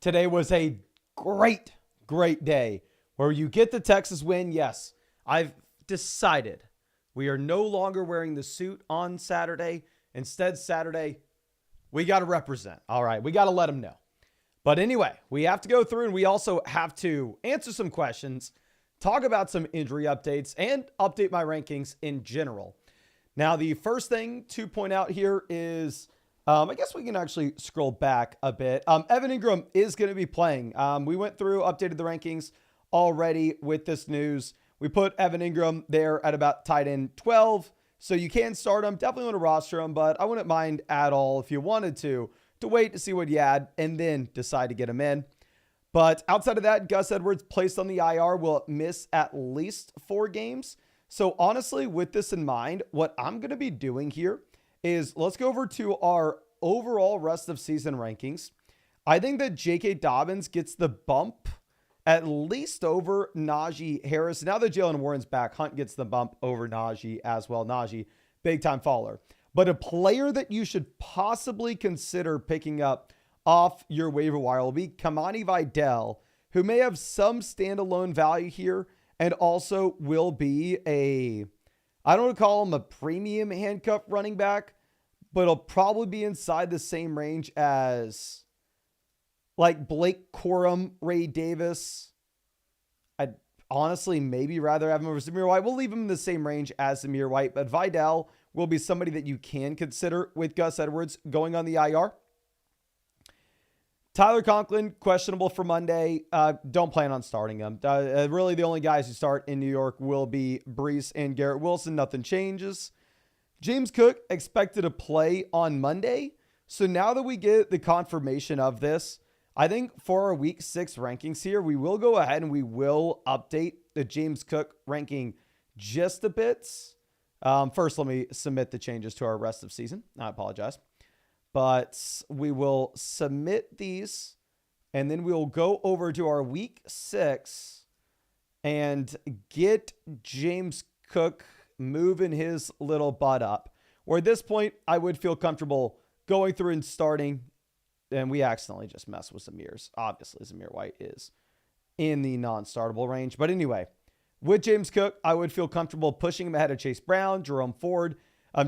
Today was a great day where you get the Texas win. Yes, I've decided we are no longer wearing the suit on Saturday. Instead, Saturday, we got to represent. All right, we got to let them know. But anyway, we have to go through and we also have to answer some questions, talk about some injury updates, and update my rankings in general. Now, the first thing to point out here is, I guess we can actually scroll back a bit. Evan Ingram is going to be playing. We went through, updated the rankings already with this news. We put Evan Ingram there at about tight end 12. So you can start him. Definitely want to roster him, but I wouldn't mind at all if you wanted to wait to see what you had and then decide to get him in. But outside of that, Gus Edwards placed on the IR will miss at least 4 games. So honestly, with this in mind, what I'm going to be doing here is let's go over to our overall rest of season rankings. I think that J.K. Dobbins gets the bump at least over Najee Harris. Now that Jalen Warren's back, Hunt gets the bump over Najee as well. Najee, big time faller. But a player that you should possibly consider picking up off your waiver wire will be Kamani Vidal, who may have some standalone value here and also will be I don't want to call him a premium handcuff running back, but it'll probably be inside the same range as like Blake Corum, Ray Davis. I'd honestly maybe rather have him over Zamir White. We'll leave him in the same range as Zamir White, but Vidal will be somebody that you can consider with Gus Edwards going on the IR. Tyler Conklin, questionable for Monday. Don't plan on starting him. Really, the only guys who start in New York will be Brees and Garrett Wilson. Nothing changes. James Cook expected to play on Monday. So now that we get the confirmation of this, I think for our week 6 rankings here, we will go ahead and we will update the James Cook ranking just a bit. First, let me submit the changes to our rest of season. I apologize. But we will submit these and then we'll go over to our week 6 and get James Cook moving his little butt up. Where at this point, I would feel comfortable going through and starting. And we accidentally just messed with Zamir's. Obviously, Zamir White is in the non-startable range. But anyway, with James Cook, I would feel comfortable pushing him ahead of Chase Brown, Jerome Ford.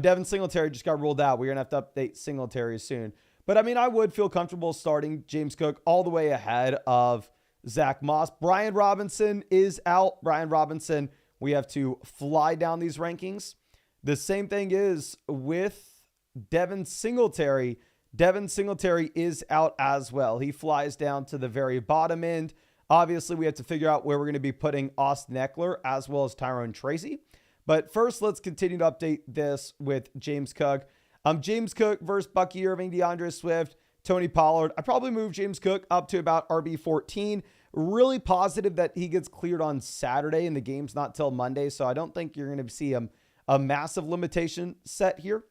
Devin Singletary just got ruled out. We're going to have to update Singletary soon. But, I mean, I would feel comfortable starting James Cook all the way ahead of Zach Moss. Brian Robinson is out. Brian Robinson, we have to fly down these rankings. The same thing is with Devin Singletary. Devin Singletary is out as well. He flies down to the very bottom end. Obviously, we have to figure out where we're going to be putting Austin Ekeler as well as Tyrone Tracy. But first, let's continue to update this with James Cook. James Cook versus Bucky Irving, DeAndre Swift, Tony Pollard. I probably move James Cook up to about RB14. Really positive that he gets cleared on Saturday and the game's not till Monday. So I don't think you're going to see a massive limitation set here.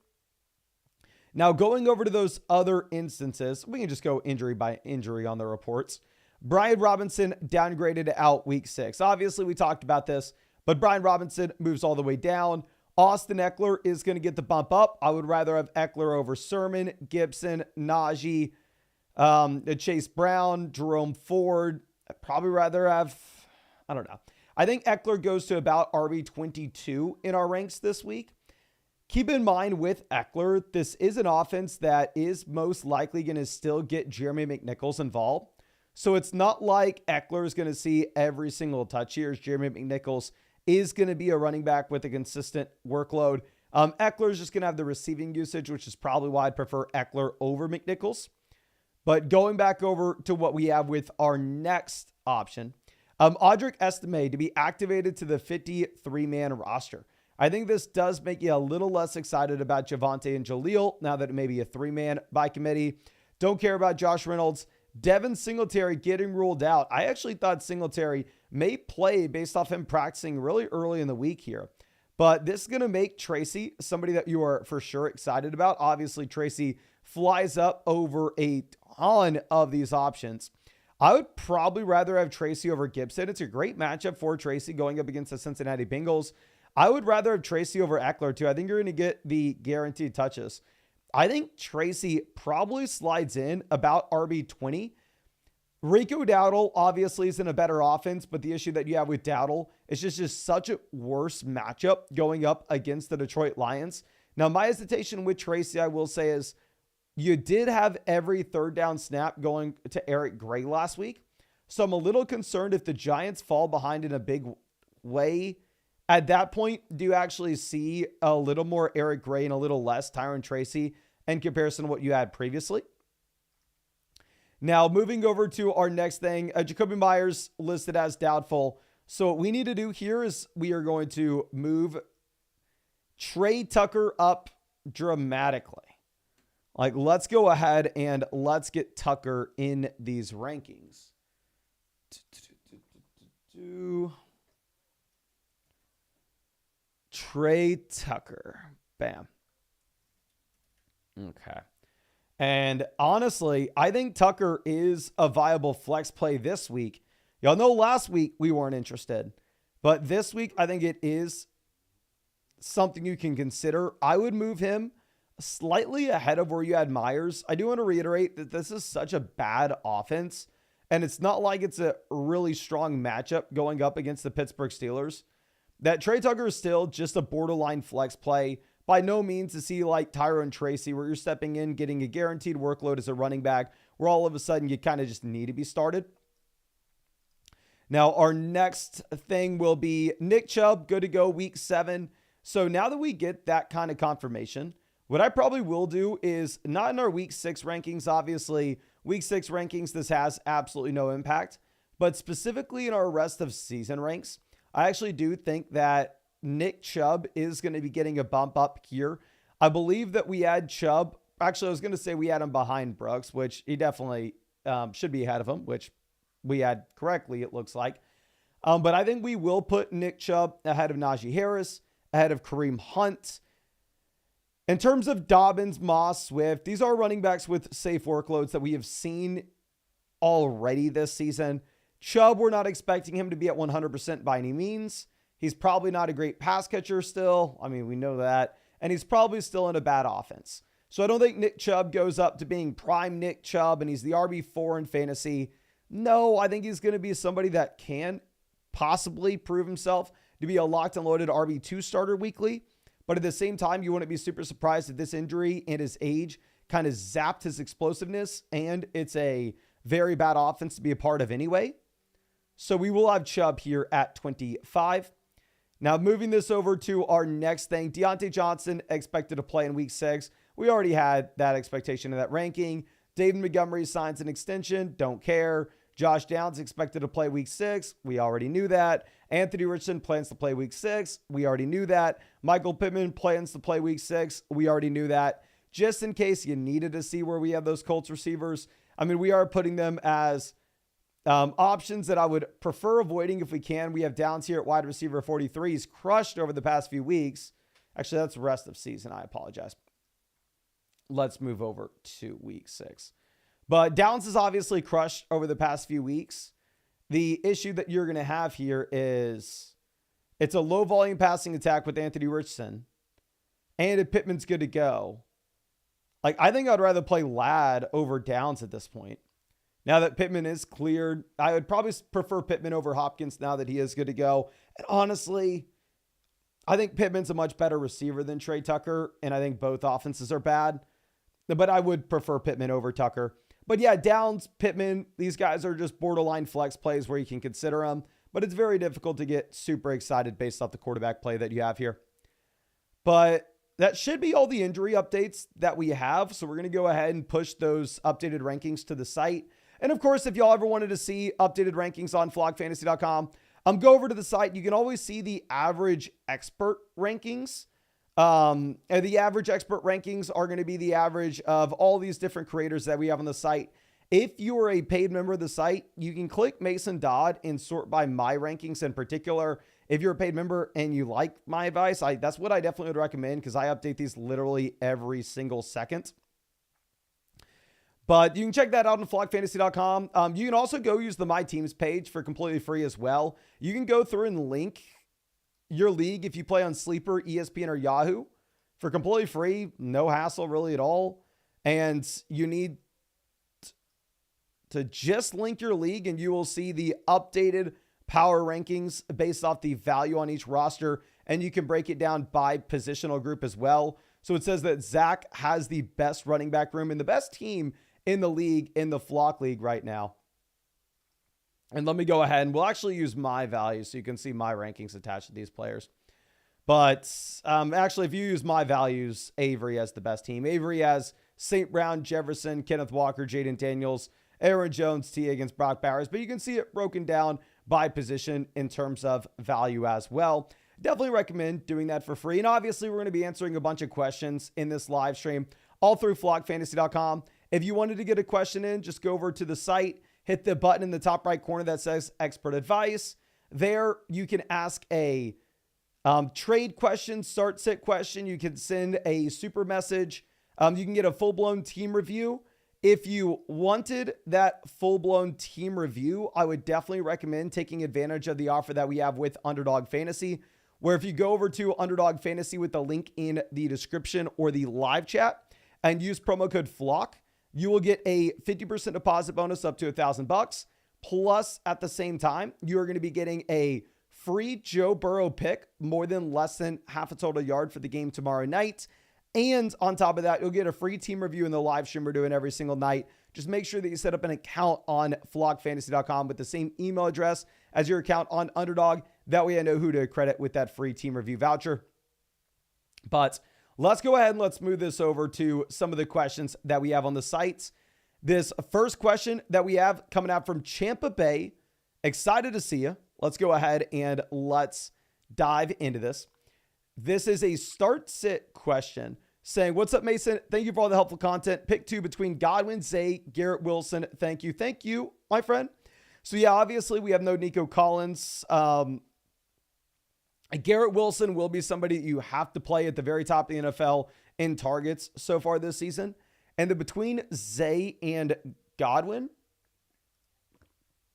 Now, going over to those other instances, we can just go injury by injury on the reports. Brian Robinson downgraded out week 6. Obviously, we talked about this. But Brian Robinson moves all the way down. Austin Ekeler is going to get the bump up. I would rather have Ekeler over Sermon, Gibson, Najee, Chase Brown, Jerome Ford. I'd probably rather have, I don't know. I think Ekeler goes to about RB22 in our ranks this week. Keep in mind with Ekeler, this is an offense that is most likely going to still get Jeremy McNichols involved. So it's not like Ekeler is going to see every single touch here as Jeremy McNichols is going to be a running back with a consistent workload. Ekeler is just going to have the receiving usage, which is probably why I'd prefer Ekeler over McNichols. But going back over to what we have with our next option, Audric Estime to be activated to the 53-man roster. I think this does make you a little less excited about Javonte and Jaleel now that it may be a 3-man by committee. Don't care about Josh Reynolds. Devin Singletary getting ruled out. I actually thought Singletary may play based off him practicing really early in the week here. But this is going to make Tracy somebody that you are for sure excited about. Obviously, Tracy flies up over a ton of these options. I would probably rather have Tracy over Gibson. It's a great matchup for Tracy going up against the Cincinnati Bengals. I would rather have Tracy over Ekeler too. I think you're going to get the guaranteed touches. I think Tracy probably slides in about RB20. Rico Dowdle obviously is in a better offense, but the issue that you have with Dowdle is just such a worse matchup going up against the Detroit Lions. Now, my hesitation with Tracy, I will say, is you did have every third down snap going to Eric Gray last week. So I'm a little concerned if the Giants fall behind in a big way. At that point, do you actually see a little more Eric Gray and a little less Tyron Tracy in comparison to what you had previously? Now, moving over to our next thing, Jacoby Myers listed as doubtful. So what we need to do here is we are going to move Trey Tucker up dramatically. Like, let's go ahead and let's get Tucker in these rankings. Trey Tucker. Bam. Okay. And honestly, I think Tucker is a viable flex play this week. Y'all know last week we weren't interested, but this week I think it is something you can consider. I would move him slightly ahead of where you had Myers. I do want to reiterate that this is such a bad offense, and it's not like it's a really strong matchup going up against the Pittsburgh Steelers, that Trey Tucker is still just a borderline flex play. By no means to see like Tyron Tracy, where you're stepping in, getting a guaranteed workload as a running back, where all of a sudden you kind of just need to be started. Now, our next thing will be Nick Chubb, good to go week 7. So now that we get that kind of confirmation, what I probably will do is not in our week 6 rankings, obviously week 6 rankings, this has absolutely no impact, but specifically in our rest of season ranks, I actually do think that Nick Chubb is going to be getting a bump up here. I believe that we had Chubb. Actually, I was going to say we had him behind Brooks, which he definitely should be ahead of him, which we had correctly, it looks like. But I think we will put Nick Chubb ahead of Najee Harris, ahead of Kareem Hunt. In terms of Dobbins, Moss, Swift, these are running backs with safe workloads that we have seen already this season. Chubb, we're not expecting him to be at 100% by any means. He's probably not a great pass catcher still. I mean, we know that. And he's probably still in a bad offense. So I don't think Nick Chubb goes up to being prime Nick Chubb and he's the RB4 in fantasy. No, I think he's going to be somebody that can possibly prove himself to be a locked and loaded RB2 starter weekly. But at the same time, you wouldn't be super surprised if this injury and his age kind of zapped his explosiveness. And it's a very bad offense to be a part of anyway. So we will have Chubb here at 25. Now, moving this over to our next thing, Deontay Johnson expected to play in week 6. We already had that expectation in that ranking. David Montgomery signs an extension. Don't care. Josh Downs expected to play week 6. We already knew that. Anthony Richardson plans to play week 6. We already knew that. Michael Pittman plans to play week 6. We already knew that. Just in case you needed to see where we have those Colts receivers, I mean, we are putting them as options that I would prefer avoiding if we can. We have Downs here at wide receiver 43. He's crushed over the past few weeks. Actually, that's the rest of season. I apologize. Let's move over to week 6. But Downs is obviously crushed over the past few weeks. The issue that you're going to have here is it's a low volume passing attack with Anthony Richardson. And if Pittman's good to go, like, I think I'd rather play Ladd over Downs at this point. Now that Pittman is cleared, I would probably prefer Pittman over Hopkins now that he is good to go. And honestly, I think Pittman's a much better receiver than Trey Tucker, and I think both offenses are bad. But I would prefer Pittman over Tucker. But yeah, Downs, Pittman, these guys are just borderline flex plays where you can consider them. But it's very difficult to get super excited based off the quarterback play that you have here. But that should be all the injury updates that we have. So we're going to go ahead and push those updated rankings to the site. And of course, if y'all ever wanted to see updated rankings on flogfantasy.com, go over to the site. You can always see the average expert rankings. And the average expert rankings are going to be the average of all these different creators that we have on the site. If you are a paid member of the site, you can click Mason Dodd and sort by my rankings in particular. If you're a paid member and you like my advice, that's what I definitely would recommend because I update these literally every single second. But you can check that out on flogfantasy.com. You can also go use the My Teams page for completely free as well. You can go through and link your league if you play on Sleeper, ESPN, or Yahoo for completely free. No hassle really at all. And you need to just link your league and you will see the updated power rankings based off the value on each roster. And you can break it down by positional group as well. So it says that Zach has the best running back room and the best team in the league in the Flock League right now. And let me go ahead and we'll actually use my values so you can see my rankings attached to these players. But actually, if you use my values, Avery has the best team. Avery has St. Brown, Jefferson, Kenneth Walker, Jaden Daniels, Aaron Jones, T. Higgins, Brock Bowers. But you can see it broken down by position in terms of value as well. Definitely recommend doing that for free. And obviously, we're going to be answering a bunch of questions in this live stream all through flockfantasy.com. If you wanted to get a question in, just go over to the site, hit the button in the top right corner that says expert advice. There, you can ask a trade question, start sit question. You can send a super message. You can get a full-blown team review. If you wanted that full-blown team review, I would definitely recommend taking advantage of the offer that we have with Underdog Fantasy, where if you go over to Underdog Fantasy with the link in the description or the live chat and use promo code FLOCK, you will get a 50% deposit bonus up to $1,000. Plus, at the same time, you are going to be getting a free Joe Burrow pick, more than less than half a total yard for the game tomorrow night. And on top of that, you'll get a free team review in the live stream we're doing every single night. Just make sure that you set up an account on flockfantasy.com with the same email address as your account on Underdog. That way I know who to credit with that free team review voucher. But let's go ahead and let's move this over to some of the questions that we have on the sites. This first question that we have coming out from Champa Bay. Excited to see you. Let's go ahead and let's dive into this. This is a start sit question saying, what's up, Mason? Thank you for all the helpful content. Pick two between Godwin, Zay, Garrett Wilson. Thank you. Thank you, my friend. So yeah, obviously we have no Nico Collins. Garrett Wilson will be somebody you have to play at the very top of the NFL in targets so far this season. And then between Zay and Godwin,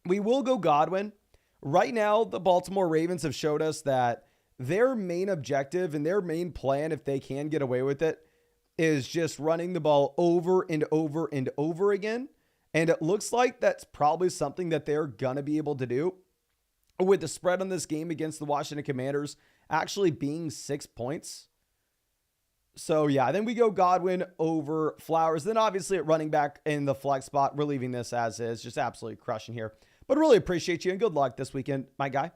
we will go Godwin. Right now, the Baltimore Ravens have showed us that their main objective and their main plan, if they can get away with it, is just running the ball over and over and over again. And it looks like that's probably something that they're going to be able to do, with the spread on this game against the Washington Commanders actually being 6 points. So yeah, then we go Godwin over Flowers. Then obviously at running back in the flex spot, we're leaving this as is, just absolutely crushing here. But really appreciate you and good luck this weekend, my guy.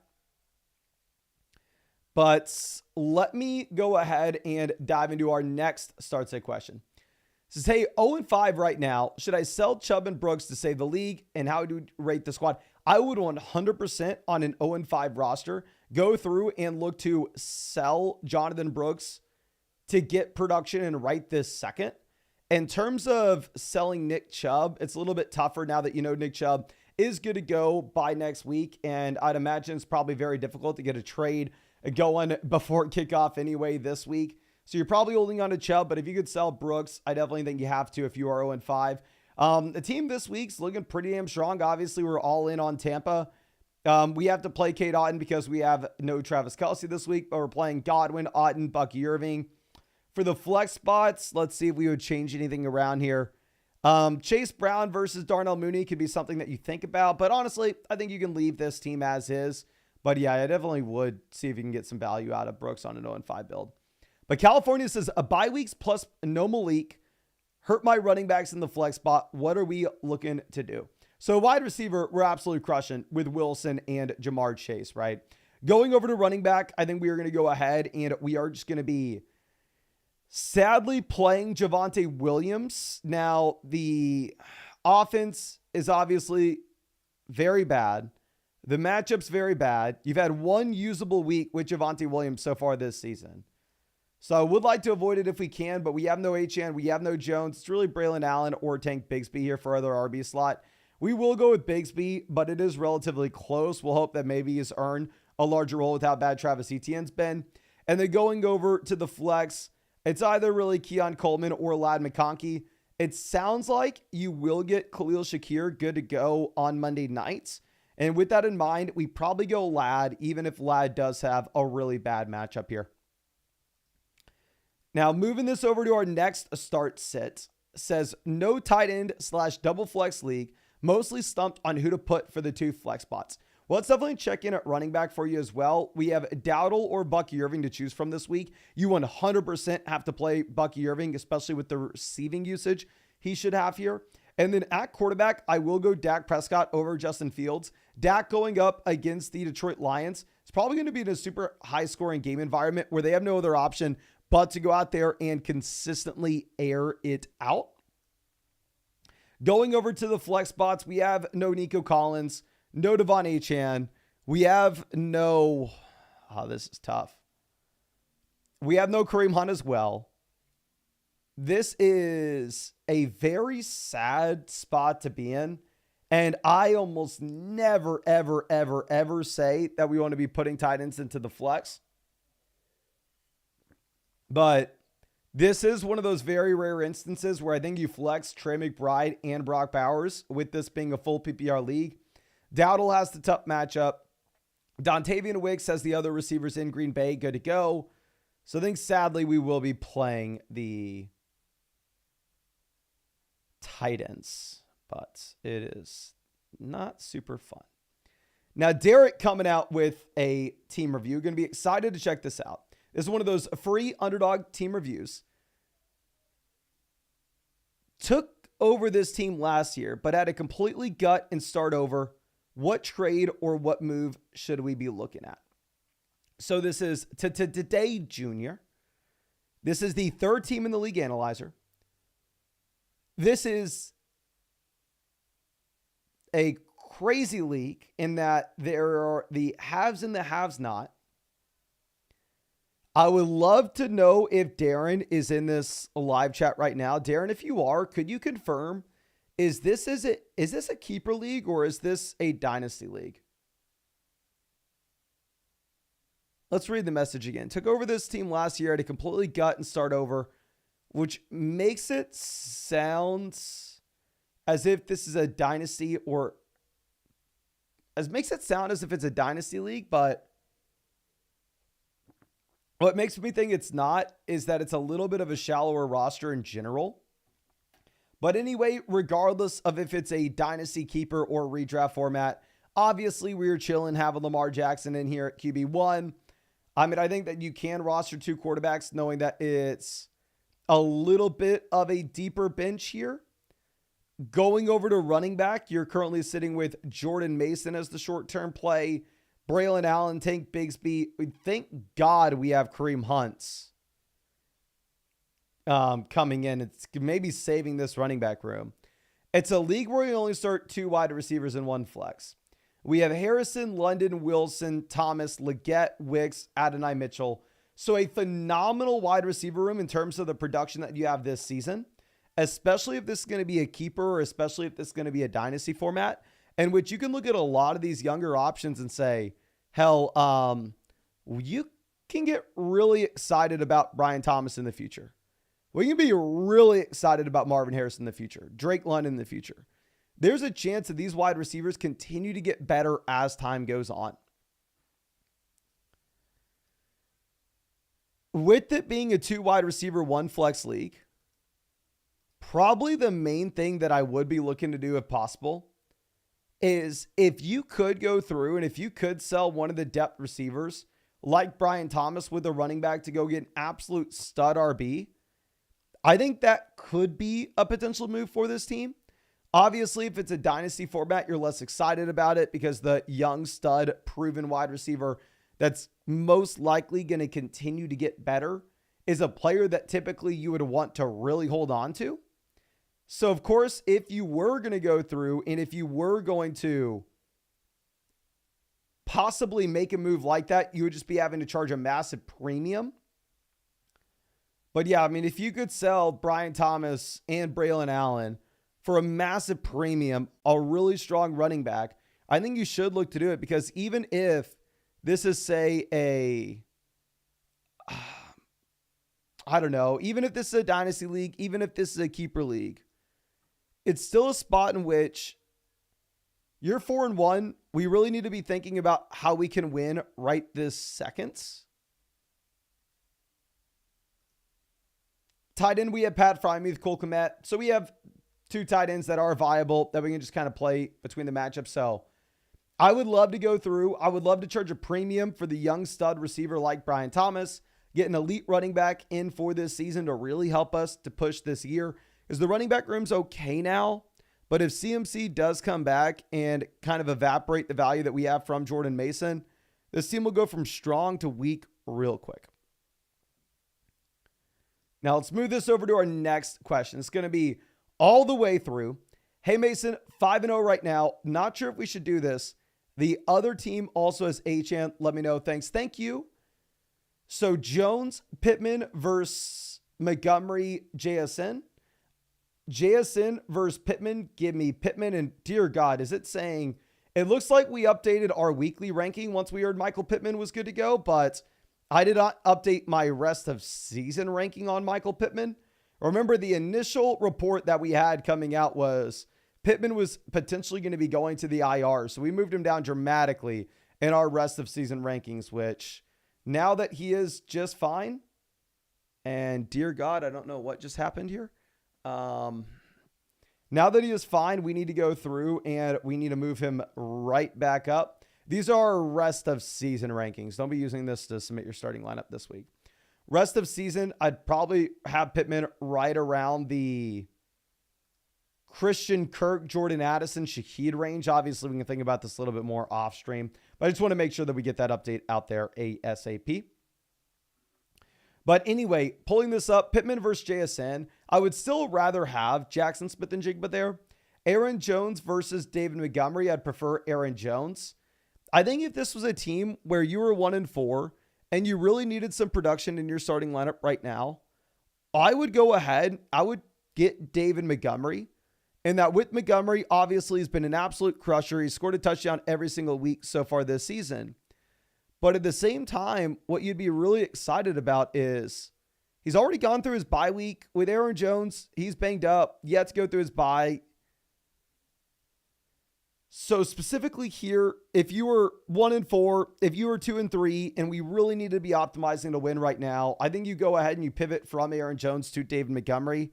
But let me go ahead and dive into our next start sit question. It says, hey, 0-5 right now. Should I sell Chubb and Brooks to save the league? And how do you rate the squad? I would 100% on an 0-5 roster go through and look to sell Jonathan Brooks to get production and right this second. In terms of selling Nick Chubb, it's a little bit tougher now that you know Nick Chubb is good to go by next week. And I'd imagine it's probably very difficult to get a trade going before kickoff anyway this week. So you're probably holding on to Chubb, but if you could sell Brooks, I definitely think you have to if you are 0-5. The team this week's looking pretty damn strong. Obviously, we're all in on Tampa. We have to play Kate Otten because we have no Travis Kelce this week, but we're playing Godwin, Otten, Bucky Irving. For the flex spots, let's see if we would change anything around here. Chase Brown versus Darnell Mooney could be something that you think about, but honestly, I think you can leave this team as is. But yeah, I definitely would see if you can get some value out of Brooks on an 0-5 build. But California says a bye weeks plus no Malik hurt my running backs in the flex spot. What are we looking to do? So wide receiver, we're absolutely crushing with Wilson and Jamar Chase, right? Going over to running back, I think we are going to go ahead and we are just going to be sadly playing Javonte Williams. Now, the offense is obviously very bad. The matchup's very bad. You've had one usable week with Javonte Williams so far this season. So I would like to avoid it if we can, but we have no Achane, we have no Jones. It's really Braylon Allen or Tank Bigsby here for other RB slot. We will go with Bigsby, but it is relatively close. We'll hope that maybe he's earned a larger role with how bad Travis Etienne's been. And then going over to the flex, it's either really Keon Coleman or Ladd McConkey. It sounds like you will get Khalil Shakir good to go on Monday nights. And with that in mind, we probably go Ladd, even if Ladd does have a really bad matchup here. Now, moving this over to our next start sit, says no tight end / double flex league. Mostly stumped on who to put for the 2 flex spots. Well, let's definitely check in at running back for you as well. We have Dowdle or Bucky Irving to choose from this week. You 100% have to play Bucky Irving, especially with the receiving usage he should have here. And then at quarterback, I will go Dak Prescott over Justin Fields. Dak going up against the Detroit Lions. It's probably going to be in a super high-scoring game environment where they have no other option but to go out there and consistently air it out. Going over to the flex spots, we have no Nico Collins, no Devon Achane. We have no, this is tough. We have no Kareem Hunt as well. This is a very sad spot to be in. And I almost never, ever, ever, ever say that we want to be putting tight ends into the flex. But this is one of those very rare instances where I think you flex Trey McBride and Brock Bowers with this being a full PPR league. Dowdle has the tough matchup. Dontavian Wicks has the other receivers in Green Bay good to go. So I think sadly we will be playing the tight ends, but it is not super fun. Now, Derek coming out with a team review. Going to be excited to check this out. This is one of those free Underdog team reviews. Took over this team last year, but had to completely gut and start over. What trade or what move should we be looking at? So this is today, Junior. This is the 3rd team in the league analyzer. This is a crazy league in that there are the haves and the haves not. I would love to know if Darren is in this live chat right now. Darren, if you are, could you confirm, is this a keeper league or is this a dynasty league? Let's read the message again. Took over this team last year, had to completely gut and start over, which makes it sound as if this is a dynasty makes it sound as if it's a dynasty league, but what makes me think it's not is that it's a little bit of a shallower roster in general. But anyway, regardless of if it's a dynasty keeper or redraft format, obviously we were chilling having Lamar Jackson in here at QB1. I mean, I think that you can roster 2 quarterbacks knowing that it's a little bit of a deeper bench here. Going over to running back, you're currently sitting with Jordan Mason as the short-term play. Braylon Allen, Tank Bigsby. Thank God we have Kareem Hunt coming in. It's maybe saving this running back room. It's a league where you only start 2 wide receivers in 1 flex. We have Harrison, London, Wilson, Thomas, Leggett, Wicks, Adonai Mitchell. So a phenomenal wide receiver room in terms of the production that you have this season, especially if this is going to be a keeper or especially if this is going to be a dynasty format, in which you can look at a lot of these younger options and say, hell, you can get really excited about Brian Thomas in the future. We can be really excited about Marvin Harrison in the future, Drake London in the future. There's a chance that these wide receivers continue to get better as time goes on. With it being a 2 wide receiver, 1 flex league, probably the main thing that I would be looking to do if possible is if you could go through and if you could sell one of the depth receivers like Brian Thomas with a running back to go get an absolute stud RB, I think that could be a potential move for this team. Obviously, if it's a dynasty format, you're less excited about it because the young stud proven wide receiver that's most likely going to continue to get better is a player that typically you would want to really hold on to. So, of course, if you were going to go through and if you were going to possibly make a move like that, you would just be having to charge a massive premium. But yeah, I mean, if you could sell Brian Thomas and Braylon Allen for a massive premium, a really strong running back, I think you should look to do it because even if this is, say, I don't know, even if this is a dynasty league, even if this is a keeper league, it's still a spot in which you're 4-1. We really need to be thinking about how we can win right this second. Tight end, we have Pat Freiermuth, Cole Kmet. So we have two tight ends that are viable that we can just kind of play between the matchups. So I would love to go through. I would love to charge a premium for the young stud receiver like Brian Thomas, get an elite running back in for this season to really help us to push this year. Because the running back room's okay now, but if CMC does come back and kind of evaporate the value that we have from Jordan Mason, this team will go from strong to weak real quick. Now let's move this over to our next question. It's going to be all the way through. Hey Mason, 5-0 right now. Not sure if we should do this. The other team also has Achane. Let me know. Thanks. Thank you. So Jones, Pittman versus Montgomery, JSN. JSN versus Pittman. Give me Pittman. And dear God, is it saying, it looks like we updated our weekly ranking once we heard Michael Pittman was good to go, but I did not update my rest of season ranking on Michael Pittman. Remember, the initial report that we had coming out was Pittman was potentially going to be going to the IR. So we moved him down dramatically in our rest of season rankings, which now that he is just fine, and dear God, I don't know what just happened here. Now that he is fine, we need to go through and we need to move him right back up. These are our rest of season rankings. Don't be using this to submit your starting lineup this week. Rest of season, I'd probably have Pittman right around the Christian Kirk, Jordan Addison, Shaheed range. Obviously, we can think about this a little bit more off stream, but I just want to make sure that we get that update out there ASAP. But anyway, pulling this up, Pittman versus JSN, I would still rather have Jackson Smith-Njigba there. Aaron Jones versus David Montgomery, I'd prefer Aaron Jones. I think if this was a team where you were 1-4 and you really needed some production in your starting lineup right now, I would go ahead. I would get David Montgomery. And that with Montgomery, obviously, has been an absolute crusher. He's scored a touchdown every single week so far this season. But at the same time, what you'd be really excited about is he's already gone through his bye week. With Aaron Jones, he's banged up, yet to go through his bye. So specifically here, if you were 1-4, if you were 2-3, and we really need to be optimizing to win right now, I think you go ahead and you pivot from Aaron Jones to David Montgomery.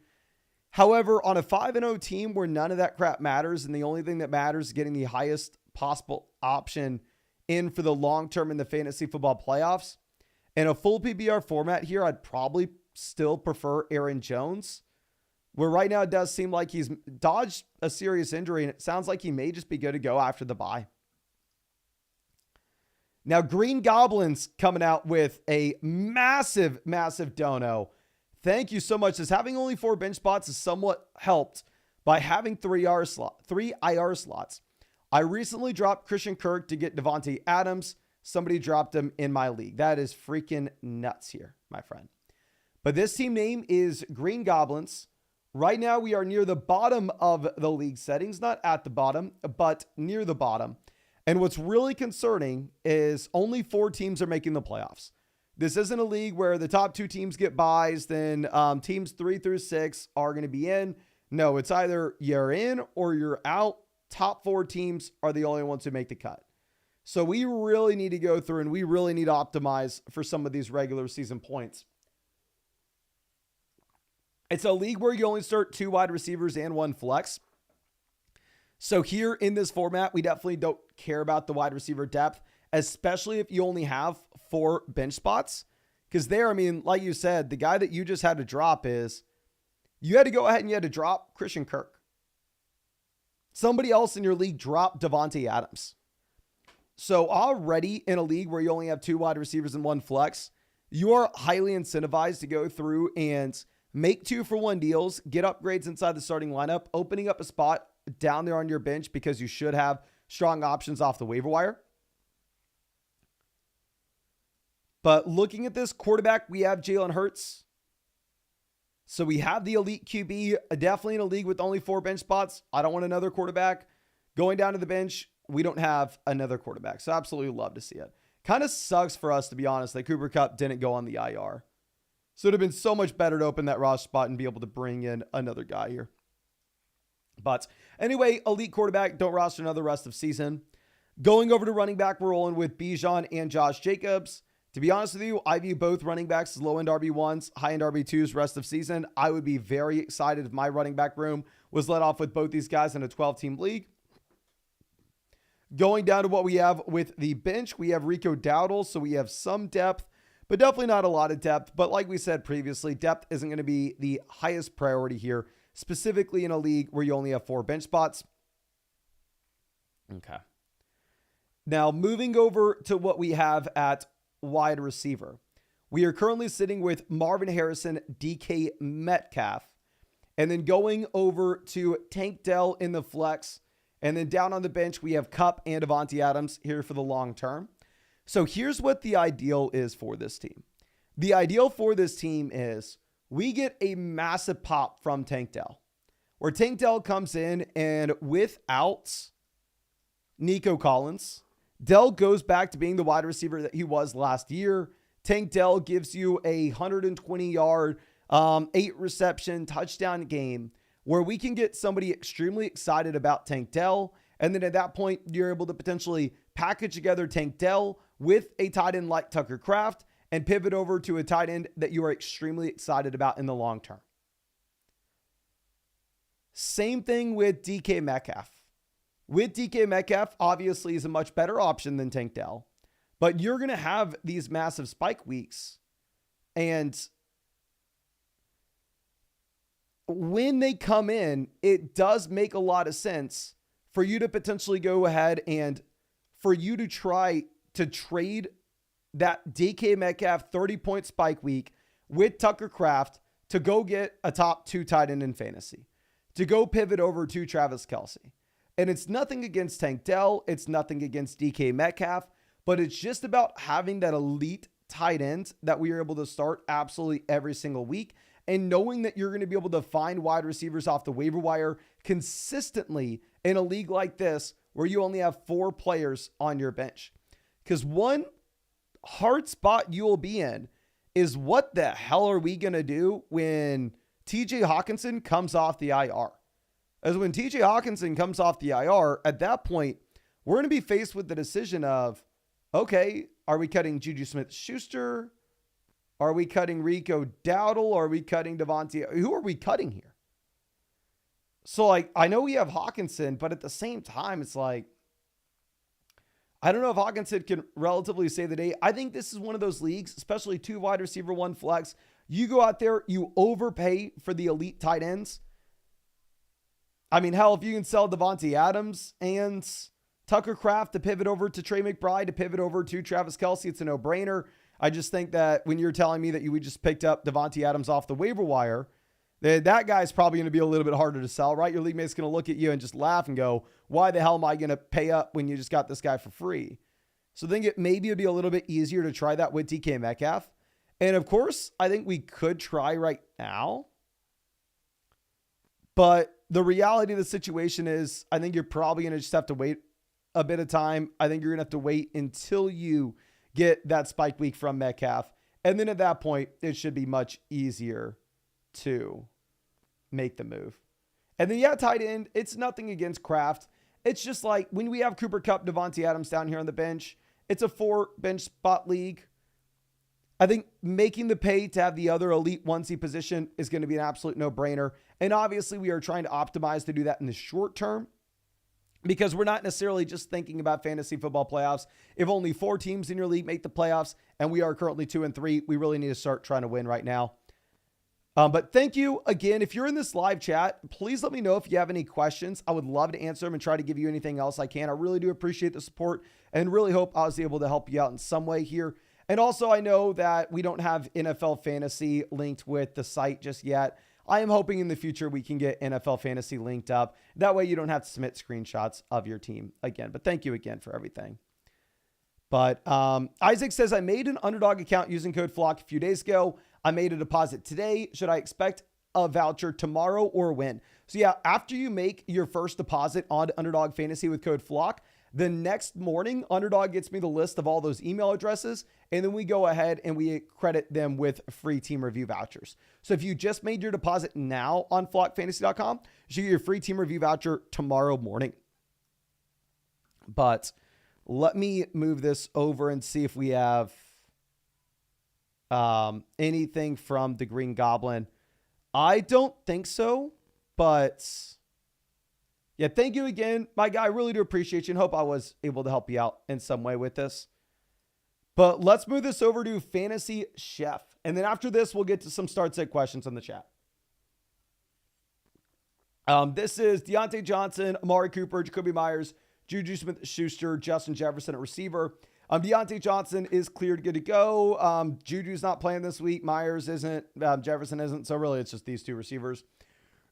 However, on a 5-0 team where none of that crap matters, and the only thing that matters is getting the highest possible option in for the long term in the fantasy football playoffs, in a full PPR format here, I'd probably still prefer Aaron Jones, where right now it does seem like he's dodged a serious injury, and it sounds like he may just be good to go after the bye. Now, Green Goblin's coming out with a massive, massive dono. Thank you so much. As having only 4 bench spots is somewhat helped by having 3 IR slots. I recently dropped Christian Kirk to get Devontae Adams. Somebody dropped him in my league. That is freaking nuts here, my friend. But this team name is Green Goblins. Right now, we are near the bottom of the league settings, not at the bottom, but near the bottom. And what's really concerning is only 4 teams are making the playoffs. This isn't a league where the top 2 teams get buys, then teams 3 through 6 are going to be in. No, it's either you're in or you're out. Top 4 teams are the only ones who make the cut. So we really need to go through and we really need to optimize for some of these regular season points. It's a league where you only start 2 wide receivers and 1 flex. So here in this format, we definitely don't care about the wide receiver depth, especially if you only have 4 bench spots. Because there, I mean, like you said, the guy that you just had to drop is, you had to go ahead and you had to drop Christian Kirk. Somebody else in your league dropped Devontae Adams. So already in a league where you only have 2 wide receivers and 1 flex, you are highly incentivized to go through and make 2-for-1 deals, get upgrades inside the starting lineup, opening up a spot down there on your bench because you should have strong options off the waiver wire. But looking at this quarterback, we have Jalen Hurts. So we have the elite QB, definitely in a league with only 4 bench spots. I don't want another quarterback. Going down to the bench, we don't have another quarterback. So absolutely love to see it. Kind of sucks for us, to be honest, that Cooper Kupp didn't go on the IR. So it would have been so much better to open that roster spot and be able to bring in another guy here. But anyway, elite quarterback, don't roster another rest of season. Going over to running back, we're rolling with Bijan and Josh Jacobs. To be honest with you, I view both running backs as low-end RB1s, high-end RB2s rest of season. I would be very excited if my running back room was led off with both these guys in a 12-team league. Going down to what we have with the bench, we have Rico Dowdle, so we have some depth, but definitely not a lot of depth. But like we said previously, depth isn't going to be the highest priority here, specifically in a league where you only have 4 bench spots. Okay. Now, moving over to what we have at wide receiver. We are currently sitting with Marvin Harrison, DK Metcalf, and then going over to Tank Dell in the flex. And then down on the bench, we have Kupp and Davante Adams here for the long term. So here's what the ideal is for this team. The ideal for this team is we get a massive pop from Tank Dell, where Tank Dell comes in and without Nico Collins, Dell goes back to being the wide receiver that he was last year. Tank Dell gives you a 120-yard, 8-reception touchdown game where we can get somebody extremely excited about Tank Dell. And then at that point, you're able to potentially package together Tank Dell with a tight end like Tucker Kraft and pivot over to a tight end that you are extremely excited about in the long term. Same thing with DK Metcalf. With DK Metcalf, obviously, is a much better option than Tank Dell. But you're going to have these massive spike weeks. And when they come in, it does make a lot of sense for you to potentially go ahead and for you to try to trade that DK Metcalf 30-point spike week with Tucker Kraft to go get a top 2 tight end in fantasy, to go pivot over to Travis Kelce. And it's nothing against Tank Dell. It's nothing against DK Metcalf, but it's just about having that elite tight end that we are able to start absolutely every single week and knowing that you're going to be able to find wide receivers off the waiver wire consistently in a league like this where you only have 4 players on your bench. Because one hard spot you will be in is what the hell are we going to do when TJ Hawkinson comes off the IR? As when TJ Hawkinson comes off the IR, at that point, we're going to be faced with the decision of, okay, are we cutting Juju Smith-Schuster? Are we cutting Rico Dowdle? Are we cutting Davante? Who are we cutting here? So, like, I know we have Hawkinson, but at the same time, it's like, I don't know if Hawkinson can relatively save the day. I think this is one of those leagues, especially 2 wide receiver, 1 flex. You go out there, you overpay for the elite tight ends. I mean, hell, if you can sell Davante Adams and Tucker Kraft to pivot over to Trey McBride, to pivot over to Travis Kelce, it's a no-brainer. I just think that when you're telling me that we just picked up Davante Adams off the waiver wire, that guy's probably going to be a little bit harder to sell, right? Your league mate's going to look at you and just laugh and go, why the hell am I going to pay up when you just got this guy for free? So I think maybe it'd be a little bit easier to try that with DK Metcalf. And of course, I think we could try right now. But the reality of the situation is I think you're probably going to just have to wait a bit of time. I think you're going to have to wait until you get that spike week from Metcalf. And then at that point, it should be much easier to make the move. And then, yeah, tight end, it's nothing against Kraft. It's just like when we have Cooper Kupp, Davante Adams down here on the bench, it's a 4 bench spot league. I think making the pay to have the other elite onesie position is going to be an absolute no-brainer. And obviously, we are trying to optimize to do that in the short term because we're not necessarily just thinking about fantasy football playoffs. If only 4 teams in your league make the playoffs and we are currently 2-3, we really need to start trying to win right now. But thank you again. If you're in this live chat, please let me know if you have any questions. I would love to answer them and try to give you anything else I can. I really do appreciate the support and really hope I was able to help you out in some way here. And also, I know that we don't have NFL Fantasy linked with the site just yet. I am hoping in the future we can get NFL Fantasy linked up. That way you don't have to submit screenshots of your team again. But thank you again for everything. But Isaac says, I made an Underdog account using code FLOCK a few days ago. I made a deposit today. Should I expect a voucher tomorrow or when? So yeah, after you make your first deposit on Underdog Fantasy with code FLOCK, the next morning, Underdog gets me the list of all those email addresses, and then we go ahead and we credit them with free team review vouchers. So if you just made your deposit now on flockfantasy.com, you should get your free team review voucher tomorrow morning. But let me move this over and see if we have anything from the Green Goblin. I don't think so, but Yeah, thank you again, my guy. I really do appreciate you and hope I was able to help you out in some way with this. But let's move this over to Fantasy Chef. And then after this, we'll get to some start set questions in the chat. This is Deontay Johnson, Amari Cooper, Jacoby Myers, Juju Smith-Schuster, Justin Jefferson at receiver. Deontay Johnson is cleared, good to go. Juju's not playing this week. Myers isn't. Jefferson isn't. So really, it's just these two receivers.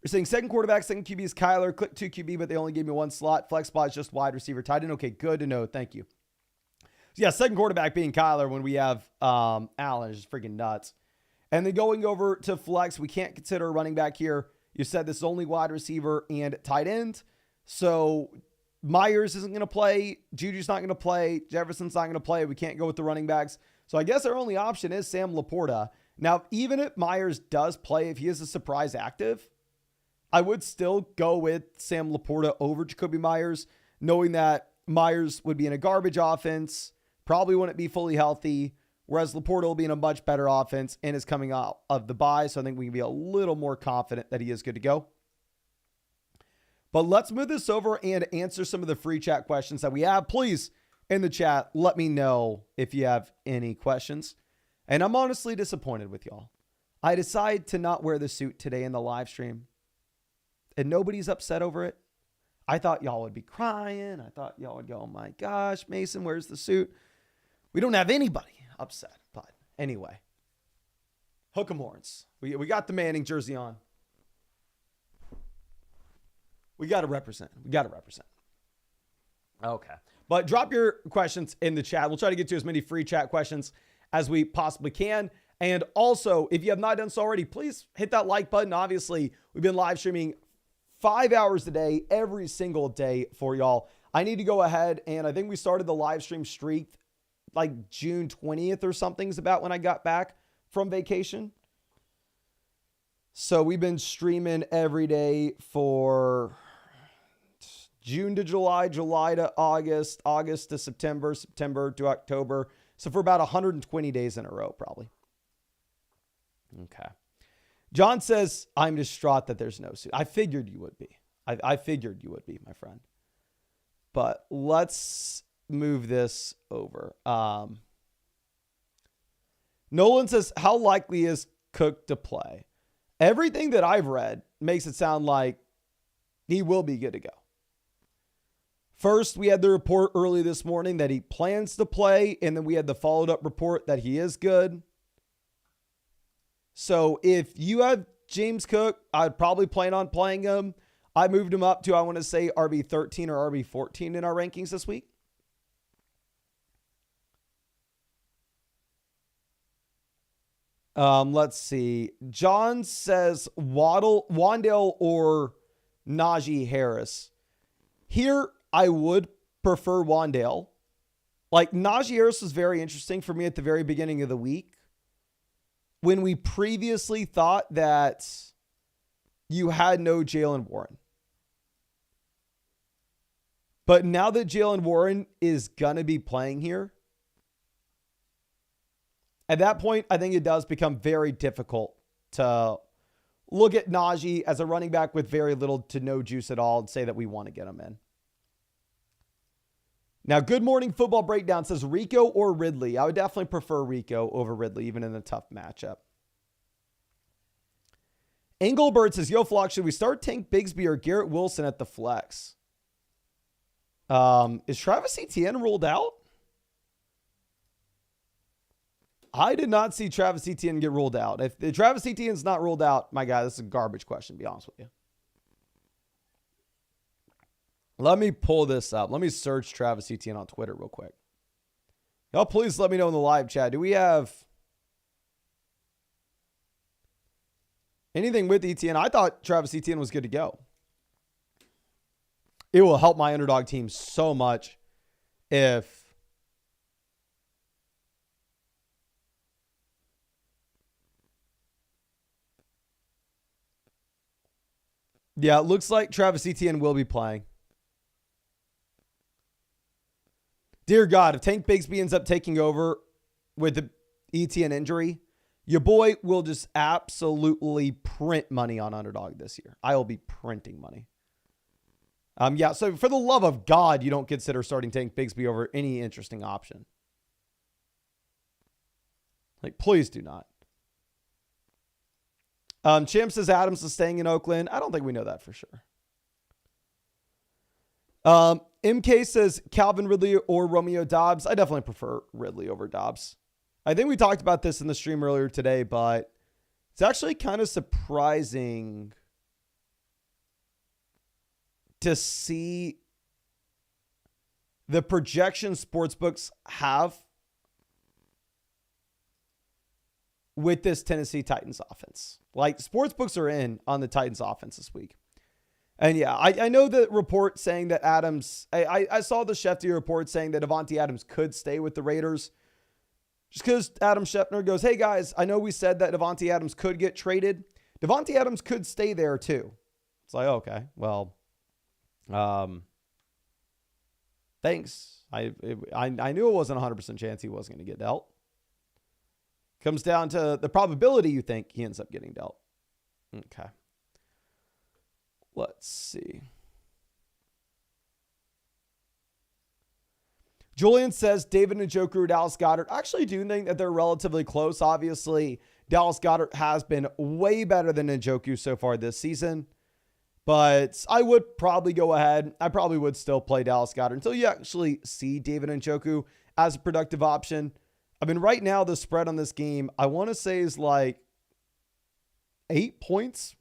We're saying second quarterback, second QB is Kyler. Click 2 QB, but they only gave me one slot. Flex spot is just wide receiver. Tight end. Okay, good to know. Thank you. So yeah, second quarterback being Kyler when we have Allen is just freaking nuts. And then going over to flex, we can't consider a running back here. You said this is only wide receiver and tight end. So Myers isn't going to play. Juju's not going to play. Jefferson's not going to play. We can't go with the running backs. So I guess our only option is Sam Laporta. Now, even if Myers does play, if he is a surprise active, I would still go with Sam Laporta over Jacoby Myers, knowing that Myers would be in a garbage offense, probably wouldn't be fully healthy, whereas Laporta will be in a much better offense and is coming out of the bye. So I think we can be a little more confident that he is good to go. But let's move this over and answer some of the free chat questions that we have. Please, in the chat, let me know if you have any questions. And I'm honestly disappointed with y'all. I decided to not wear the suit today in the live stream, and nobody's upset over it. I thought y'all would be crying. I thought y'all would go, oh my gosh, Mason, where's the suit? We don't have anybody upset. But anyway, hook 'em horns. We got the Manning jersey on. We got to represent. Okay. But drop your questions in the chat. We'll try to get to as many free chat questions as we possibly can. And also, if you have not done so already, please hit that like button. Obviously, we've been live streaming 5 hours a day, every single day for y'all. I need to go ahead, and I think we started the live stream streak like June 20th or something is about when I got back from vacation. So we've been streaming every day for June to July, July to August, August to September, September to October. So for about 120 days in a row, probably. Okay. John says, I'm distraught that there's no suit. I figured you would be. I figured you would be, my friend. But let's move this over. Nolan says, how likely is Cook to play? Everything that I've read makes it sound like he will be good to go. First, we had the report early this morning that he plans to play, and then we had the followed-up report that he is good. So if you have James Cook, I'd probably plan on playing him. I moved him up to, I want to say, RB13 or RB14 in our rankings this week. Let's see. John says Wandale or Najee Harris. Here, I would prefer Wandale. Like, Najee Harris was very interesting for me at the very beginning of the week, when we previously thought that you had no Jaylen Warren. But now that Jaylen Warren is going to be playing here, at that point, I think it does become very difficult to look at Najee as a running back with very little to no juice at all and say that we want to get him in. Now, Good Morning Football Breakdown says Rico or Ridley. I would definitely prefer Rico over Ridley, even in a tough matchup. Engelbert says, yo, Flock, should we start Tank Bigsby or Garrett Wilson at the flex? Is Travis Etienne ruled out? I did not see Travis Etienne get ruled out. If Travis Etienne's not ruled out, my guy, this is a garbage question, to be honest with you. Let me pull this up. Let me search Travis Etienne on Twitter real quick. Y'all, please let me know in the live chat. Do we have anything with Etienne? I thought Travis Etienne was good to go. It will help my underdog team so much if it looks like Travis Etienne will be playing. Dear God, if Tank Bigsby ends up taking over with the Etienne injury, your boy will just absolutely print money on Underdog this year. I will be printing money. Yeah, so for the love of God, you don't consider starting Tank Bigsby over any interesting option. Like, please do not. Champ says Adams is staying in Oakland. I don't think we know that for sure. MK says Calvin Ridley or Romeo Dobbs. I definitely prefer Ridley over Dobbs. I think we talked about this in the stream earlier today, but it's actually kind of surprising to see the projection sportsbooks have with this Tennessee Titans offense. Like, sportsbooks are in on the Titans offense this week. And yeah, I know the report saying that Adams, I saw the Schefter report saying that Davante Adams could stay with the Raiders. Just because Adam Schefter goes, hey guys, I know we said that Davante Adams could get traded. Davante Adams could stay there too. It's like, okay, well, thanks. I knew it wasn't a 100% chance he wasn't going to get dealt. Comes down to the probability you think he ends up getting dealt. Okay. Let's see. Julian says David Njoku or Dallas Goedert. I actually do think that they're relatively close. Obviously, Dallas Goedert has been way better than Njoku so far this season. But I would probably go ahead. I probably would still play Dallas Goedert until you actually see David Njoku as a productive option. I mean, right now, the spread on this game, I want to say is like 8 points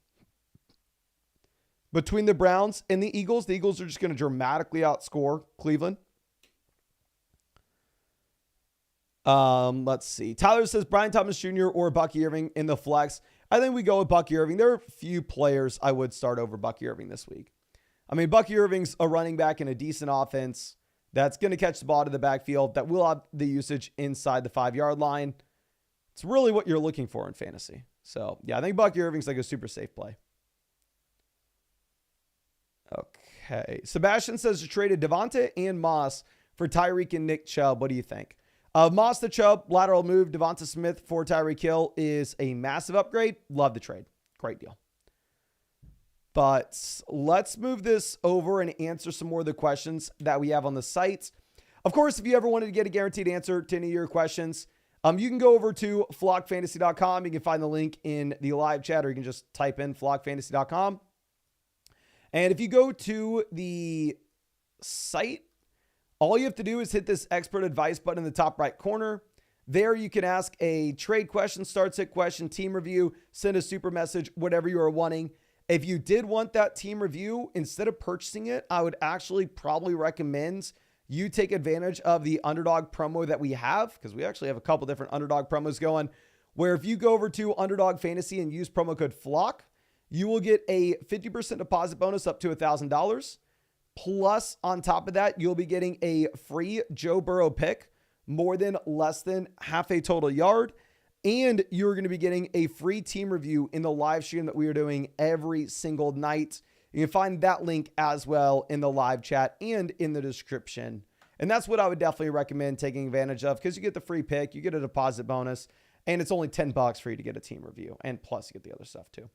between the Browns and the Eagles. The Eagles are just going to dramatically outscore Cleveland. Let's see. Tyler says Brian Thomas Jr. or Bucky Irving in the flex. I think we go with Bucky Irving. There are a few players I would start over Bucky Irving this week. I mean, Bucky Irving's a running back in a decent offense that's going to catch the ball to the backfield, that will have the usage inside the 5-yard line. It's really what you're looking for in fantasy. So, yeah, I think Bucky Irving's like a super safe play. Okay. Sebastian says to traded Devonta and Moss for Tyreek and Nick Chubb. What do you think? Moss to Chubb, lateral move. Devonta Smith for Tyreek Hill is a massive upgrade. Love the trade. Great deal. But let's move this over and answer some more of the questions that we have on the site. Of course, if you ever wanted to get a guaranteed answer to any of your questions, you can go over to flockfantasy.com. You can find the link in the live chat, or you can just type in flockfantasy.com. And if you go to the site, all you have to do is hit this expert advice button in the top right corner. There you can ask a trade question, start sit question, team review, send a super message, whatever you are wanting. If you did want that team review, instead of purchasing it, I would actually probably recommend you take advantage of the Underdog promo that we have, because we actually have a couple different Underdog promos going, where if you go over to Underdog Fantasy and use promo code FLOCK, you will get a 50% deposit bonus up to $1,000. Plus, on top of that, you'll be getting a free Joe Burrow pick, more than less than half a total yard. And you're going to be getting a free team review in the live stream that we are doing every single night. You can find that link as well in the live chat and in the description. And that's what I would definitely recommend taking advantage of, because you get the free pick, you get a deposit bonus, and it's only $10 for you to get a team review. And plus, you get the other stuff too.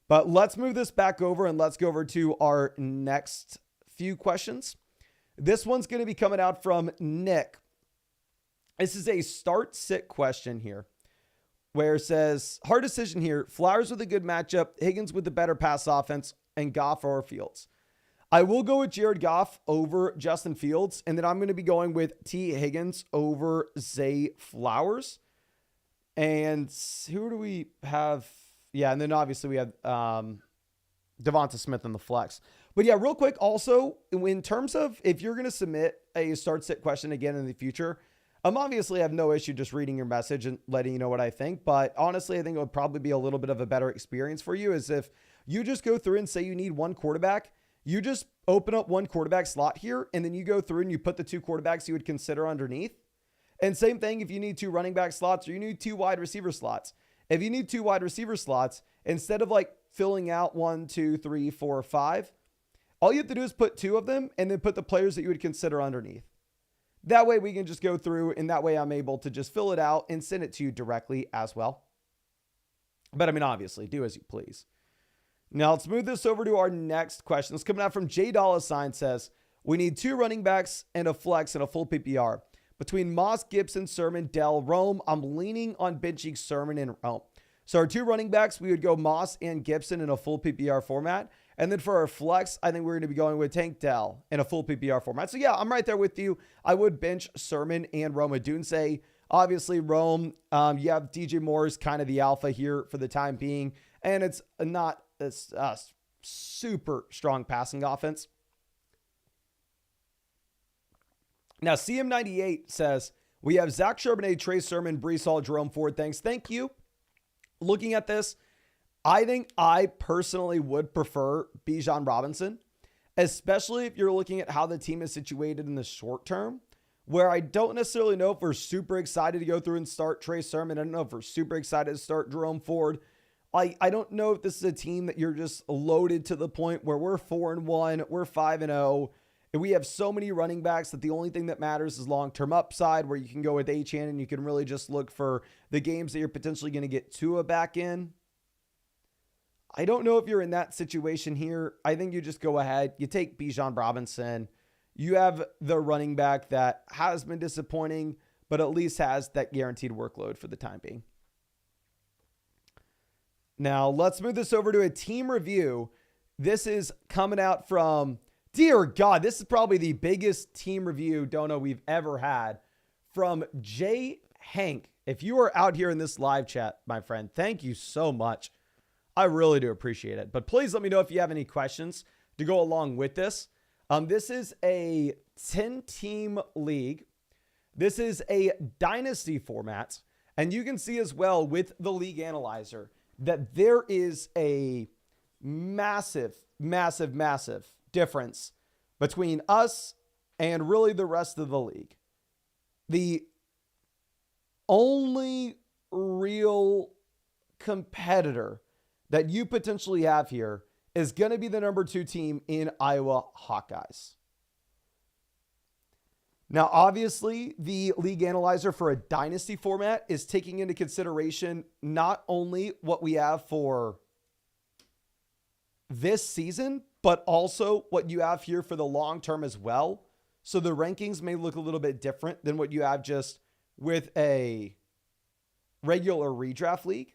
But let's move this back over and let's go over to our next few questions. This one's going to be coming out from Nick. This is a start-sit question here, where it says, hard decision here. Flowers with a good matchup, Higgins with the better pass offense, and Goff or Fields. I will go with Jared Goff over Justin Fields, and then I'm going to be going with T. Higgins over Zay Flowers. And who do we have? Yeah, and then obviously we have Devonta Smith in the flex. But yeah, real quick, also, in terms of if you're going to submit a start-sit question again in the future, obviously I have no issue just reading your message and letting you know what I think. But honestly, I think it would probably be a little bit of a better experience for you is if you just go through and say you need one quarterback. You just open up one quarterback slot here, and then you go through and you put the two quarterbacks you would consider underneath. And same thing if you need two running back slots or you need two wide receiver slots. If you need two wide receiver slots, instead of like filling out 1, 2, 3, 4, 5, all you have to do is put two of them and then put the players that you would consider underneath. That way we can just go through, and that way I'm able to just fill it out and send it to you directly as well. But I mean, obviously, do as you please. Now let's move this over to our next question. It's coming out from J Dollar Sign says, we need 2 running backs and a flex and a full PPR. Between Moss, Gibson, Sermon, Dell, Rome, I'm leaning on benching Sermon and Rome. So our 2 running backs, we would go Moss and Gibson in a full PPR format. And then for our flex, I think we're going to be going with Tank Dell in a full PPR format. So yeah, I'm right there with you. I would bench Sermon and Rome Odunze. Obviously, Rome, you have DJ Moore's kind of the alpha here for the time being. And it's not a super strong passing offense. Now, CM98 says, we have Zach Charbonnet, Trey Sermon, Breece Hall, Jerome Ford. Thanks. Thank you. Looking at this, I think I personally would prefer Bijan Robinson, especially if you're looking at how the team is situated in the short term, where I don't necessarily know if we're super excited to go through and start Trey Sermon. I don't know if we're super excited to start Jerome Ford. I don't know if this is a team that you're just loaded to the point where we're 4-1, we're 5-0, and we have so many running backs that the only thing that matters is long-term upside, where you can go with Achane and you can really just look for the games that you're potentially going to get Tua back in. I don't know if you're in that situation here. I think you just go ahead, you take Bijan Robinson. You have the running back that has been disappointing, but at least has that guaranteed workload for the time being. Now, let's move this over to a team review. This is coming out from, dear God, this is probably the biggest team review dono we've ever had, from Jay Hank. If you are out here in this live chat, my friend, thank you so much. I really do appreciate it. But please let me know if you have any questions to go along with this. This is a 10-team league. This is a dynasty format. And you can see as well with the league analyzer that there is a massive, massive, massive difference between us and really the rest of the league. The only real competitor that you potentially have here is going to be the number 2 team in Iowa Hawkeyes. Now, obviously, the league analyzer for a dynasty format is taking into consideration not only what we have for this season, but also what you have here for the long term as well. So the rankings may look a little bit different than what you have just with a regular redraft league.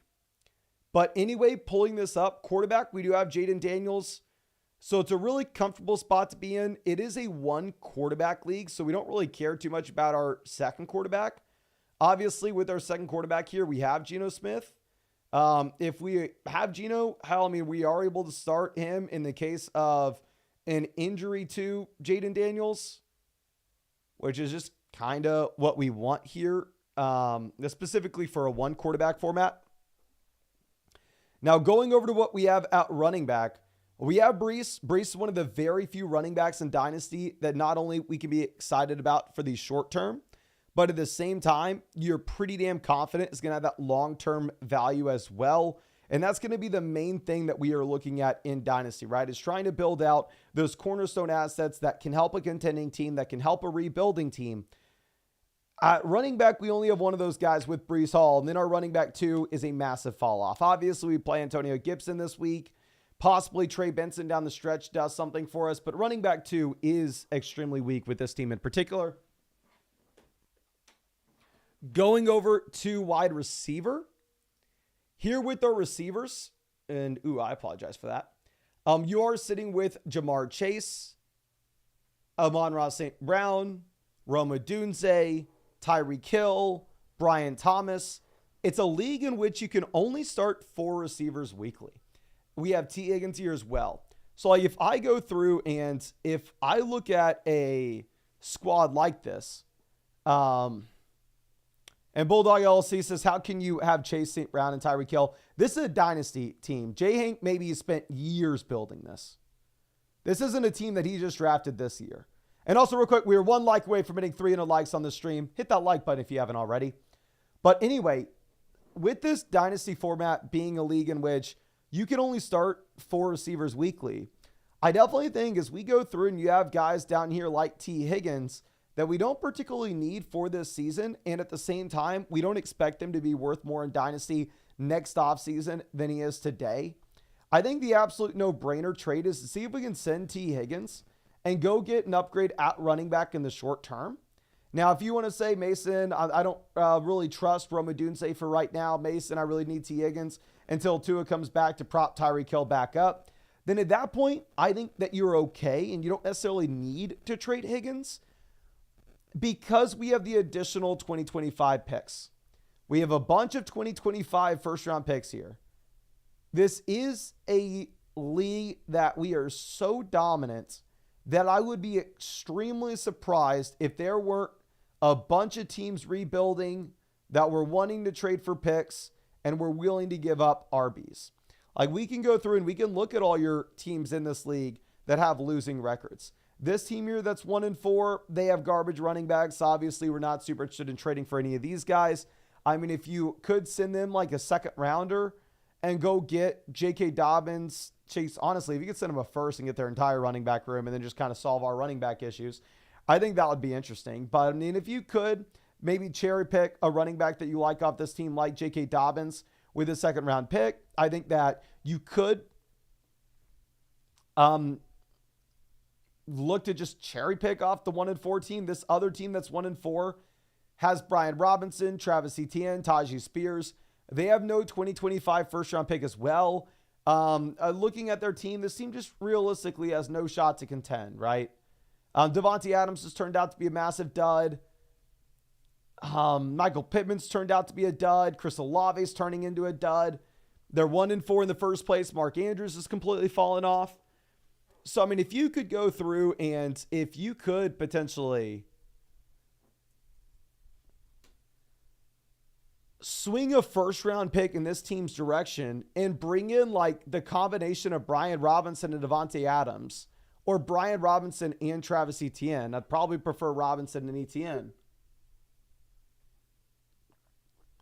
But anyway, pulling this up, quarterback, we do have Jaden Daniels. So it's a really comfortable spot to be in. It is a 1 quarterback league, so we don't really care too much about our second quarterback. Obviously, with our second quarterback here, we have Geno Smith. If we have Geno, we are able to start him in the case of an injury to Jaden Daniels, which is just kind of what we want here, specifically for a 1 quarterback format. Now, going over to what we have at running back, we have Breece. Breece is one of the very few running backs in Dynasty that not only we can be excited about for the short term, but at the same time, you're pretty damn confident it's going to have that long-term value as well. And that's going to be the main thing that we are looking at in Dynasty, right? Is trying to build out those cornerstone assets that can help a contending team, that can help a rebuilding team. At running back, we only have one of those guys with Breece Hall. And then our running back 2 is a massive fall off. Obviously, we play Antonio Gibson this week. Possibly Trey Benson down the stretch does something for us. But running back 2 is extremely weak with this team in particular. Going over to wide receiver. Here with our receivers. And, I apologize for that. You are sitting with Jamar Chase, Amon-Ra St. Brown, Rome Odunze, Tyreek Hill, Brian Thomas. It's a league in which you can only start 4 receivers weekly. We have T. Higgins here as well. So if I go through and if I look at a squad like this, and Bulldog LLC says, how can you have Chase St. Brown and Tyreek Hill? This is a dynasty team. Jay Hank maybe spent years building this. This isn't a team that he just drafted this year. And also real quick, we're 1 like away from hitting 300 likes on the stream. Hit that like button if you haven't already. But anyway, with this dynasty format being a league in which you can only start 4 receivers weekly, I definitely think as we go through and you have guys down here like T. Higgins that we don't particularly need for this season, and at the same time, we don't expect him to be worth more in Dynasty next offseason than he is today. I think the absolute no-brainer trade is to see if we can send T. Higgins and go get an upgrade at running back in the short term. Now, if you want to say, Mason, I don't really trust Rome Odunze for right now. Mason, I really need T. Higgins until Tua comes back to prop Tyreek Hill back up. Then at that point, I think that you're okay and you don't necessarily need to trade Higgins because we have the additional 2025 picks. We have a bunch of 2025 first-round picks here. This is a league that we are so dominant that I would be extremely surprised if there weren't a bunch of teams rebuilding that were wanting to trade for picks and were willing to give up RBs. Like, we can go through and we can look at all your teams in this league that have losing records. This team here that's 1-4, they have garbage running backs. Obviously, we're not super interested in trading for any of these guys. I mean, if you could send them like a second rounder and go get J.K. Dobbins, Chase, honestly, if you could send them a first and get their entire running back room and then just kind of solve our running back issues, I think that would be interesting. But I mean, if you could maybe cherry pick a running back that you like off this team, like J.K. Dobbins with a second round pick, I think that you could look to just cherry pick off the 1-4 team. This other team that's 1-4 has Brian Robinson, Travis Etienne, Tajee Spears. They have no 2025 first round pick as well. Looking at their team, this team just realistically has no shot to contend, right? Devontae Adams has turned out to be a massive dud. Michael Pittman's turned out to be a dud. Chris Olave's turning into a dud. They're 1-4 in the first place. Mark Andrews has completely fallen off. So, I mean, if you could go through and if you could potentially swing a first round pick in this team's direction and bring in like the combination of Brian Robinson and Devontae Adams, or Brian Robinson and Travis Etienne. I'd probably prefer Robinson and Etienne.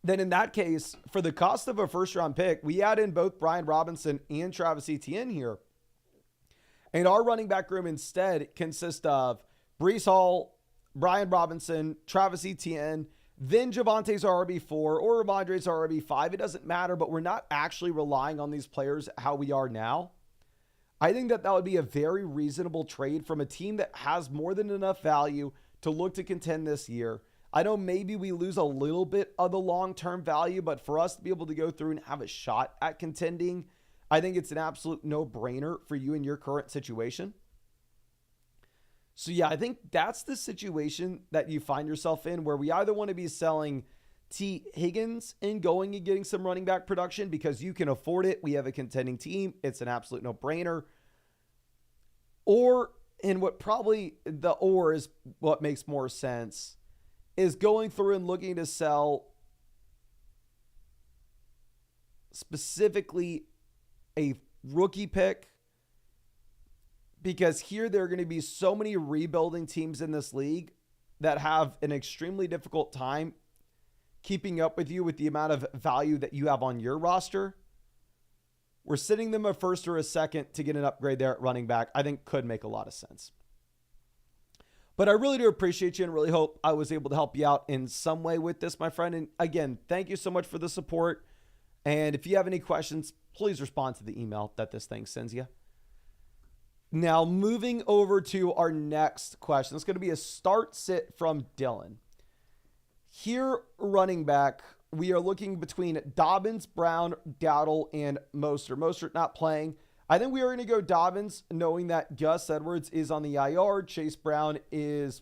Then in that case, for the cost of a first round pick, we add in both Brian Robinson and Travis Etienne here. And our running back room instead consists of Breece Hall, Brian Robinson, Travis Etienne, then Javante's RB4 or Ramondre's RB5. It doesn't matter, but we're not actually relying on these players how we are now. I think that would be a very reasonable trade from a team that has more than enough value to look to contend this year. I know maybe we lose a little bit of the long-term value, but for us to be able to go through and have a shot at contending, I think it's an absolute no-brainer for you in your current situation. So yeah, I think that's the situation that you find yourself in, where we either want to be selling T. Higgins and going and getting some running back production because you can afford it. We have a contending team. It's an absolute no-brainer. Or, and what probably the or is what makes more sense, is going through and looking to sell specifically a rookie pick, because here there are going to be so many rebuilding teams in this league that have an extremely difficult time keeping up with you with the amount of value that you have on your roster. We're sitting them a first or a second to get an upgrade there at running back, I think could make a lot of sense. But I really do appreciate you and really hope I was able to help you out in some way with this, my friend. And again, thank you so much for the support. And if you have any questions, please respond to the email that this thing sends you. Now, moving over to our next question. It's going to be a start sit from Dylan. Here, running back, we are looking between Dobbins, Brown, Dowdle, and Mostert. Mostert not playing. I think we are going to go Dobbins, knowing that Gus Edwards is on the IR. Chase Brown is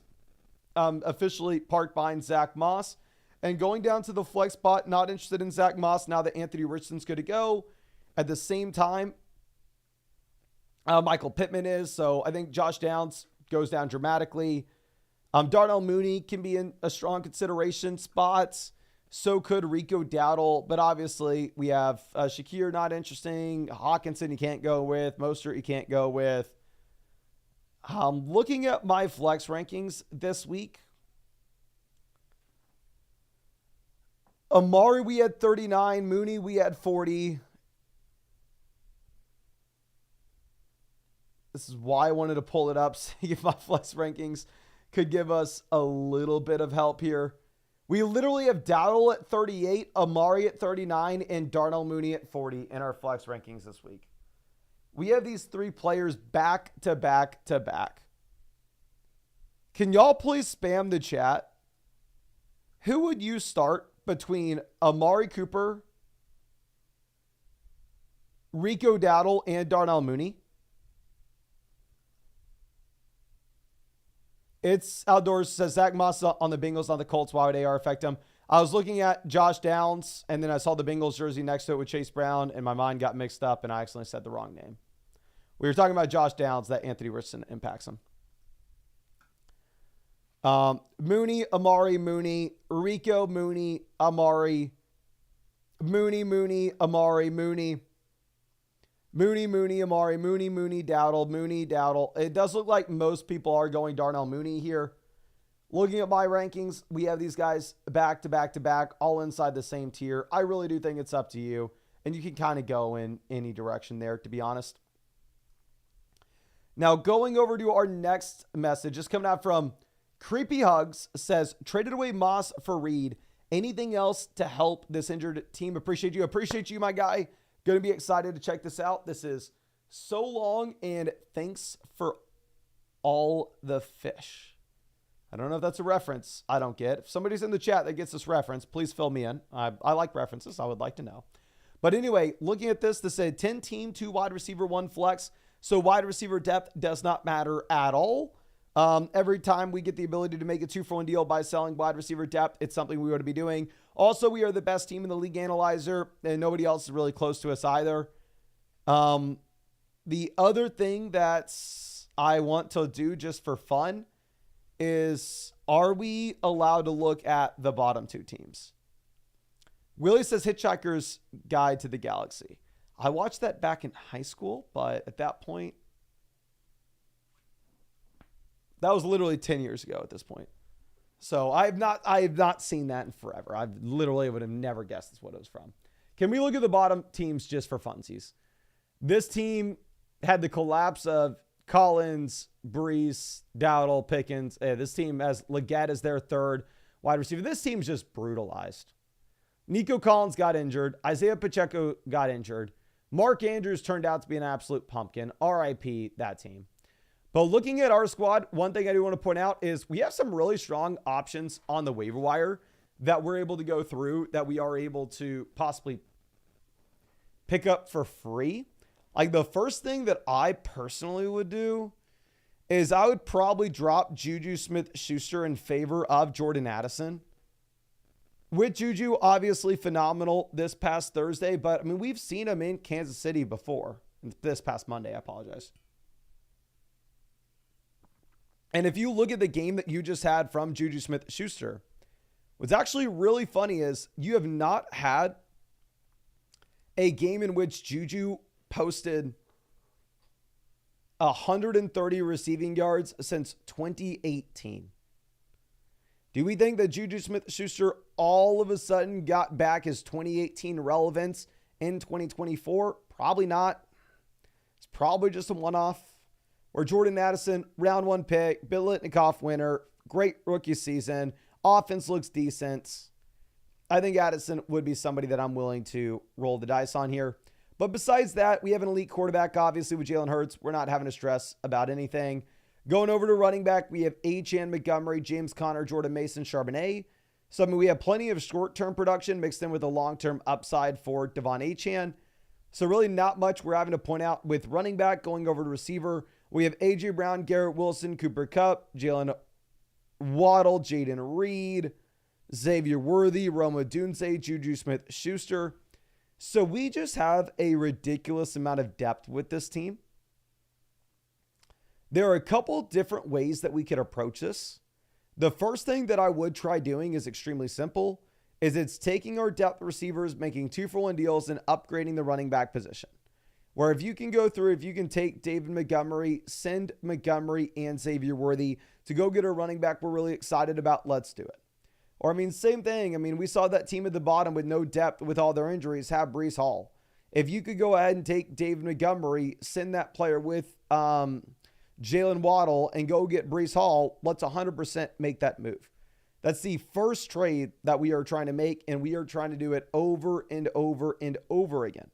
officially parked behind Zach Moss. And going down to the flex spot, not interested in Zach Moss now that Anthony Richardson's good to go. At the same time, Michael Pittman is. So I think Josh Downs goes down dramatically. Darnell Mooney can be in a strong consideration spot. So could Rico Dowdle. But obviously we have Shakir not interesting. Hawkinson you can't go with. Mostert you can't go with. Looking at my flex rankings this week, Amari we had 39. Mooney we had 40. This is why I wanted to pull it up, see if my flex rankings could give us a little bit of help here. We literally have Dowdle at 38, Amari at 39, and Darnell Mooney at 40 in our flex rankings this week. We have these three players back to back to back. Can y'all please spam the chat? Who would you start between Amari Cooper, Rico Dowdle, and Darnell Mooney? It's outdoors, says Zach Moss on the Bengals, on the Colts. Why would AR affect them? I was looking at Josh Downs, and then I saw the Bengals jersey next to it with Chase Brown, and my mind got mixed up, and I accidentally said the wrong name. We were talking about Josh Downs, that Anthony Richardson impacts him. Mooney, Amari, Mooney, Rico, Mooney, Amari, Mooney, Amari, Mooney, Amari, Mooney, Dowdle. It does look like most people are going Darnell Mooney here. Looking at my rankings, we have these guys back to back to back, all inside the same tier. I really do think it's up to you, and you can kind of go in any direction there, to be honest. Now, going over to our next message, just coming out from Creepy Hugs, says, traded away Moss for Reed. Anything else to help this injured team? Appreciate you, my guy. Going to be excited to check this out. This is so long, and thanks for all the fish. I don't know if that's a reference I don't get. If somebody's in the chat that gets this reference, please fill me in. I like references. I would like to know. But anyway, looking at this said 10 team, 2 wide receiver, 1 flex. So wide receiver depth does not matter at all. Every time we get the ability to make a 2-for-1 deal by selling wide receiver depth, it's something we ought to be doing. Also, we are the best team in the league analyzer, and nobody else is really close to us either. The other thing that I want to do just for fun is, are we allowed to look at the bottom 2 teams? Willie says Hitchhiker's Guide to the Galaxy. I watched that back in high school, but at that point, that was literally 10 years ago at this point. So I have not seen that in forever. I literally would have never guessed that's what it was from. Can we look at the bottom teams just for funsies? This team had the collapse of Collins, Brees, Dowdle, Pickens. This team has Leggett as their third wide receiver. This team's just brutalized. Nico Collins got injured. Isaiah Pacheco got injured. Mark Andrews turned out to be an absolute pumpkin. RIP that team. But looking at our squad, one thing I do want to point out is we have some really strong options on the waiver wire that we're able to go through, that we are able to possibly pick up for free. Like, the first thing that I personally would do is I would probably drop Juju Smith-Schuster in favor of Jordan Addison. With Juju, obviously phenomenal this past Thursday, but I mean, we've seen him in Kansas City before. This past Monday, I apologize. And if you look at the game that you just had from Juju Smith-Schuster, what's actually really funny is you have not had a game in which Juju posted 130 receiving yards since 2018. Do we think that Juju Smith-Schuster all of a sudden got back his 2018 relevance in 2024? Probably not. It's probably just a one-off. Or Jordan Addison, round 1 pick, Bill Litnikoff winner, great rookie season, offense looks decent. I think Addison would be somebody that I'm willing to roll the dice on here. But besides that, we have an elite quarterback, obviously, with Jalen Hurts. We're not having to stress about anything. Going over to running back, we have Achane, Montgomery, James Conner, Jordan Mason, Charbonnet. So, I mean, we have plenty of short-term production mixed in with a long-term upside for Devon Achane. So, really not much we're having to point out with running back. Going over to receiver, we have A.J. Brown, Garrett Wilson, Cooper Kupp, Jalen Waddle, Jaden Reed, Xavier Worthy, Roma Dunze, Juju Smith-Schuster. So we just have a ridiculous amount of depth with this team. There are a couple different ways that we could approach this. The first thing that I would try doing is extremely simple, is it's taking our depth receivers, making 2-for-1 deals, and upgrading the running back position. Where if you can go through, if you can take David Montgomery, send Montgomery and Xavier Worthy to go get a running back we're really excited about, let's do it. Or, I mean, same thing. I mean, we saw that team at the bottom with no depth with all their injuries have Breece Hall. If you could go ahead and take David Montgomery, send that player with Jalen Waddle, and go get Breece Hall, let's 100% make that move. That's the first trade that we are trying to make, and we are trying to do it over and over and over again.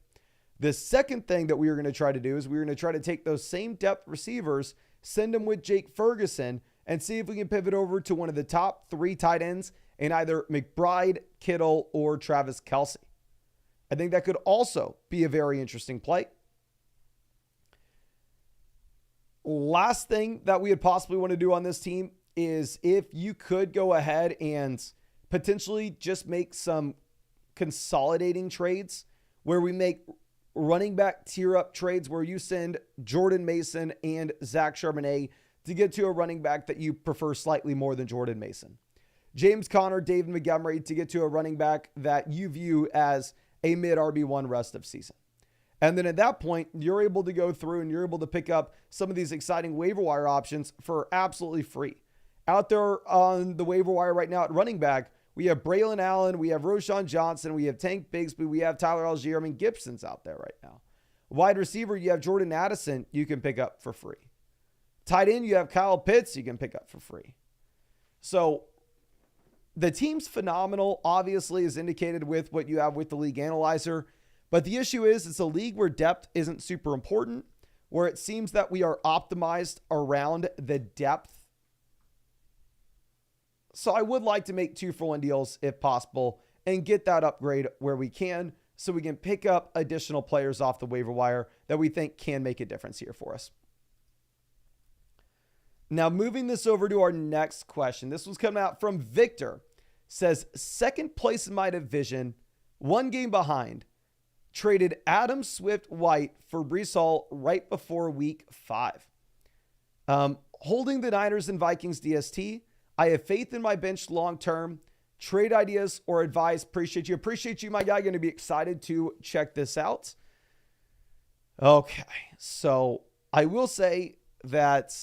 The second thing that we are going to try to do is we're going to try to take those same depth receivers, send them with Jake Ferguson, and see if we can pivot over to one of the top 3 tight ends in either McBride, Kittle, or Travis Kelce. I think that could also be a very interesting play. Last thing that we would possibly want to do on this team is if you could go ahead and potentially just make some consolidating trades where we make running back tier up trades where you send Jordan Mason and Zach Charbonnet to get to a running back that you prefer slightly more than Jordan Mason. James Conner, David Montgomery to get to a running back that you view as a mid RB1 rest of season. And then at that point, you're able to go through and you're able to pick up some of these exciting waiver wire options for absolutely free. Out there on the waiver wire right now at running back, we have Braylon Allen, we have Roschon Johnson, we have Tank Bigsby, we have Tyler Algier. I mean, Gibson's out there right now. Wide receiver, you have Jordan Addison you can pick up for free. Tight end, you have Kyle Pitts you can pick up for free. So the team's phenomenal, obviously, is indicated with what you have with the league analyzer. But the issue is it's a league where depth isn't super important, where it seems that we are optimized around the depth. So I would like to make 2-for-1 deals if possible and get that upgrade where we can so we can pick up additional players off the waiver wire that we think can make a difference here for us. Now, moving this over to our next question. This one's coming out from Victor. Says, second place in my division, 1 game behind. Traded Adam Swift-White for Breece Hall right before week 5. Holding the Niners and Vikings DST. I have faith in my bench long-term. Trade ideas or advice. Appreciate you, my guy. Going to be excited to check this out. Okay, so I will say that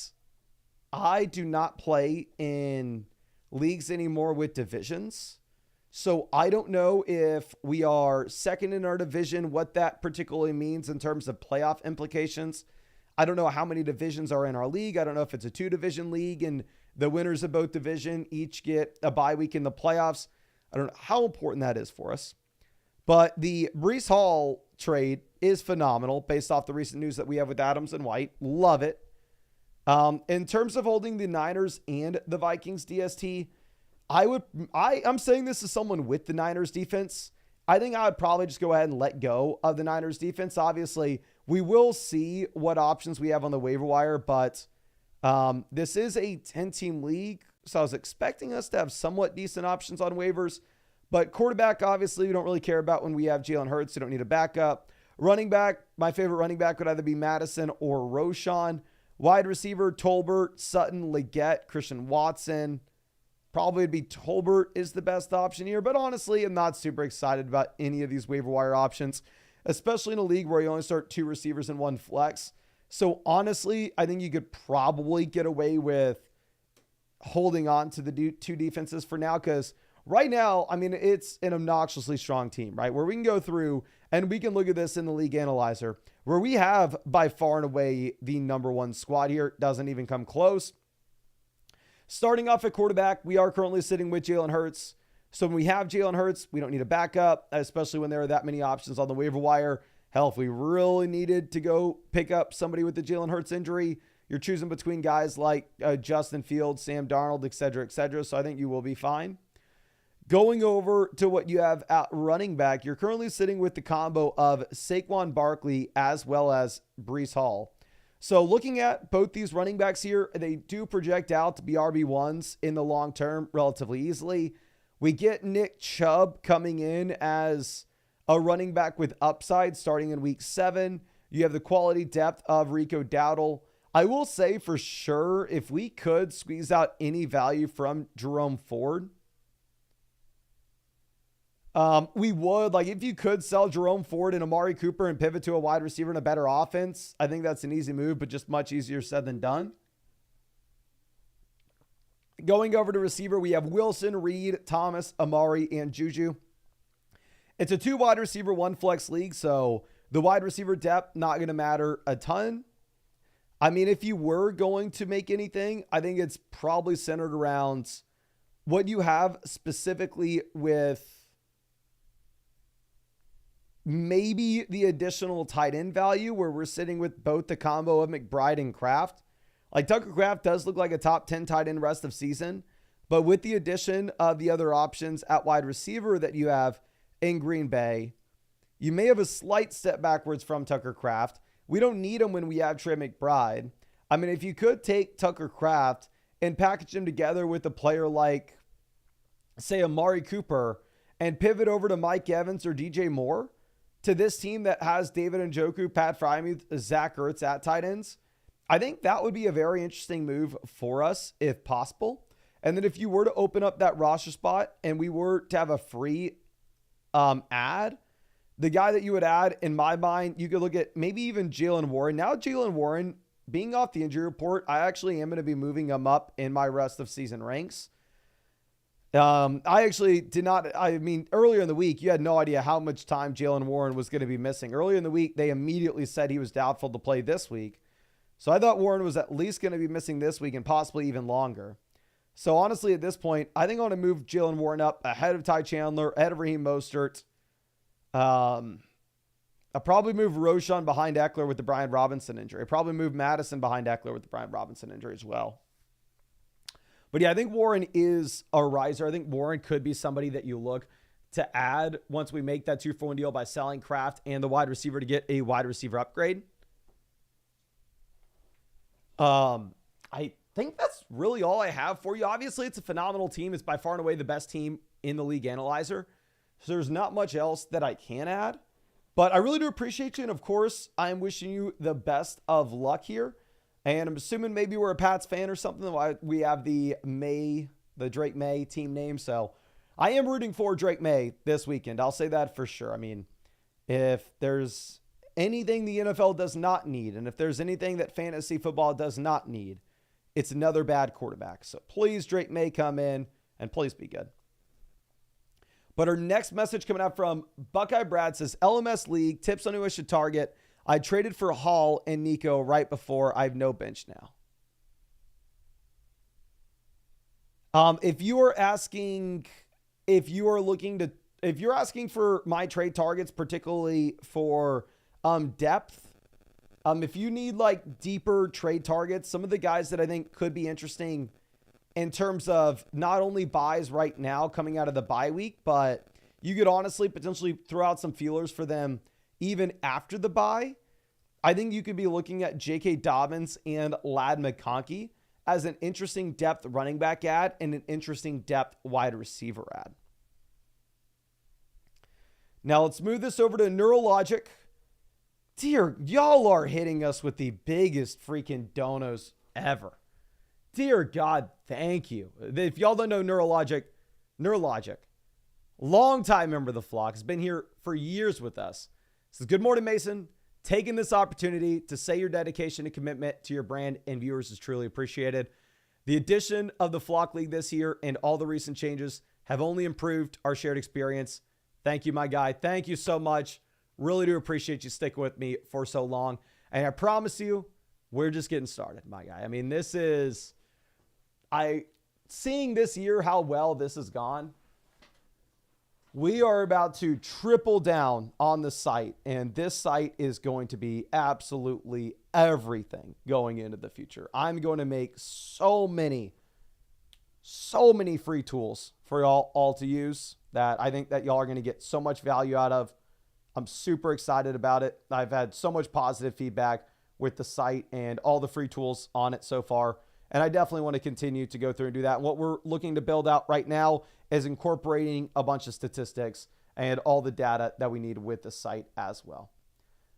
I do not play in leagues anymore with divisions. So I don't know if we are second in our division, what that particularly means in terms of playoff implications. I don't know how many divisions are in our league. I don't know if it's a 2-division league and the winners of both division each get a bye week in the playoffs. I don't know how important that is for us. But the Breece Hall trade is phenomenal based off the recent news that we have with Adams and White. Love it. In terms of holding the Niners and the Vikings DST, I'm saying this as someone with the Niners defense. I think I would probably just go ahead and let go of the Niners defense. Obviously, we will see what options we have on the waiver wire, but this is a 10-team league, so I was expecting us to have somewhat decent options on waivers. But quarterback, obviously, we don't really care about when we have Jalen Hurts. We don't need a backup. Running back, my favorite running back would either be Madison or Roschon. Wide receiver, Tolbert, Sutton, Leggett, Christian Watson. Probably would be Tolbert is the best option here, but honestly, I'm not super excited about any of these waiver wire options, especially in a league where you only start 2 receivers and 1 flex. So honestly, I think you could probably get away with holding on to the 2 defenses for now, because right now, I mean, it's an obnoxiously strong team, right? Where we can go through and we can look at this in the league analyzer, where we have by far and away the number 1 squad here. Doesn't even come close. Starting off at quarterback, we are currently sitting with Jalen Hurts. So when we have Jalen Hurts, we don't need a backup, especially when there are that many options on the waiver wire. Hell, if we really needed to go pick up somebody with the Jalen Hurts injury, you're choosing between guys like Justin Fields, Sam Darnold, et cetera, et cetera. So I think you will be fine. Going over to what you have at running back, you're currently sitting with the combo of Saquon Barkley as well as Breece Hall. So looking at both these running backs here, they do project out to be RB1s in the long term relatively easily. We get Nick Chubb coming in as a running back with upside starting in week 7. You have the quality depth of Rico Dowdle. I will say for sure, if we could squeeze out any value from Jerome Ford, we would. Like, if you could sell Jerome Ford and Amari Cooper and pivot to a wide receiver and a better offense, I think that's an easy move, but just much easier said than done. Going over to receiver, we have Wilson, Reed, Thomas, Amari, and Juju. It's a 2 wide receiver, 1 flex league, so the wide receiver depth not going to matter a ton. I mean, if you were going to make anything, I think it's probably centered around what you have specifically with maybe the additional tight end value where we're sitting with both the combo of McBride and Kraft. Like Tucker Kraft does look like a top 10 tight end rest of season, but with the addition of the other options at wide receiver that you have in Green Bay, you may have a slight step backwards from Tucker Kraft. We don't need him when we have Trey McBride. I mean, if you could take Tucker Kraft and package him together with a player like, say, Amari Cooper and pivot over to Mike Evans or DJ Moore to this team that has David Njoku, Pat Freiermuth, Zach Ertz at tight ends, I think that would be a very interesting move for us if possible. And then if you were to open up that roster spot and we were to have a free add, the guy that you would add, in my mind, you could look at maybe even Jaylen Warren. Now Jaylen Warren, being off the injury report, I actually am going to be moving him up in my rest of season ranks. I actually did not, I mean, earlier in the week, you had no idea how much time Jaylen Warren was going to be missing. Earlier in the week, they immediately said he was doubtful to play this week. So I thought Warren was at least going to be missing this week and possibly even longer. So honestly, at this point, I think I want to move Jaylen Warren up ahead of Ty Chandler, ahead of Raheem Mostert. I'll probably move Roshan behind Ekeler with the Brian Robinson injury. I'll probably move Madison behind Ekeler with the Brian Robinson injury as well. But yeah, I think Warren is a riser. I think Warren could be somebody that you look to add once we make that 2-for-1 deal by selling Kraft and the wide receiver to get a wide receiver upgrade. I think that's really all I have for you. Obviously, it's a phenomenal team. It's by far and away the best team in the league analyzer. So there's not much else that I can add. But I really do appreciate you. And of course, I'm wishing you the best of luck here. And I'm assuming maybe we're a Pats fan or something. Why we have the Drake May team name. So I am rooting for Drake May this weekend. I'll say that for sure. I mean, if there's anything the NFL does not need, and if there's anything that fantasy football does not need, it's another bad quarterback. So please, Drake May, come in and please be good. But our next message coming out from Buckeye Brad says, LMS League, tips on who I should target. I traded for Hall and Nico right before. I have no bench now. If you're asking for my trade targets, particularly for depth, if you need like deeper trade targets, some of the guys that I think could be interesting in terms of not only buys right now coming out of the bye week, but you could honestly potentially throw out some feelers for them even after the bye. I think you could be looking at J.K. Dobbins and Ladd McConkey as an interesting depth running back ad and an interesting depth wide receiver ad. Now let's move this over to Neurologic. Dear, y'all are hitting us with the biggest freaking donos ever. Dear God, thank you. If y'all don't know Neurologic, longtime member of the flock, has been here for years with us. Says, good morning, Mason. Taking this opportunity to say your dedication and commitment to your brand and viewers is truly appreciated. The addition of the Flock League this year and all the recent changes have only improved our shared experience. Thank you, my guy. Thank you so much. Really do appreciate you sticking with me for so long. And I promise you, we're just getting started, my guy. I mean, seeing this year how well this has gone, we are about to triple down on the site, and this site is going to be absolutely everything going into the future. I'm going to make so many free tools for y'all all to use that I think that y'all are going to get so much value out of. I'm super excited about it. I've had so much positive feedback with the site and all the free tools on it so far. And I definitely want to continue to go through and do that. And what we're looking to build out right now is incorporating a bunch of statistics and all the data that we need with the site as well.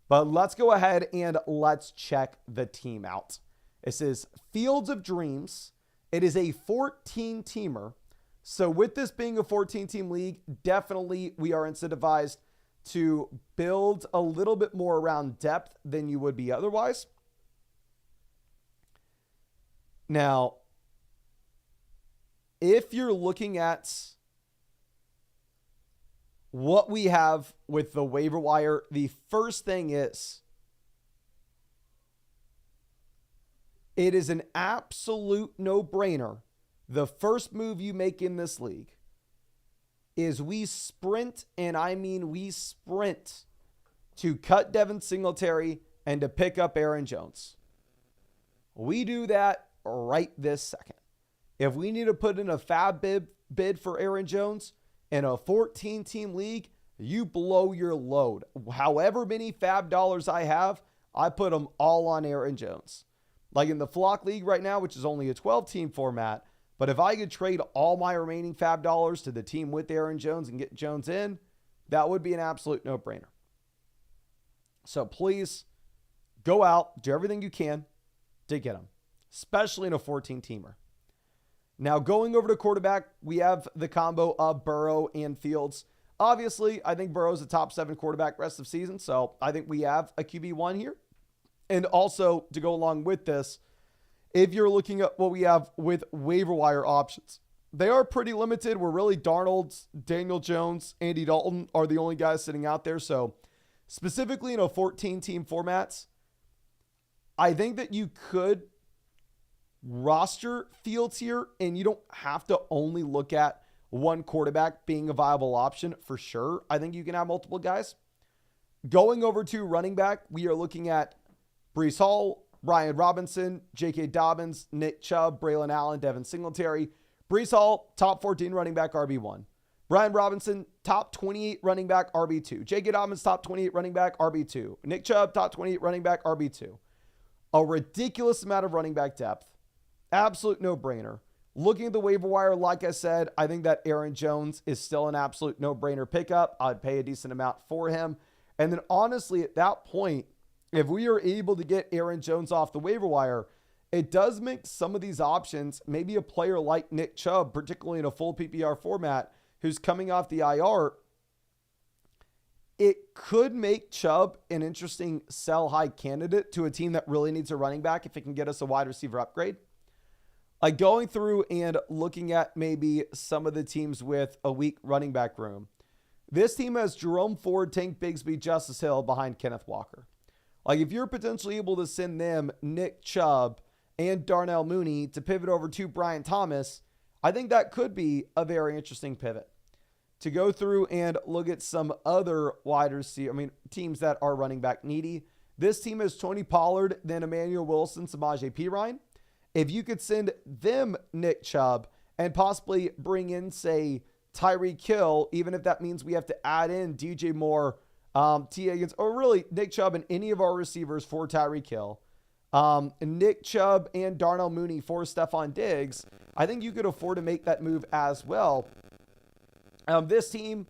But let's go ahead and let's check the team out. This is Fields of Dreams. It is a 14-teamer. So with this being a 14-team league, definitely we are incentivized to build a little bit more around depth than you would be otherwise. Now, if you're looking at what we have with the waiver wire, the first thing is it is an absolute no-brainer. The first move you make in this league is we sprint, and I mean we sprint to cut Devin Singletary and to pick up Aaron Jones. We do that right this second. If we need to put in a fab bid for Aaron Jones in a 14-team league, you blow your load. However many fab dollars I have, I put them all on Aaron Jones. Like in the Flock League right now, which is only a 12-team format, but if I could trade all my remaining fab dollars to the team with Aaron Jones and get Jones in, that would be an absolute no-brainer. So please go out, do everything you can to get him, especially in a 14-teamer. Now, going over to quarterback, we have the combo of Burrow and Fields. Obviously, I think Burrow's a top 7 quarterback rest of season, so I think we have a QB1 here. And also, to go along with this, if you're looking at what we have with waiver wire options, they are pretty limited. We're really Darnold, Daniel Jones, Andy Dalton are the only guys sitting out there. So specifically in a 14-team formats, I think that you could roster Fields here, and you don't have to only look at one quarterback being a viable option for sure. I think you can have multiple guys. Going over to running back, we are looking at Breece Hall, Brian Robinson, J.K. Dobbins, Nick Chubb, Braylon Allen, Devin Singletary. Breece Hall, top 14 running back, RB1. Brian Robinson, top 28 running back, RB2. J.K. Dobbins, top 28 running back, RB2. Nick Chubb, top 28 running back, RB2. A ridiculous amount of running back depth. Absolute no-brainer. Looking at the waiver wire, like I said, I think that Aaron Jones is still an absolute no-brainer pickup. I'd pay a decent amount for him. And then honestly, at that point, if we are able to get Aaron Jones off the waiver wire, it does make some of these options, maybe a player like Nick Chubb, particularly in a full PPR format, who's coming off the IR, it could make Chubb an interesting sell-high candidate to a team that really needs a running back if it can get us a wide receiver upgrade. Like going through and looking at maybe some of the teams with a weak running back room. This team has Jerome Ford, Tank Bigsby, Justice Hill behind Kenneth Walker. Like if you're potentially able to send them Nick Chubb and Darnell Mooney to pivot over to Brian Thomas, I think that could be a very interesting pivot. To go through and look at some other teams that are running back needy. This team has Tony Pollard, then Emmanuel Wilson, Samaje Perine. If you could send them Nick Chubb and possibly bring in, say, Tyreek Hill, even if that means we have to add in DJ Moore, T. Higgins, or really Nick Chubb and any of our receivers for Tyreek Hill, Nick Chubb and Darnell Mooney for Stephon Diggs, I think you could afford to make that move as well. This team,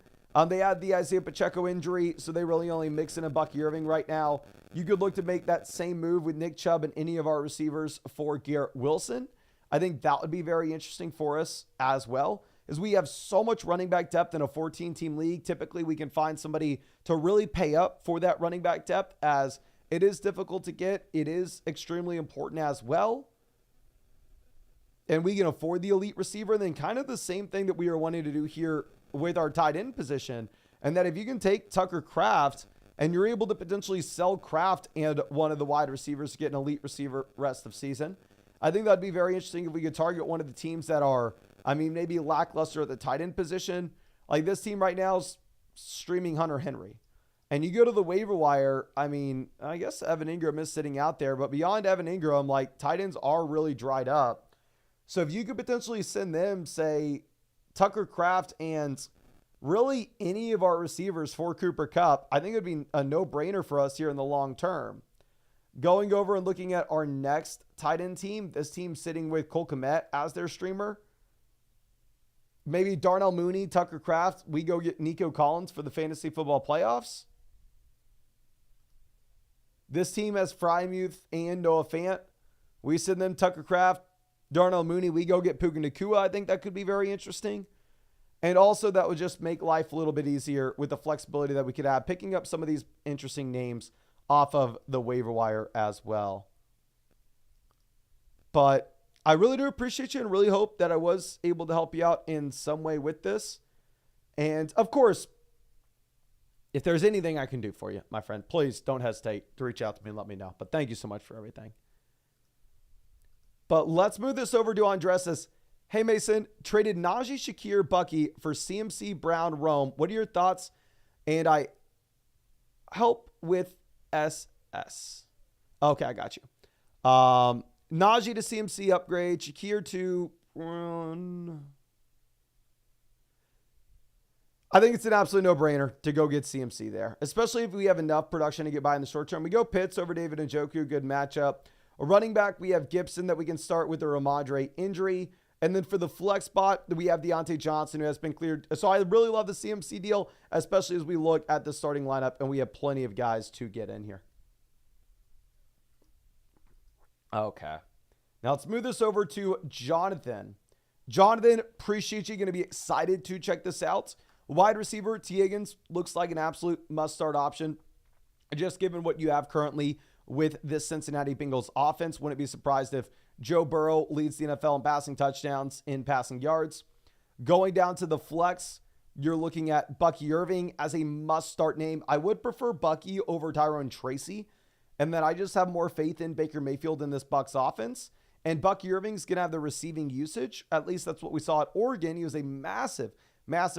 they had the Isaiah Pacheco injury, so they really only mix in a Bucky Irving right now. You could look to make that same move with Nick Chubb and any of our receivers for Garrett Wilson. I think that would be very interesting for us as well, as we have so much running back depth in a 14-team league. Typically, we can find somebody to really pay up for that running back depth, as it is difficult to get. It is extremely important as well. And we can afford the elite receiver. And then kind of the same thing that we are wanting to do here with our tight end position. And that if you can take Tucker Kraft and you're able to potentially sell Kraft and one of the wide receivers to get an elite receiver rest of season, I think that'd be very interesting if we could target one of the teams that are, maybe lackluster at the tight end position. Like this team right now is streaming Hunter Henry. And you go to the waiver wire, I guess Evan Ingram is sitting out there, but beyond Evan Ingram, tight ends are really dried up. So if you could potentially send them, say, Tucker Kraft and really any of our receivers for Cooper Kupp, I think it would be a no-brainer for us here in the long term. Going over and looking at our next tight end team, this team sitting with Cole Kmet as their streamer. Maybe Darnell Mooney, Tucker Kraft, we go get Nico Collins for the fantasy football playoffs. This team has Freiermuth and Noah Fant. We send them Tucker Kraft, Darnell Mooney, we go get Puka Nacua. I think that could be very interesting. And also that would just make life a little bit easier with the flexibility that we could have, picking up some of these interesting names off of the waiver wire as well. But I really do appreciate you and really hope that I was able to help you out in some way with this. And of course, if there's anything I can do for you, my friend, please don't hesitate to reach out to me and let me know. But thank you so much for everything. But let's move this over to Andres. Hey, Mason, traded Najee, Shakir, Bucky for CMC, Brown, Rome. What are your thoughts? And I help with SS. Okay, I got you. Najee to CMC upgrade. Shakir to... I think it's an absolute no-brainer to go get CMC there, especially if we have enough production to get by in the short term. We go Pitts over David Njoku, good matchup. A running back, we have Gibson that we can start with a Ramondre injury. And then for the flex spot, we have Deontay Johnson, who has been cleared. So I really love the CMC deal, especially as we look at the starting lineup, and we have plenty of guys to get in here. Okay. Now let's move this over to Jonathan. Jonathan, appreciate you. Going to be excited to check this out. Wide receiver, T. Higgins, looks like an absolute must-start option. Just given what you have currently with this Cincinnati Bengals offense, wouldn't be surprised if Joe Burrow leads the NFL in passing touchdowns, in passing yards. Going down to the flex, you're looking at Bucky Irving as a must-start name. I would prefer Bucky over Tyrone Tracy, and then I just have more faith in Baker Mayfield in this Bucs offense. And Bucky Irving's going to have the receiving usage. At least that's what we saw at Oregon. He was a massive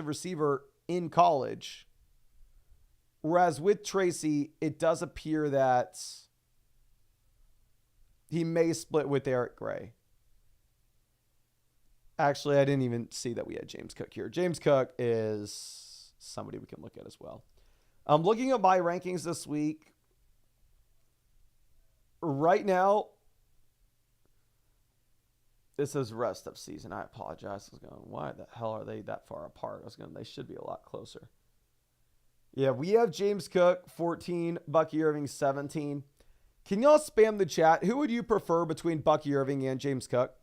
receiver in college. Whereas with Tracy, it does appear that he may split with Eric Gray. Actually, I didn't even see that we had James Cook here. James Cook is somebody we can look at as well. I'm looking at my rankings this week. Right now, this is rest of season. I apologize. I was going, why the hell are they that far apart? They should be a lot closer. Yeah, we have James Cook, 14, Bucky Irving, 17. Can y'all spam the chat? Who would you prefer between Bucky Irving and James Cook?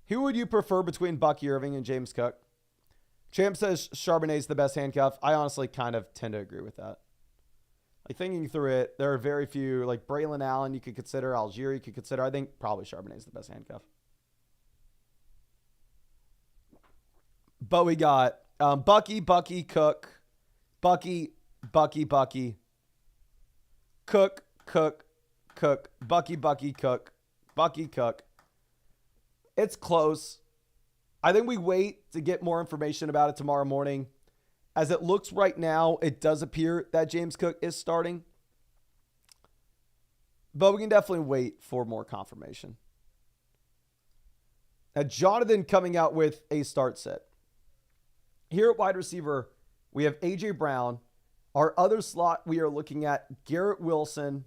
Who would you prefer between Bucky Irving and James Cook? Champ says Charbonnet's the best handcuff. I honestly kind of tend to agree with that. Like thinking through it, there are very few, like Braylon Allen you could consider, Algier you could consider. I think probably Charbonnet's the best handcuff. But we got Bucky, Cook, Bucky, Cook, Bucky, Cook, Bucky, Cook. It's close. I think we wait to get more information about it tomorrow morning. As it looks right now, it does appear that James Cook is starting. But we can definitely wait for more confirmation. Now, Jonathan coming out with a start set. Here at wide receiver, we have A.J. Brown. Our other slot, we are looking at Garrett Wilson.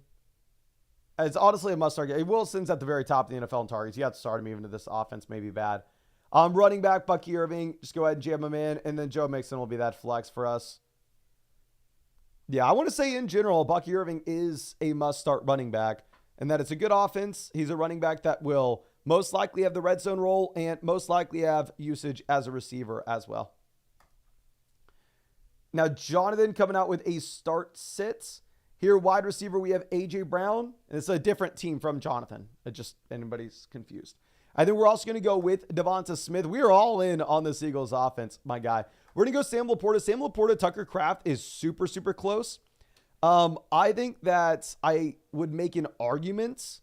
It's honestly a must-start. Wilson's at the very top of the NFL in targets. You have to start him even if this offense may be bad. Running back, Bucky Irving. Just go ahead and jam him in. And then Joe Mixon will be that flex for us. Yeah, I want to say in general, Bucky Irving is a must-start running back. And that it's a good offense. He's a running back that will most likely have the red zone role and most likely have usage as a receiver as well. Now, Jonathan coming out with a start sit. Here, wide receiver, we have A.J. Brown. And it's a different team from Jonathan. Just anybody's confused. I think we're also going to go with Devonta Smith. We are all in on this Eagles offense, my guy. We're going to go Sam Laporta. Sam Laporta, Tucker Kraft is super, super close. I think that I would make an argument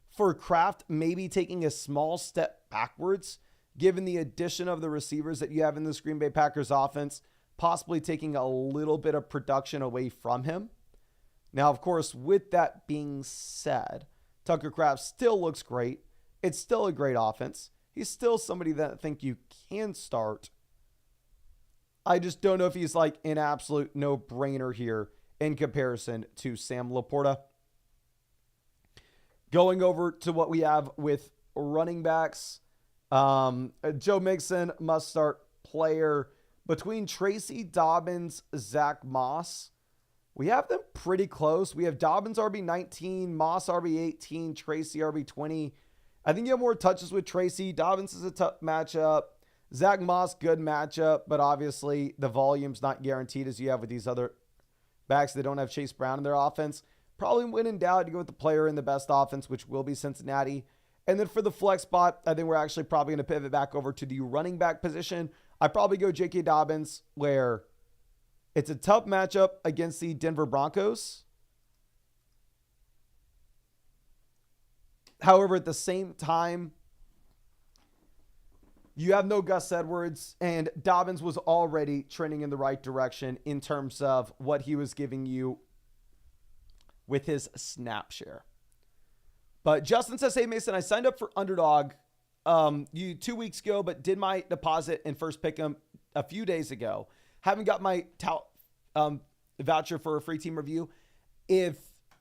for Kraft maybe taking a small step backwards, given the addition of the receivers that you have in this Green Bay Packers offense, possibly taking a little bit of production away from him. Now, of course, with that being said, Tucker Kraft still looks great. It's still a great offense. He's still somebody that I think you can start. I just don't know if he's like an absolute no-brainer here in comparison to Sam Laporta. Going over to what we have with running backs. Joe Mixon, must-start player. Between Tracy Dobbins, Zach Moss, we have them pretty close. We have Dobbins RB19, Moss RB18, Tracy RB20. I think you have more touches with Tracy. Dobbins is a tough matchup. Zach Moss, good matchup, but obviously the volume's not guaranteed as you have with these other backs that don't have Chase Brown in their offense. Probably when in doubt, to go with the player in the best offense, which will be Cincinnati. And then for the flex spot, I think we're actually probably going to pivot back over to the running back position. I probably go J.K. Dobbins, where it's a tough matchup against the Denver Broncos. However, at the same time, You have no Gus Edwards, and Dobbins was already trending in the right direction in terms of what he was giving you with his snap share. But Justin says, hey, Mason, I signed up for Underdog 2 weeks ago, but did my deposit and first pick 'em a few days ago. Haven't got my voucher for a free team review. If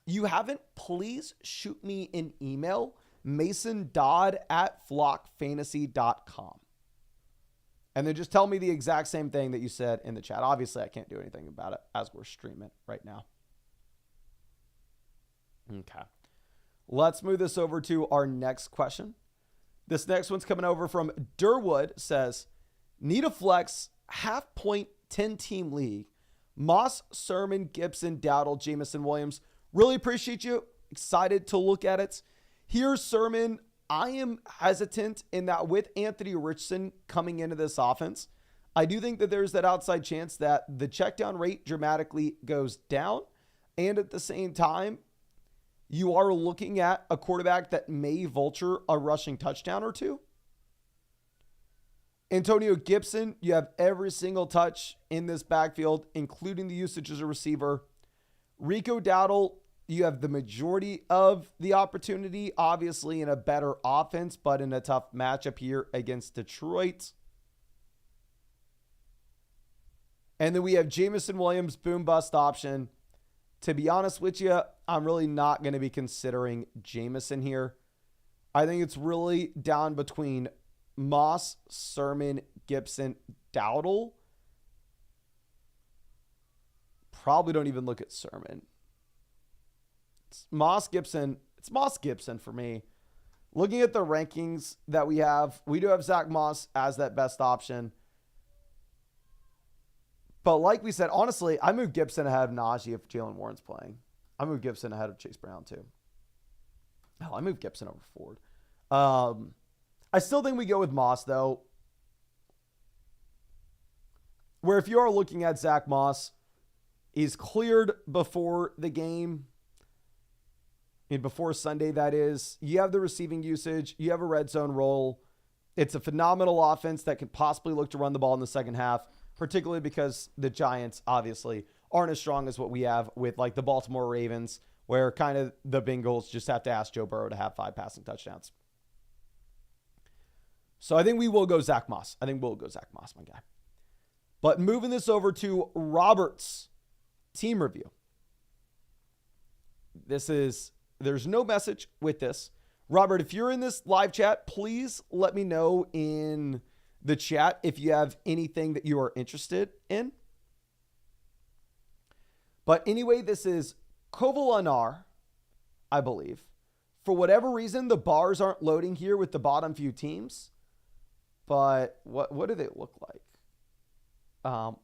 you haven't, please shoot me an email, masondodd@flockfantasy.com. And then just tell me the exact same thing that you said in the chat. Obviously, I can't do anything about it as we're streaming right now. Okay. Let's move this over to our next question. This next one's coming over from Durwood. Says, need a flex, half point, 10-team league. Moss, Sermon, Gibson, Dowdle, Jamison, Williams. Really appreciate you. Excited to look at it. Here's Sermon. I am hesitant in that with Anthony Richardson coming into this offense, I do think that there's that outside chance that the check down rate dramatically goes down. And at the same time, you are looking at a quarterback that may vulture a rushing touchdown or two. Antonio Gibson, you have every single touch in this backfield, including the usage as a receiver. Rico Dowdle, you have the majority of the opportunity, obviously in a better offense, but in a tough matchup here against Detroit. And then we have Jamison Williams, boom bust option. To be honest with you, I'm really not going to be considering Jamison here. I think it's really down between Moss, Sermon, Gibson, Dowdle. Probably don't even look at Sermon. It's Moss Gibson for me. Looking at the rankings that we do have Zach Moss as that best option. But like we said, honestly, I moved Gibson ahead of Najee if Jalen Warren's playing. I moved Gibson ahead of Chase Brown too. Hell, I moved Gibson over Ford. I still think we go with Moss though. Where if you are looking at Zach Moss, he's cleared before the game. And before Sunday, that is. You have the receiving usage. You have a red zone role. It's a phenomenal offense that could possibly look to run the ball in the second half, particularly because the Giants obviously aren't as strong as what we have with like the Baltimore Ravens, where kind of the Bengals just have to ask Joe Burrow to have 5 passing touchdowns. So I think we will go Zach Moss. My guy. But moving this over to Robert's team review. There's no message with this. Robert, if you're in this live chat, please let me know in the chat if you have anything that you are interested in. But anyway, this is Kovalanar, I believe. For whatever reason, the bars aren't loading here with the bottom few teams. But what do they look like?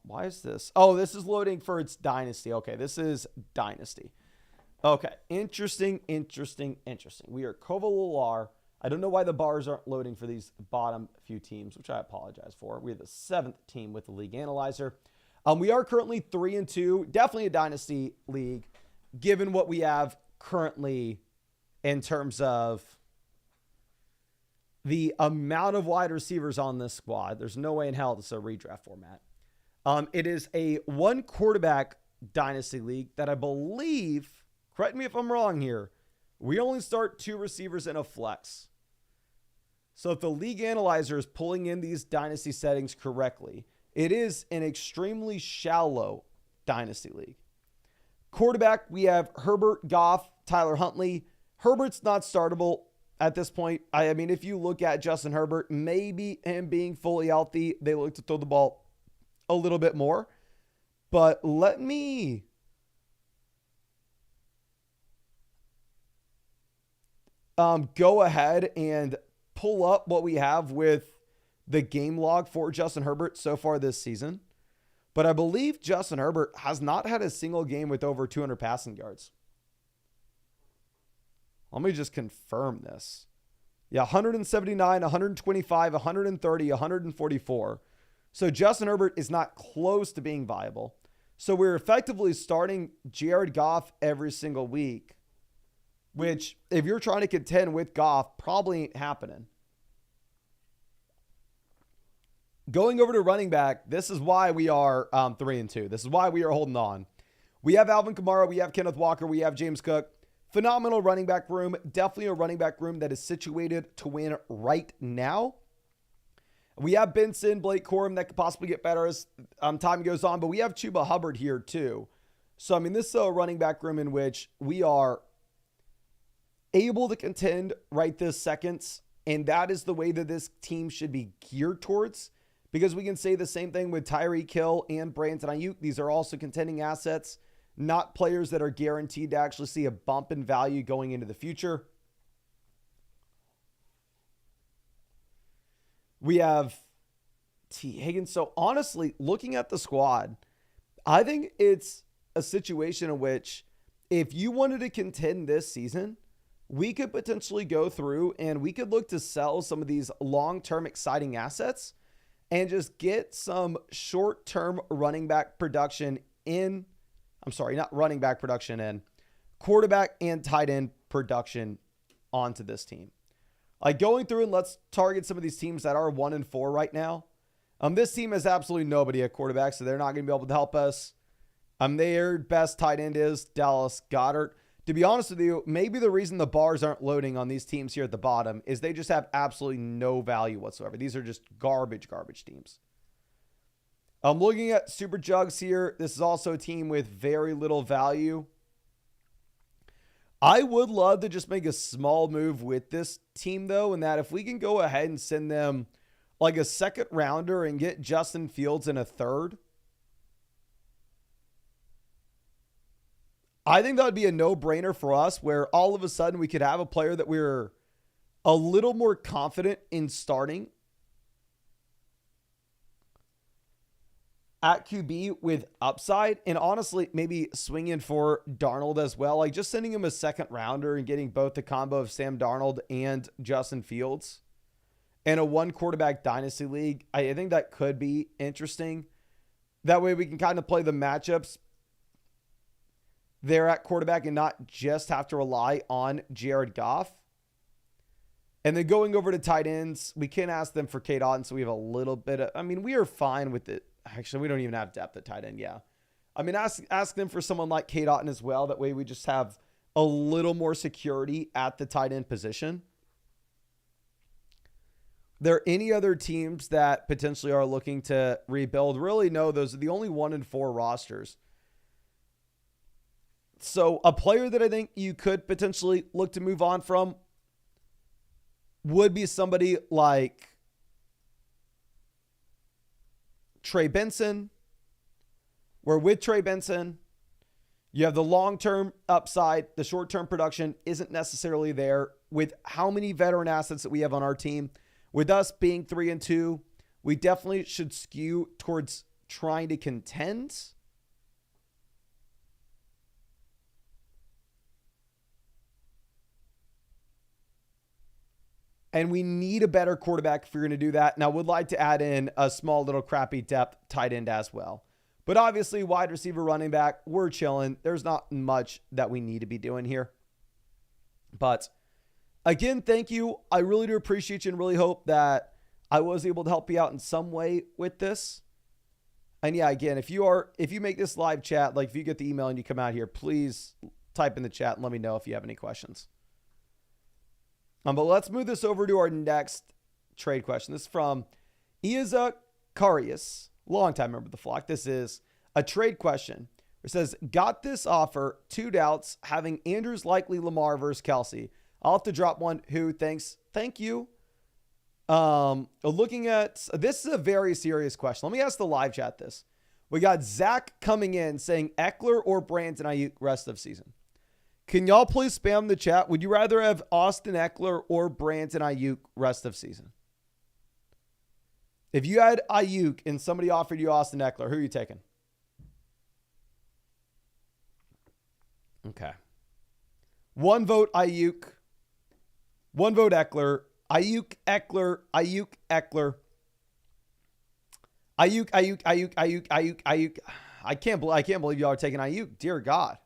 Why is this? Oh, this is loading for its Dynasty. Okay, this is Dynasty. Okay, interesting. We are Kovalanar. I don't know why the bars aren't loading for these bottom few teams, which I apologize for. We're the 7th team with the league analyzer. We are currently 3-2, definitely a Dynasty league, given what we have currently in terms of the amount of wide receivers on this squad. There's no way in hell this is a redraft format. It is a 1 quarterback Dynasty league that I believe, correct me if I'm wrong here, we only start 2 receivers in a flex. So if the league analyzer is pulling in these Dynasty settings correctly, it is an extremely shallow Dynasty league. Quarterback, we have Herbert, Goff, Tyler Huntley. Herbert's not startable at this point. I mean, if you look at Justin Herbert, maybe him being fully healthy, they look to throw the ball a little bit more. But let me go ahead and pull up what we have with the game log for Justin Herbert so far this season. But I believe Justin Herbert has not had a single game with over 200 passing yards. Let me just confirm this. Yeah, 179, 125, 130, 144. So Justin Herbert is not close to being viable. So we're effectively starting Jared Goff every single week, which if you're trying to contend with Goff, probably ain't happening. Going over to running back, this is why we are 3-2. This is why we are holding on. We have Alvin Kamara. We have Kenneth Walker. We have James Cook. Phenomenal running back room. Definitely a running back room that is situated to win right now. We have Benson, Blake Corum that could possibly get better as time goes on, but we have Chuba Hubbard here too. So, I mean, this is a running back room in which we are able to contend right this second, and that is the way that this team should be geared towards, because we can say the same thing with Tyreek Hill and Brandon Ayuk. These are also contending assets, not players that are guaranteed to actually see a bump in value going into the future. We have T. Higgins. So honestly, looking at the squad, I think it's a situation in which if you wanted to contend this season, we could potentially go through and we could look to sell some of these long-term exciting assets and just get some short-term running back production in. I'm sorry, not running back production in, quarterback and tight end production onto this team. Like going through and let's target some of these teams that are 1-4 right now. This team has absolutely nobody at quarterback, so they're not going to be able to help us. Their best tight end is Dallas Goedert. To be honest with you, maybe the reason the bars aren't loading on these teams here at the bottom is they just have absolutely no value whatsoever. These are just garbage teams. I'm looking at Super Jugs here. This is also a team with very little value. I would love to just make a small move with this team, though, and that if we can go ahead and send them like a second rounder and get Justin Fields in a third, I think that would be a no-brainer for us, where all of a sudden we could have a player that we're a little more confident in starting at QB with upside, and honestly, maybe swinging for Darnold as well. Like just sending him a second rounder and getting both the combo of Sam Darnold and Justin Fields in a one quarterback dynasty league. I think that could be interesting. That way we can kind of play the matchups there at quarterback and not just have to rely on Jared Goff. And then going over to tight ends, we can ask them for Kate Otten, so we have a little bit of, I mean, we are fine with it. Actually, we don't even have depth at tight end, yeah. I mean, ask them for someone like Kate Otten as well. That way we just have a little more security at the tight end position. There any other teams that potentially are looking to rebuild? Really, no. Those are the only 1-4 rosters. So a player that I think you could potentially look to move on from would be somebody like Trey Benson, where with Trey Benson, you have the long-term upside. The short-term production isn't necessarily there. With how many veteran assets that we have on our team, with us being 3-2, we definitely should skew towards trying to contend. And we need a better quarterback if you're going to do that. And I would like to add in a small little crappy depth tight end as well. But obviously, wide receiver, running back, we're chilling. There's not much that we need to be doing here. But again, thank you. I really do appreciate you and really hope that I was able to help you out in some way with this. And yeah, again, if you make this live chat, like if you get the email and you come out here, please type in the chat and let me know if you have any questions. But let's move this over to our next trade question. This is from Iza Karius, longtime member of the flock. This is a trade question. It says, got this offer, 2 doubts, having Andrews likely Lamar versus Kelsey. I'll have to drop one. Who? Thanks. Thank you. Looking at, this is a very serious question. Let me ask the live chat this. We got Zach coming in saying Ekeler or Brandon Ayuk rest of season. Can y'all please spam the chat? Would you rather have Austin Ekeler or Brandon Ayuk rest of season? If you had Ayuk and somebody offered you Austin Ekeler, who are you taking? Okay. 1 vote Ayuk. 1 vote Ekeler. Ayuk, Ekeler, Ayuk, Ekeler. Ayuk. I can't believe y'all are taking Ayuk. Dear God.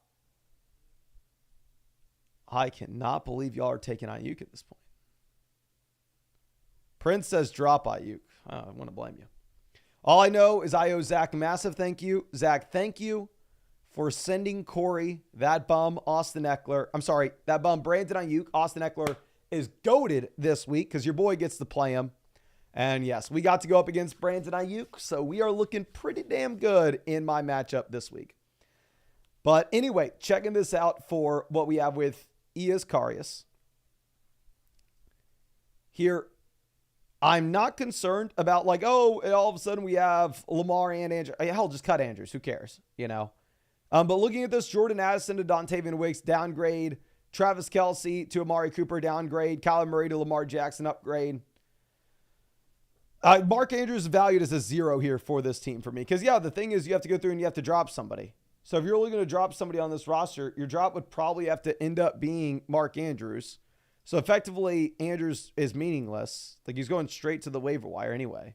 I cannot believe y'all are taking Ayuk at this point. Prince says drop Ayuk. I want to blame you. All I know is I owe Zach a massive thank you. Zach, thank you for sending Corey that bum Austin Ekeler. I'm sorry, that bum Brandon Ayuk. Austin Ekeler is goated this week because your boy gets to play him. And yes, we got to go up against Brandon Ayuk, so we are looking pretty damn good in my matchup this week. But anyway, checking this out for what we have with Iascarius. Here, I'm not concerned about like, oh, all of a sudden we have Lamar and Andrews. Hell, just cut Andrews. Who cares? You know? But looking at this, Jordan Addison to Dontavian Wicks, downgrade. Travis Kelce to Amari Cooper, downgrade. Kyler Murray to Lamar Jackson, upgrade. Mark Andrews is valued as a 0 here for this team for me. Because, yeah, the thing is you have to go through and you have to drop somebody. So if you're only going to drop somebody on this roster, your drop would probably have to end up being Mark Andrews. So effectively, Andrews is meaningless. Like he's going straight to the waiver wire anyway.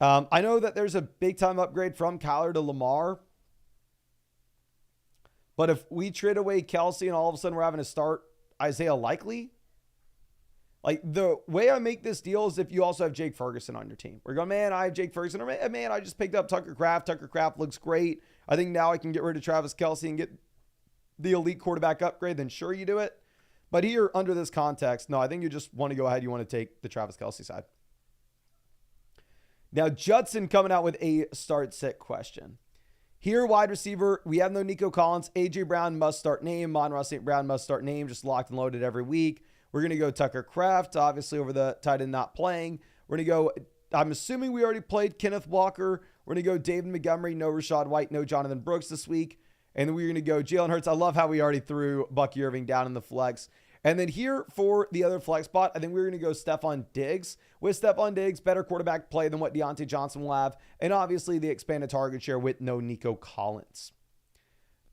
I know that there's a big time upgrade from Kyler to Lamar. But if we trade away Kelce and all of a sudden we're having to start Isaiah Likely, like the way I make this deal is if you also have Jake Ferguson on your team. We're going, man, I have Jake Ferguson. Or man, I just picked up Tucker Kraft. Tucker Kraft looks great. I think now I can get rid of Travis Kelce and get the elite quarterback upgrade. Then sure, you do it. But here, under this context, no, I think you just want to go ahead. You want to take the Travis Kelce side. Now, Judson coming out with a start-sit question. Here, wide receiver, we have no Nico Collins. A.J. Brown must start name. Monroe St. Brown must start name. Just locked and loaded every week. We're going to go Tucker Kraft, obviously over the tight end not playing. We're going to go, I'm assuming we already played Kenneth Walker. We're going to go David Montgomery, no Rashad White, no Jonathan Brooks this week. And then we're going to go Jalen Hurts. I love how we already threw Bucky Irving down in the flex. And then here for the other flex spot, I think we're going to go Stephon Diggs. With Stephon Diggs, better quarterback play than what Deontay Johnson will have. And obviously the expanded target share with no Nico Collins.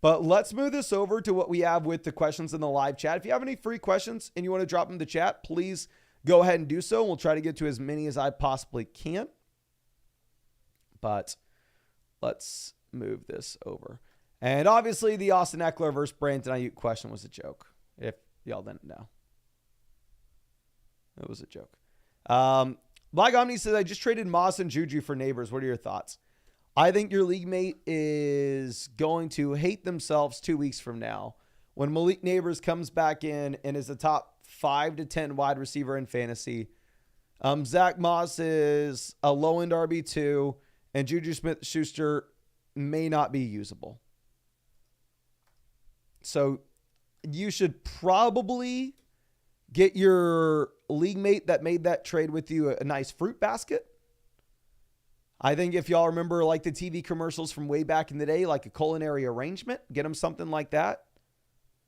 But let's move this over to what we have with the questions in the live chat. If you have any free questions and you want to drop them in the chat, please go ahead and do so. We'll try to get to as many as I possibly can. But let's move this over. And obviously the Austin Ekeler versus Brandon Ayuk question was a joke. If y'all didn't know. It was a joke. Black Omni says, I just traded Moss and Juju for Neighbors. What are your thoughts? I think your league mate is going to hate themselves 2 weeks from now when Malik Neighbors comes back in and is a top 5 to 10 wide receiver in fantasy. Zach Moss is a low-end RB2, and Juju Smith-Schuster may not be usable. So you should probably get your league mate that made that trade with you a nice fruit basket. I think if y'all remember like the TV commercials from way back in the day, like a culinary arrangement, get them something like that.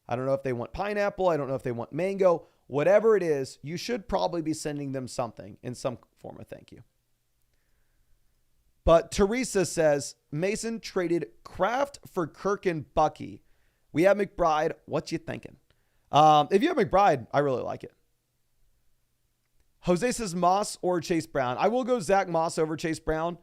I don't know if they want pineapple. I don't know if they want mango. Whatever it is, you should probably be sending them something in some form of thank you. But Teresa says, Mason traded Kraft for Kirk and Bucky. We have McBride. What you thinking? If you have McBride, I really like it. Jose says Moss or Chase Brown. I will go Zach Moss over Chase Brown.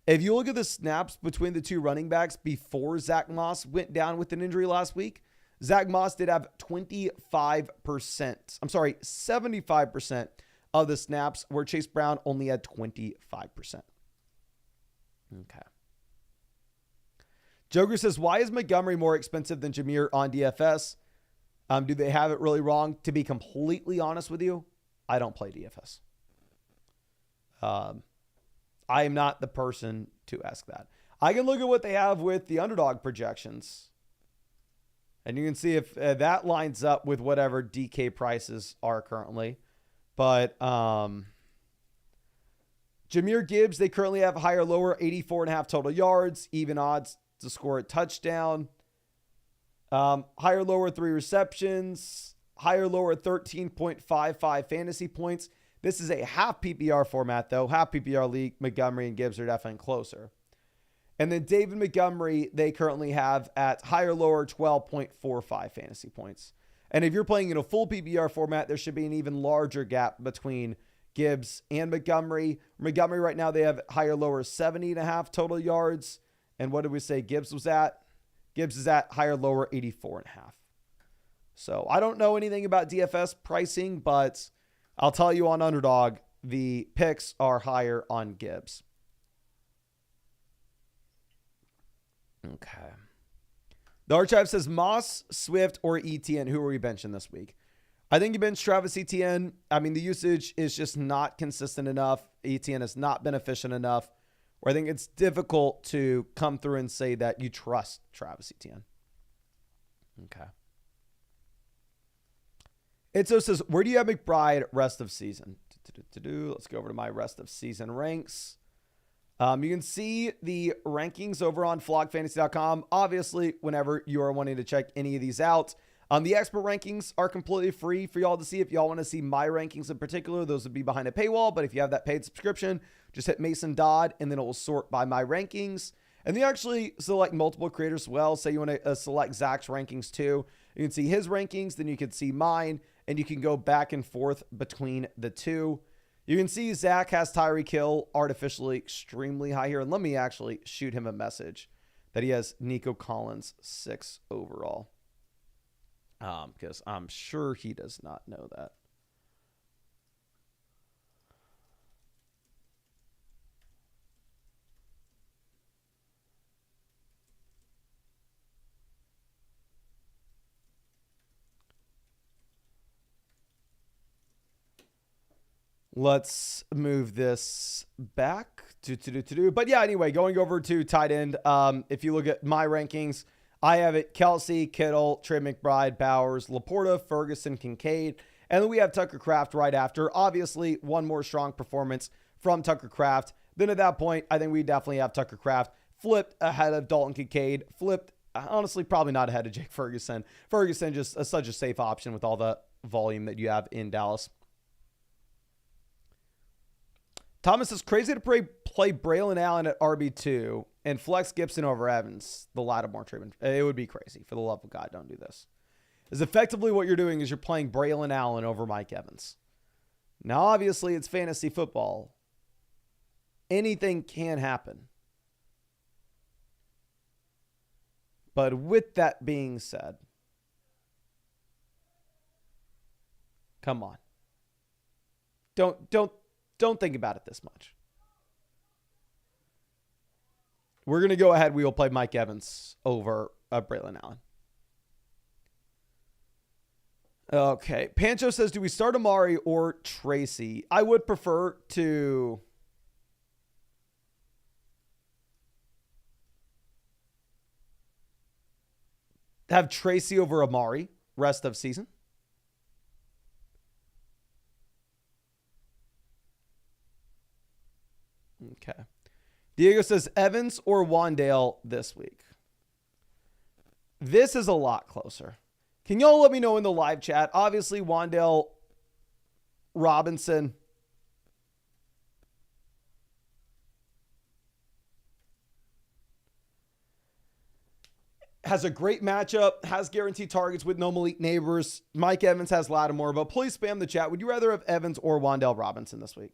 If you look at the snaps between the two running backs before Zach Moss went down with an injury last week, Zach Moss did have 75% of the snaps, where Chase Brown only had 25%. Okay. Joker says, why is Montgomery more expensive than Jameer on DFS? Do they have it really wrong? To be completely honest with you, I don't play DFS. I am not the person to ask that. I can look at what they have with the underdog projections. And you can see if that lines up with whatever DK prices are currently. But Jahmyr Gibbs, they currently have higher, lower, 84.5 total yards, even odds to score a touchdown. Higher, lower, 3 receptions. Higher, lower, 13.55 fantasy points. This is a half PPR format, though. Half PPR league, Montgomery and Gibbs are definitely closer. And then David Montgomery, they currently have at higher, lower, 12.45 fantasy points. And if you're playing in a full PPR format, there should be an even larger gap between Gibbs and Montgomery. Montgomery right now, they have higher, lower, 70.5 total yards. And what did we say Gibbs was at? Gibbs is at higher, lower, 84.5. So I don't know anything about DFS pricing, but I'll tell you on Underdog, the picks are higher on Gibbs. Okay. The Archive says Moss, Swift, or ETN. Who are we benching this week? I think you bench Travis Etienne. I mean, the usage is just not consistent enough. Etienne has not been efficient enough. Where I think it's difficult to come through and say that you trust Travis Etienne. Okay. Itzo says, where do you have McBride rest of season? Let's go over to my rest of season ranks. You can see the rankings over on flogfantasy.com. Obviously, whenever you are wanting to check any of these out, the expert rankings are completely free for y'all to see. If y'all want to see my rankings in particular, those would be behind a paywall. But if you have that paid subscription, just hit Mason Dodd, and then it will sort by my rankings. And you actually select multiple creators as well. Say you want to select Zach's rankings too. You can see his rankings, then you can see mine, and you can go back and forth between the two. You can see Zach has Tyreek Hill artificially extremely high here. And let me actually shoot him a message that he has Nico Collins 6 overall. Because I'm sure he does not know that. Let's move this back to. But yeah, anyway, going over to tight end. If you look at my rankings, I have it Kelsey, Kittle, Trey McBride, Bowers, Laporta, Ferguson, Kincaid. And then we have Tucker Kraft right after. Obviously, one more strong performance from Tucker Kraft. Then at that point, I think we definitely have Tucker Kraft flipped ahead of Dalton Kincaid. Flipped, honestly, probably not ahead of Jake Ferguson. Ferguson just such a safe option with all the volume that you have in Dallas. Thomas is crazy to play Braylon Allen at RB2 and flex Gibson over Evans, the Lattimore treatment. It would be crazy. For the love of God, don't do this. Is effectively what you're doing is you're playing Braylon Allen over Mike Evans. Now, obviously, it's fantasy football. Anything can happen. But with that being said, come on. Don't think about it this much. We're going to go ahead. We will play Mike Evans over Braylon Allen. Okay. Pancho says, do we start Amari or Tracy? I would prefer to have Tracy over Amari rest of season. Okay. Diego says Evans or Wandale this week. This is a lot closer. Can y'all let me know in the live chat? Obviously, Wandale Robinson. Has a great matchup, has guaranteed targets with no Malik Neighbors. Mike Evans has Lattimore, but please spam the chat. Would you rather have Evans or Wandale Robinson this week?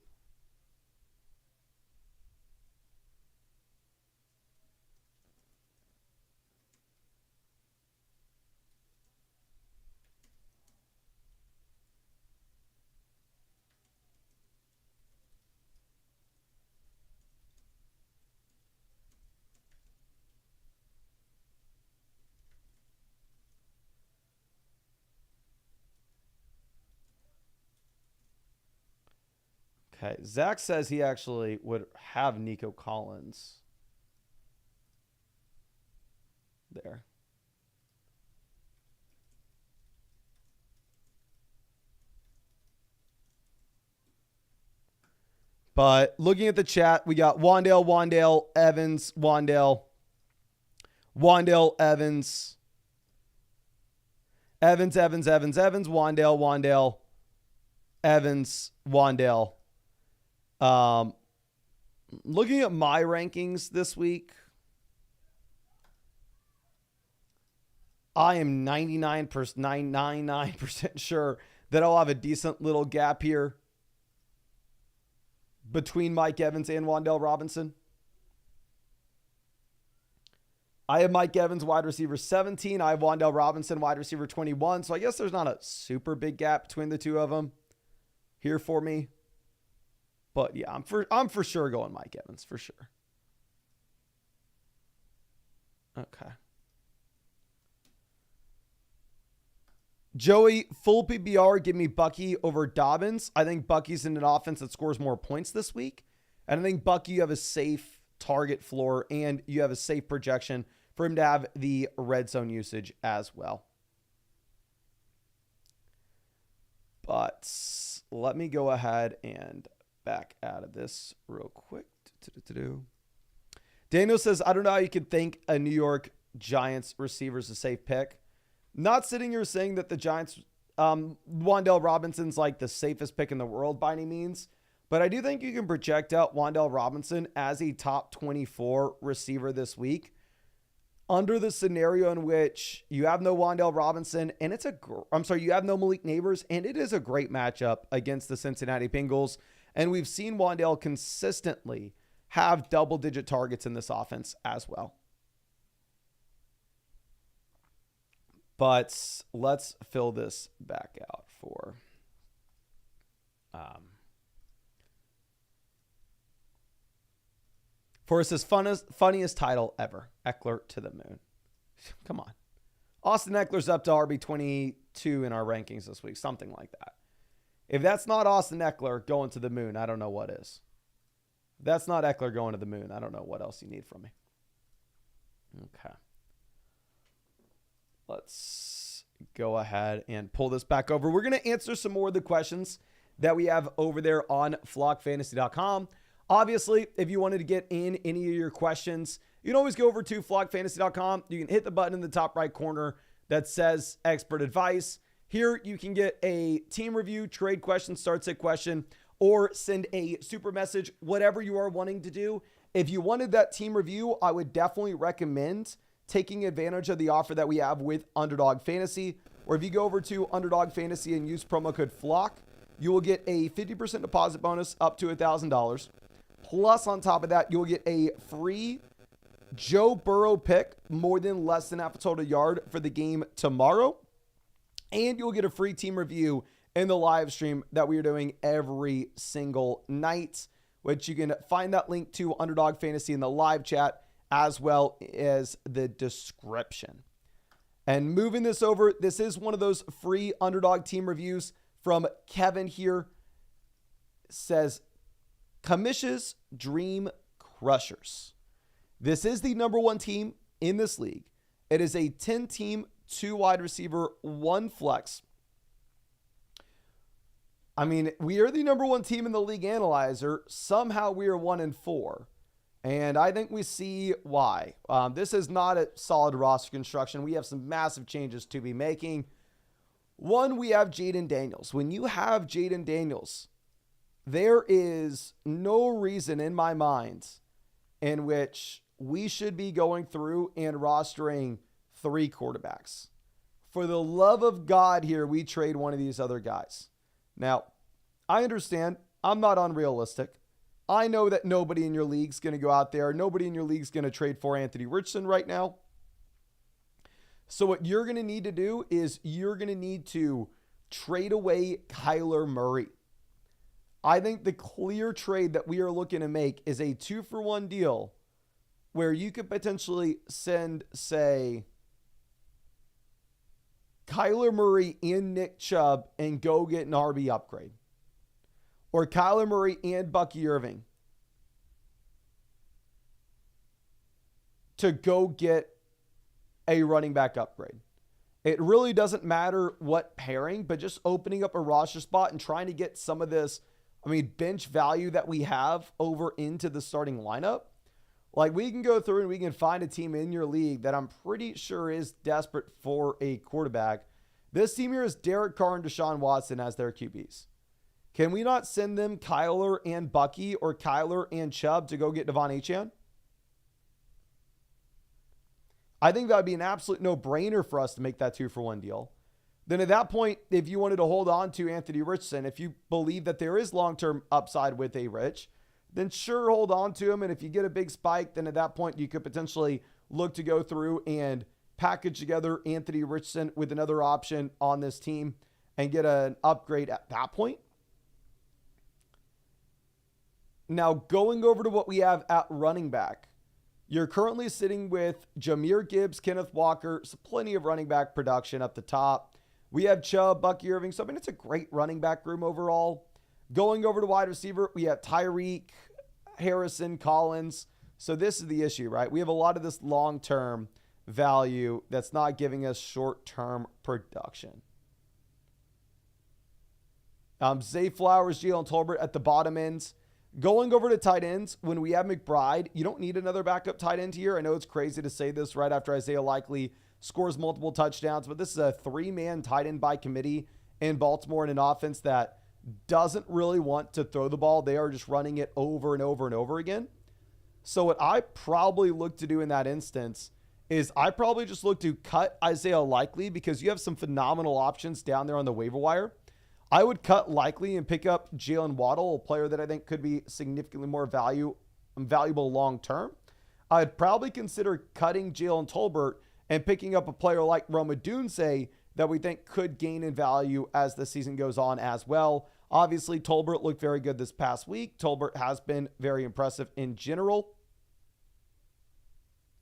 Okay, Zach says he actually would have Nico Collins there. But looking at the chat, we got Wandale, Evans, Wandale, Evans, Wandale, Evans, Wandale. Looking at my rankings this week, I am 99% sure that I'll have a decent little gap here between Mike Evans and Wandale Robinson. I have Mike Evans, wide receiver 17. I have Wandale Robinson, wide receiver 21. So I guess there's not a super big gap between the two of them here for me. But yeah, I'm for sure going Mike Evans, for sure. Okay. Joey, full PBR, give me Bucky over Dobbins. I think Bucky's in an offense that scores more points this week. And I think Bucky, you have a safe target floor and you have a safe projection for him to have the red zone usage as well. But let me go ahead and back out of this real quick. Daniel says, I don't know how you could think a New York Giants receiver is a safe pick. Not sitting here saying that the Giants, Wan'Dale Robinson's like the safest pick in the world by any means, but I do think you can project out Wan'Dale Robinson as a top 24 receiver this week under the scenario in which you have no Wan'Dale Robinson and you have no Malik Neighbors, and it is a great matchup against the Cincinnati Bengals. And we've seen Wan'Dale consistently have double-digit targets in this offense as well. But let's fill this back out for us his funniest title ever, Ekeler to the moon. Come on. Austin Eckler's up to RB22 in our rankings this week, something like that. If that's not Austin Ekeler going to the moon, I don't know what is. If that's not Ekeler going to the moon, I don't know what else you need from me. Okay. Let's go ahead and pull this back over. We're going to answer some more of the questions that we have over there on flockfantasy.com. Obviously, if you wanted to get in any of your questions, you can always go over to flockfantasy.com. You can hit the button in the top right corner that says expert advice. Here, you can get a team review, trade question, start sit question, or send a super message, whatever you are wanting to do. If you wanted that team review, I would definitely recommend taking advantage of the offer that we have with Underdog Fantasy, or if you go over to Underdog Fantasy and use promo code FLOCK, you will get a 50% deposit bonus up to $1,000. Plus, on top of that, you'll get a free Joe Burrow pick, more than less than half a total yard for the game tomorrow. And you'll get a free team review in the live stream that we are doing every single night, which you can find that link to Underdog Fantasy in the live chat as well as the description. And moving this over, this is one of those free Underdog team reviews from Kevin here. Says, Kamish's Dream Crushers. This is the number one team in this league. It is a 10-team, 2 wide receiver, 1 flex. I mean, we are the number one team in the league analyzer. Somehow we are 1-4. And I think we see why. This is not a solid roster construction. We have some massive changes to be making. One, we have Jaden Daniels. When you have Jaden Daniels, there is no reason in my mind in which we should be going through and rostering 3 quarterbacks. For the love of God here, we trade one of these other guys. Now, I understand I'm not unrealistic. I know that nobody in your league's going to go out there. Nobody in your league's going to trade for Anthony Richardson right now. So what you're going to need to do is you're going to need to trade away Kyler Murray. I think the clear trade that we are looking to make is a 2-for-1 deal where you could potentially send, say, Kyler Murray and Nick Chubb and go get an RB upgrade. Or Kyler Murray and Bucky Irving to go get a running back upgrade. It really doesn't matter what pairing, but just opening up a roster spot and trying to get some of this, bench value that we have over into the starting lineup. Like, we can go through and we can find a team in your league that I'm pretty sure is desperate for a quarterback. This team here is Derek Carr and Deshaun Watson as their QBs. Can we not send them Kyler and Bucky or Kyler and Chubb to go get Devon Achane? I think that would be an absolute no-brainer for us to make that 2-for-1 deal. Then at that point, if you wanted to hold on to Anthony Richardson, if you believe that there is long-term upside with a Rich, then sure, hold on to him. And if you get a big spike, then at that point, you could potentially look to go through and package together Anthony Richardson with another option on this team and get an upgrade at that point. Now, going over to what we have at running back, You're currently sitting with Jahmyr Gibbs, Kenneth Walker, so plenty of running back production up the top. We have Chubb, Bucky Irving. So, I mean, it's a great running back room overall. Going over to wide receiver, we have Tyreek, Harrison, Collins. So this is the issue, right? We have a lot of this long-term value that's not giving us short-term production. Zay Flowers, Jalen Tolbert at the bottom ends. Going over to tight ends, when we have McBride, you don't need another backup tight end here. I know it's crazy to say this right after Isaiah Likely scores multiple touchdowns, but this is a three-man tight end by committee in Baltimore in an offense that doesn't really want to throw the ball. They are just running it over and over and over again. So what I probably look to do in that instance is I probably just look to cut Isaiah Likely because you have some phenomenal options down there on the waiver wire. I would cut Likely and pick up Jalen Waddle, a player that I think could be significantly more valuable long-term. I'd probably consider cutting Jalen Tolbert and picking up a player like Rome Odunze that we think could gain in value as the season goes on as well. Obviously, Tolbert looked very good this past week. Tolbert has been very impressive in general.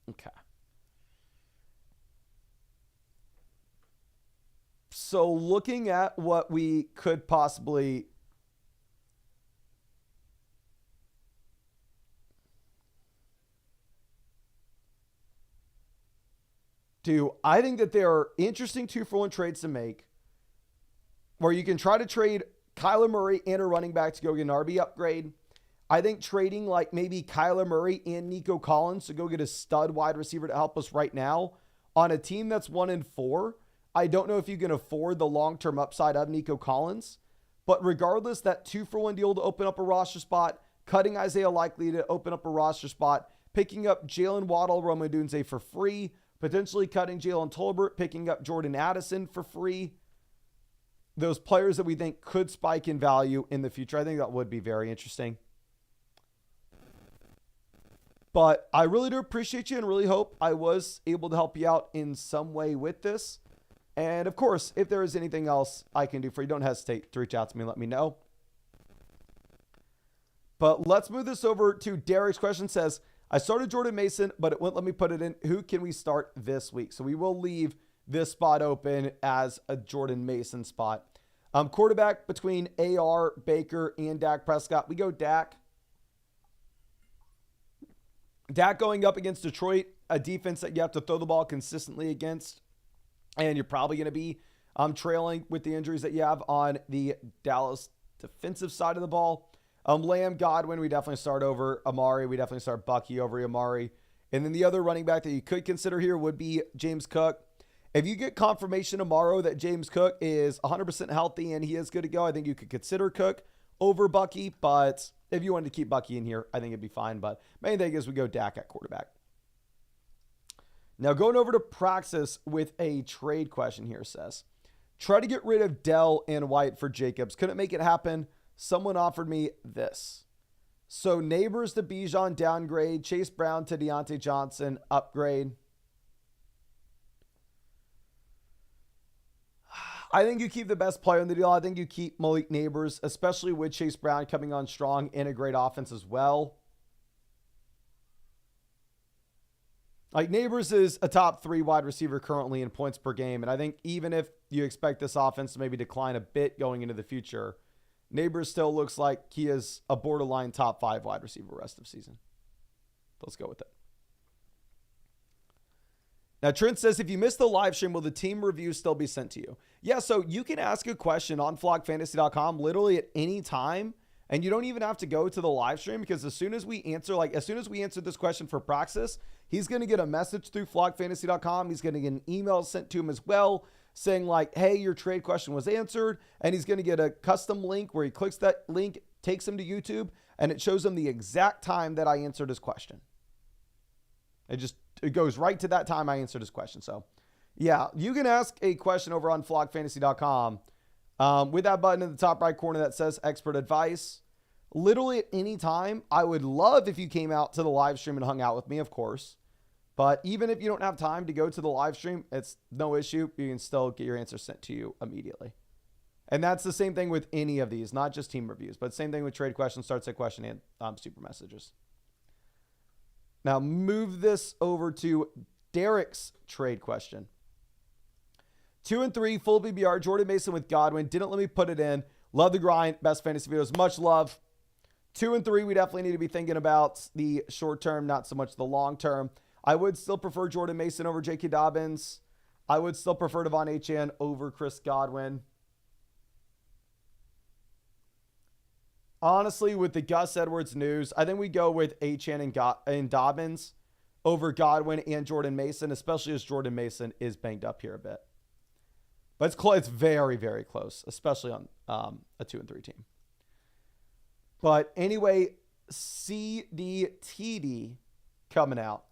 Okay. So looking at what we could possibly do, I think that there are interesting 2-for-1 trades to make where you can try to trade Kyler Murray and a running back to go get an RB upgrade. I think trading like maybe Kyler Murray and Nico Collins to go get a stud wide receiver to help us right now on a team that's 1-4. I don't know if you can afford the long-term upside of Nico Collins, but regardless, that 2-for-1 deal to open up a roster spot, cutting Isaiah Likely to open up a roster spot, picking up Jalen Waddle, Rome Odunze for free, potentially cutting Jalen Tolbert, picking up Jordan Addison for free. Those players that we think could spike in value in the future. I think that would be very interesting. But I really do appreciate you and really hope I was able to help you out in some way with this. And of course, if there is anything else I can do for you, don't hesitate to reach out to me and let me know. But let's move this over to Derek's question. Says, I started Jordan Mason, but it wouldn't let me put it in. Who can we start this week? So we will leave this spot open as a Jordan Mason spot. Quarterback between AR, Baker, and Dak Prescott. We go Dak. Dak going up against Detroit, a defense that you have to throw the ball consistently against. And you're probably going to be trailing with the injuries that you have on the Dallas defensive side of the ball. Lamb, Godwin, we definitely start over Amari. We definitely start Bucky over Amari. And then the other running back that you could consider here would be James Cook. If you get confirmation tomorrow that James Cook is 100% healthy and he is good to go, I think you could consider Cook over Bucky. But if you wanted to keep Bucky in here, I think it'd be fine. But main thing is we go Dak at quarterback. Now going over to Praxis with a trade question here says, try to get rid of Dell and White for Jacobs. Couldn't make it happen. Someone offered me this. So Neighbors to Bijan downgrade, Chase Brown to Deontay Johnson upgrade. I think you keep the best player in the deal. I think you keep Malik Neighbors, especially with Chase Brown coming on strong in a great offense as well. Like Neighbors is a top 3 wide receiver currently in points per game. And I think even if you expect this offense to maybe decline a bit going into the future, Neighbors still looks like he is a borderline top 5 wide receiver rest of season. Let's go with it. Now, Trent says, if you missed the live stream, will the team review still be sent to you? Yeah, so you can ask a question on flockfantasy.com literally at any time. And you don't even have to go to the live stream because as soon as we answer this question for Praxis, he's going to get a message through flockfantasy.com. He's going to get an email sent to him as well saying like, hey, your trade question was answered. And he's going to get a custom link where he clicks that link, takes him to YouTube, and it shows him the exact time that I answered his question. It goes right to that time I answered his question. So yeah, you can ask a question over on flockfantasy.com. With that button in the top right corner that says expert advice, literally at any time. I would love if you came out to the live stream and hung out with me, of course. But even if you don't have time to go to the live stream, it's no issue. You can still get your answer sent to you immediately. And that's the same thing with any of these, not just team reviews, but same thing with trade questions, starts a question, and super messages. Now move this over to Derek's trade question. 2 and 3, full BBR, Jordan Mason with Godwin. Didn't let me put it in. Love the grind. Best fantasy videos. Much love. 2 and 3, we definitely need to be thinking about the short term, not so much the long term. I would still prefer Jordan Mason over J.K. Dobbins. I would still prefer Devon Achane over Chris Godwin. Honestly, with the Gus Edwards news, I think we go with Achane and Dobbins over Godwin and Jordan Mason, especially as Jordan Mason is banged up here a bit. But it's close. It's very, very close, especially on a 2 and 3 team. But anyway, CDTD coming out.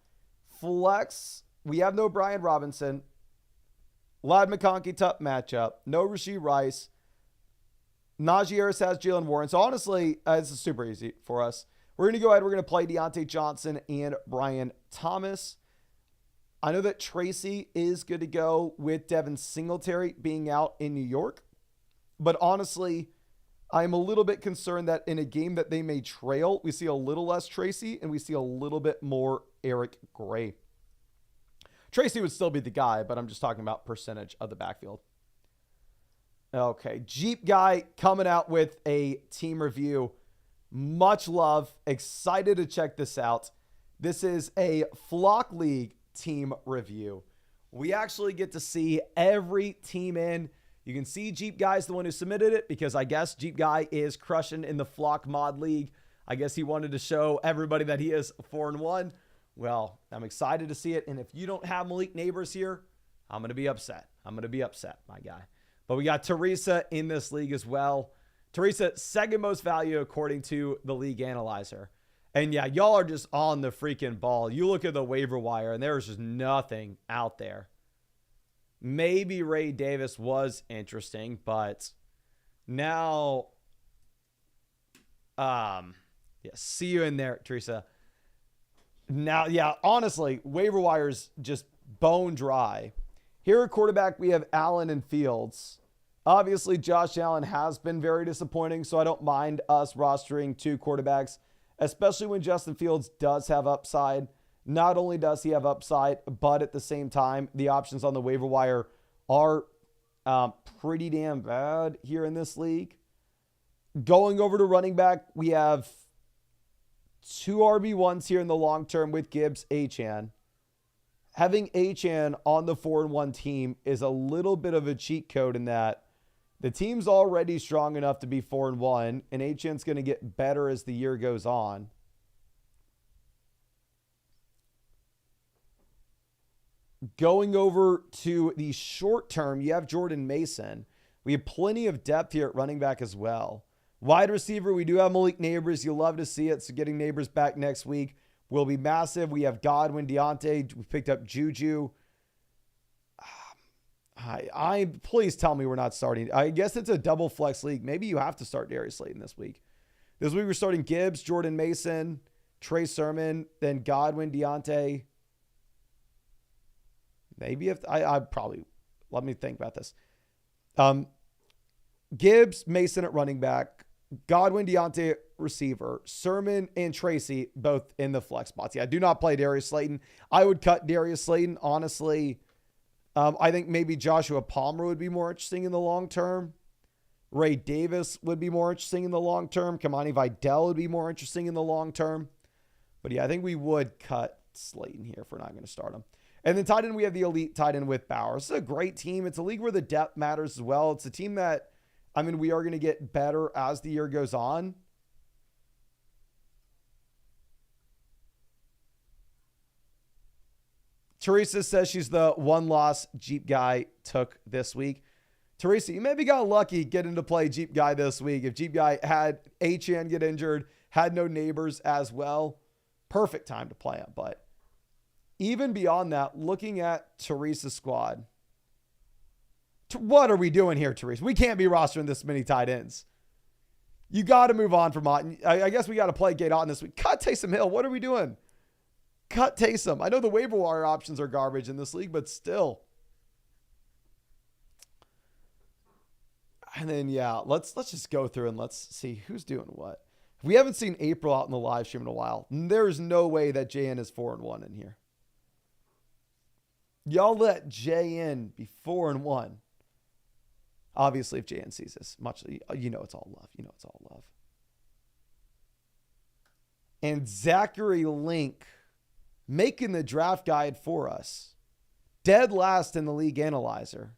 Flex, we have no Brian Robinson. Ladd McConkey, tough matchup. No Rashee Rice. Najee Harris has Jalen Warren. So honestly, this is super easy for us. We're going to go ahead. We're going to play Deontay Johnson and Brian Thomas. I know that Tracy is good to go with Devin Singletary being out in New York. But honestly, I'm a little bit concerned that in a game that they may trail, we see a little less Tracy and we see a little bit more Eric Gray. Tracy would still be the guy, but I'm just talking about percentage of the backfield. Okay, Jeep Guy coming out with a team review. Much love. Excited to check this out. This is a Flock League team review. We actually get to see every team in. You can see Jeep Guy's the one who submitted it because I guess Jeep Guy is crushing in the Flock Mod League. I guess he wanted to show everybody that he is 4-1. Well, I'm excited to see it. And if you don't have Malik Neighbors here, I'm going to be upset. I'm going to be upset, my guy. But we got Teresa in this league as well. Teresa, second most value according to the league analyzer. And yeah, y'all are just on the freaking ball. You look at the waiver wire and there's just nothing out there. Maybe Ray Davis was interesting, but now, see you in there, Teresa. Now, yeah, honestly, waiver wire's just bone dry. Here at quarterback, we have Allen and Fields. Obviously, Josh Allen has been very disappointing, so I don't mind us rostering 2 quarterbacks, especially when Justin Fields does have upside. Not only does he have upside, but at the same time, the options on the waiver wire are pretty damn bad here in this league. Going over to running back, we have 2 RB1s here in the long term with Gibbs, Achane. Having Achane on the 4-1 team is a little bit of a cheat code in that the team's already strong enough to be 4-1, and Achane's going to get better as the year goes on. Going over to the short term, you have Jordan Mason. We have plenty of depth here at running back as well. Wide receiver, we do have Malik Neighbors. You love to see it, so getting Neighbors back next week will be massive. We have Godwin, Deontay. We picked up Juju. Please tell me we're not starting. I guess it's a double flex league. Maybe you have to start Darius Slayton this week. This week we're starting Gibbs, Jordan Mason, Trey Sermon, then Godwin, Deontay. Maybe if I probably, let me think about this. Gibbs, Mason at running back, Godwin, Deontay receiver, Sermon and Tracy both in the flex spots. Yeah, do not play Darius Slayton. I would cut Darius Slayton, honestly. I think maybe Joshua Palmer would be more interesting in the long term. Ray Davis would be more interesting in the long term. Kamani Vidal would be more interesting in the long term. But yeah, I think we would cut Slayton here if we're not going to start him. And then tight end, we have the elite tight end with Bowers. It's a great team. It's a league where the depth matters as well. It's a team that, we are going to get better as the year goes on. Teresa says she's the one loss Jeep Guy took this week. Teresa, you maybe got lucky getting to play Jeep Guy this week. If Jeep Guy had Achane get injured, had no Neighbors as well, perfect time to play him. But even beyond that, looking at Teresa's squad, what are we doing here, Teresa? We can't be rostering this many tight ends. You got to move on from Otten. I guess we got to play Gate Otten this week. Cut Taysom Hill. What are we doing? Cut Taysom. I know the waiver wire options are garbage in this league, but still. And then, yeah, let's just go through and let's see who's doing what. We haven't seen April out in the live stream in a while. There's no way that JN is 4-1 in here. Y'all let JN be 4-1. Obviously, if JN sees this, you know it's all love. You know it's all love. And Zachary Link making the draft guide for us. Dead last in the league analyzer.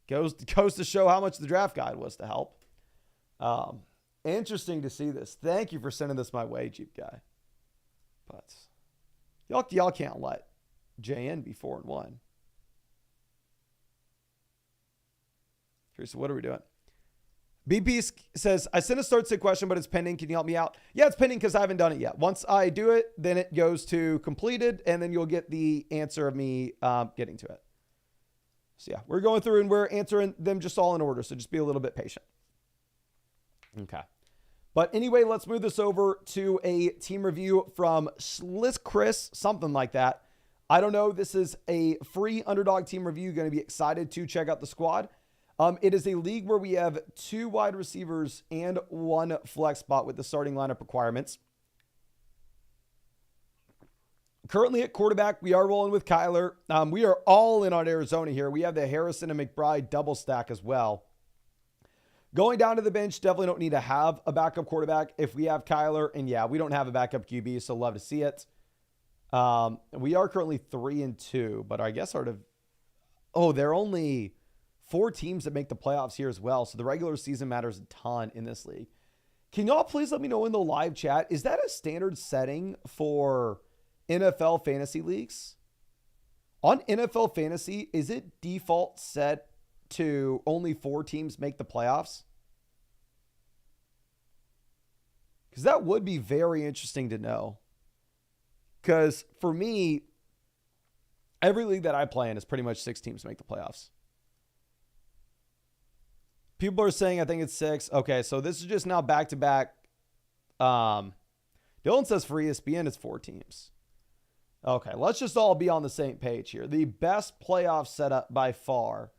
Goes to show how much the draft guide was to help. Interesting to see this. Thank you for sending this my way, Jeep Guy. But y'all can't let JN be 4-1. So what are we doing? BP says, I sent a start sit question, but it's pending. Can you help me out? Yeah, it's pending because I haven't done it yet. Once I do it, then it goes to completed, and then you'll get the answer of me getting to it. So yeah, we're going through and we're answering them just all in order. So just be a little bit patient. Okay. But anyway, let's move this over to a team review from Schliss Chris, something like that. I don't know. This is a free Underdog team review. Going to be excited to check out the squad. It is a league where we have 2 wide receivers and 1 flex spot with the starting lineup requirements. Currently at quarterback, we are rolling with Kyler. We are all in on Arizona here. We have the Harrison and McBride double stack as well. Going down to the bench, definitely don't need to have a backup quarterback if we have Kyler. And yeah, we don't have a backup QB, so love to see it. We are currently 3-2, but I guess they're only 4 teams that make the playoffs here as well. So the regular season matters a ton in this league. Can y'all please let me know in the live chat, is that a standard setting for NFL fantasy leagues? On NFL fantasy, is it default set to only 4 teams make the playoffs? Because that would be very interesting to know. Because for me, every league that I play in is pretty much 6 teams make the playoffs. People are saying I think it's 6. Okay, so this is just now back-to-back. Dylan says for ESPN it's 4 teams. Okay, let's just all be on the same page here. The best playoff setup by far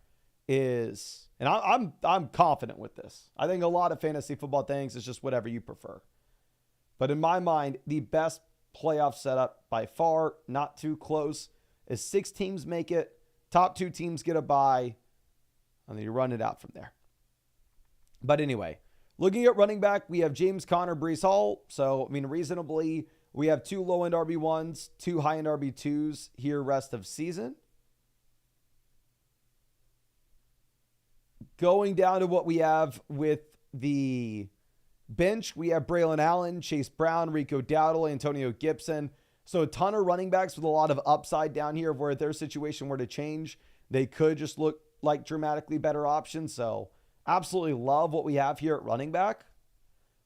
is, and I'm confident with this. I think a lot of fantasy football things is just whatever you prefer. But in my mind, the best playoff setup by far, not too close, is 6 teams make it. Top 2 teams get a bye, and then you run it out from there. But anyway, looking at running back, we have James Conner, Breece Hall. So, I mean, reasonably, we have 2 low-end RB1s, 2 high-end RB2s here rest of season. Going down to what we have with the bench, we have Braylon Allen, Chase Brown, Rico Dowdle, Antonio Gibson. So a ton of running backs with a lot of upside down here of where if their situation were to change, they could just look like dramatically better options. So absolutely love what we have here at running back.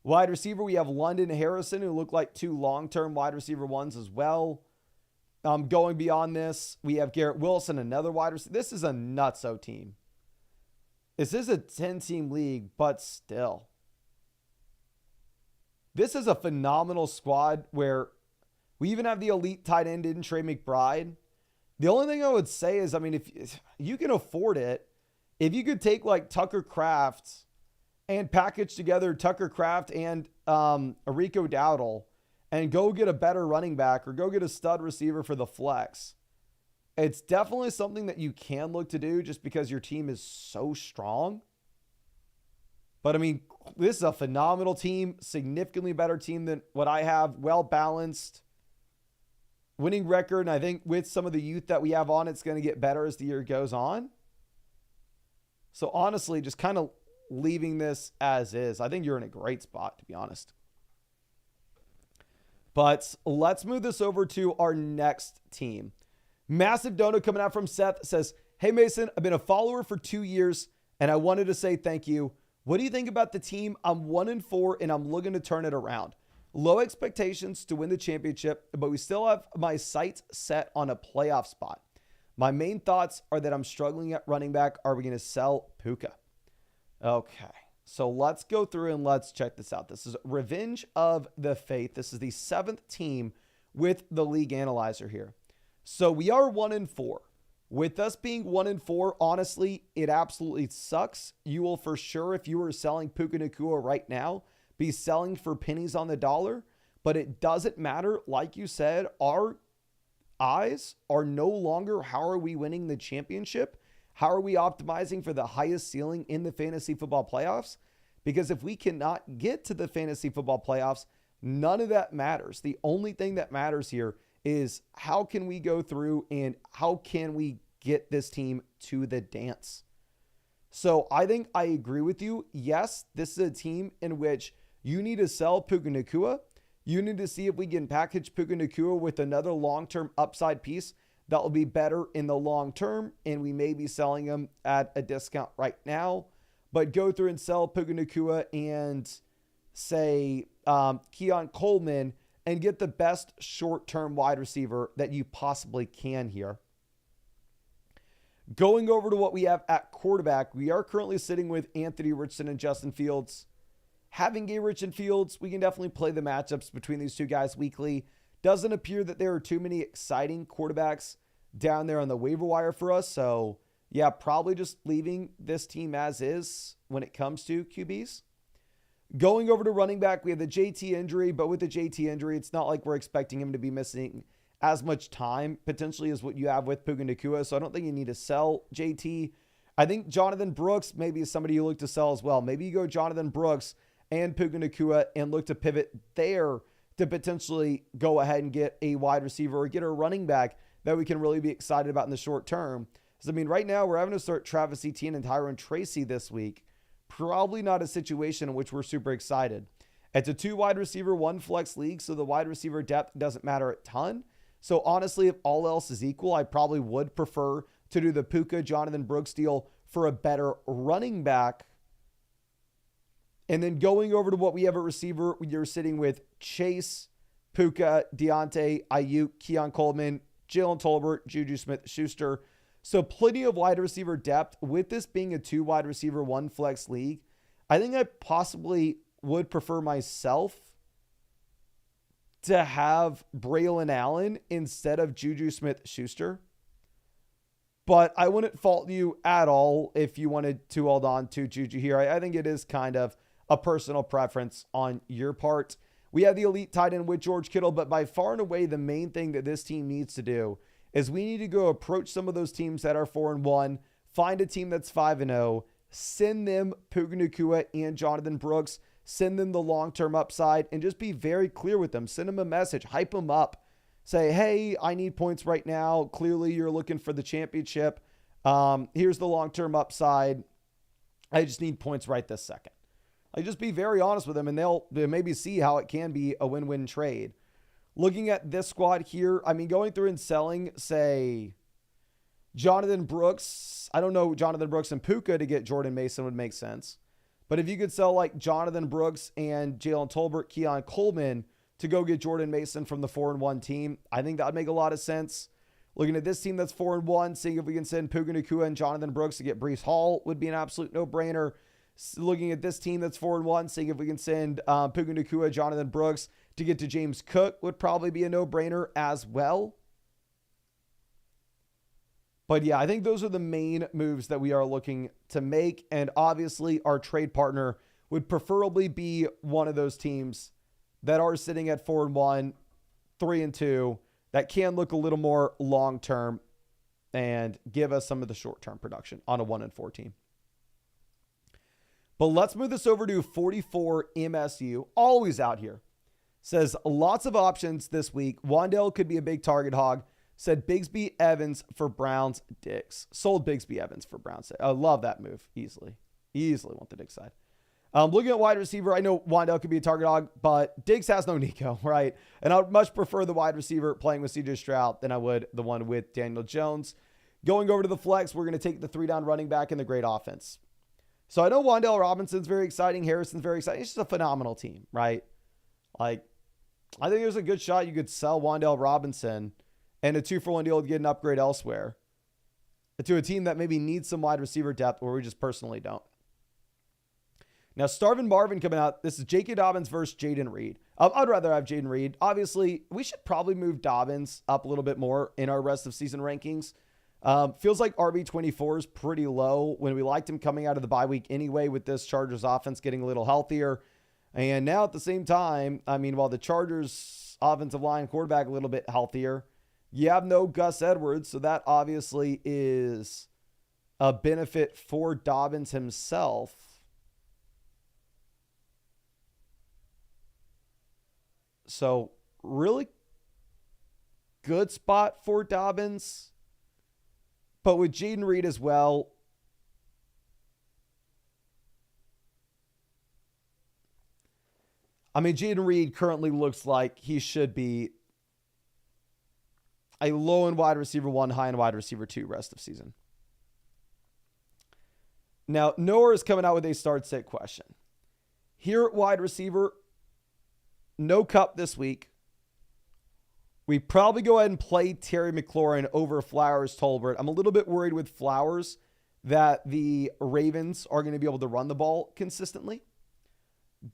Wide receiver, we have London Harrison, who look like 2 long-term wide receiver ones as well. Going beyond this, we have Garrett Wilson, another wide receiver. This is a nutso team. This is a 10-team league, but still. This is a phenomenal squad where we even have the elite tight end in Trey McBride. The only thing I would say is, I mean, if you can afford it, if you could take like Tucker Kraft and package together Tucker Kraft and Rico Dowdle and go get a better running back or go get a stud receiver for the flex, it's definitely something that you can look to do just because your team is so strong. But I mean, this is a phenomenal team, significantly better team than what I have, well-balanced, winning record. And I think with some of the youth that we have on, it's going to get better as the year goes on. So honestly, just kind of leaving this as is. I think you're in a great spot, to be honest. But let's move this over to our next team. Massive dono coming out from Seth says, hey Mason, I've been a follower for 2 years and I wanted to say thank you. What do you think about the team? I'm 1-4 and I'm looking to turn it around. Low expectations to win the championship, but we still have my sights set on a playoff spot. My main thoughts are that I'm struggling at running back. Are we going to sell Puka? Okay, so let's go through and let's check this out. This is Revenge of the Faith. This is the 7th team with the league analyzer here. So we are 1-4. With us being 1-4, honestly, it absolutely sucks. You will for sure, if you were selling Puka Nacua right now, be selling for pennies on the dollar, but it doesn't matter. Like you said, our eyes are no longer how are we winning the championship? How are we optimizing for the highest ceiling in the fantasy football playoffs? Because if we cannot get to the fantasy football playoffs, none of that matters. The only thing that matters here is how can we go through and how can we get this team to the dance? So I think I agree with you. Yes, this is a team in which you need to sell Puka Nacua. You need to see if we can package Puka Nacua with another long-term upside piece that will be better in the long term, and we may be selling him at a discount right now. But go through and sell Puka Nacua and say Keon Coleman and get the best short-term wide receiver that you possibly can here. Going over to what we have at quarterback, we are currently sitting with Anthony Richardson and Justin Fields. Having Gay Rich and Fields, we can definitely play the matchups between these two guys weekly. Doesn't appear that there are too many exciting quarterbacks down there on the waiver wire for us. So, yeah, probably just leaving this team as is when it comes to QBs. Going over to running back, we have the JT injury, but with the JT injury, it's not like we're expecting him to be missing as much time potentially as what you have with Puka Nacua. So I don't think you need to sell JT. I think Jonathan Brooks maybe is somebody you look to sell as well. Maybe you go Jonathan Brooks and Puka Nacua and look to pivot there to potentially go ahead and get a wide receiver or get a running back that we can really be excited about in the short term. Because, I mean, right now we're having to start Travis Etienne and Tyrone Tracy this week. Probably not a situation in which we're super excited. It's a 2 wide receiver, 1 flex league, so the wide receiver depth doesn't matter a ton. So honestly, if all else is equal, I probably would prefer to do the Puka Jonathan Brooks deal for a better running back. And then going over to what we have at receiver, you're sitting with Chase, Puka, Deontay, Ayuk, Keon Coleman, Jalen Tolbert, Juju Smith-Schuster. So plenty of wide receiver depth. With this being a 2 wide receiver, 1 flex league, I think I possibly would prefer myself to have Braylon Allen instead of Juju Smith-Schuster. But I wouldn't fault you at all if you wanted to hold on to Juju here. I think it is kind of a personal preference on your part. We have the elite tight end with George Kittle, but by far and away, the main thing that this team needs to do is we need to go approach some of those teams that are 4-1, find a team that's 5-0, send them Puka Nacua and Jonathan Brooks, send them the long-term upside, and just be very clear with them. Send them a message, hype them up. Say, hey, I need points right now. Clearly, you're looking for the championship. Here's the long-term upside. I just need points right this second. Like, just be very honest with them, and they'll maybe see how it can be a win-win trade. Looking at this squad here, I mean, going through and selling, say, Jonathan Brooks. I don't know, Jonathan Brooks and Puka to get Jordan Mason would make sense. But if you could sell like Jonathan Brooks and Jalen Tolbert, Keon Coleman to go get Jordan Mason from the 4-1 team, I think that would make a lot of sense. Looking at this team that's 4-1, seeing if we can send Puka Nacua and Jonathan Brooks to get Breece Hall would be an absolute no-brainer. Looking at this team that's 4-1, seeing if we can send Puka Nacua, Jonathan Brooks to get to James Cook would probably be a no-brainer as well. But yeah, I think those are the main moves that we are looking to make. And obviously our trade partner would preferably be one of those teams that are sitting at 4-1, 3-2, that can look a little more long-term and give us some of the short-term production on a 1-4 team. But let's move this over to 44 MSU, always out here. Says lots of options this week. Wandale could be a big target hog. Said Bigsby Evans for Browns Diggs. Sold Bigsby Evans for Browns. I love that move. Easily went the Diggs side. Looking at wide receiver, I know Wandale could be a target hog, but Diggs has no Nico, right? And I would much prefer the wide receiver playing with CJ Stroud than I would the one with Daniel Jones. Going over to the flex, we're going to take the 3-down running back in the great offense. So I know Wandale Robinson's very exciting. Harrison's very exciting. It's just a phenomenal team, right? Like, I think there's a good shot you could sell Wandale Robinson and a 2-for-1 deal to get an upgrade elsewhere to a team that maybe needs some wide receiver depth where we just personally don't. Now, Starvin Marvin coming out. This is J.K. Dobbins versus Jaden Reed. I'd rather have Jaden Reed. Obviously, we should probably move Dobbins up a little bit more in our rest of season rankings. Feels like RB24 is pretty low when we liked him coming out of the bye week anyway with this Chargers offense getting a little healthier. And now at the same time, I mean, while the Chargers offensive line quarterback a little bit healthier, you have no Gus Edwards. So that obviously is a benefit for Dobbins himself. So really good spot for Dobbins. But with Jaden Reed as well, I mean, Jaden Reed currently looks like he should be a low in wide receiver 1, high in wide receiver 2 rest of season. Now, Noah is coming out with a start-sit question. Here at wide receiver, no Cup this week. We probably go ahead and play Terry McLaurin over Flowers Tolbert. I'm a little bit worried with Flowers that the Ravens are going to be able to run the ball consistently.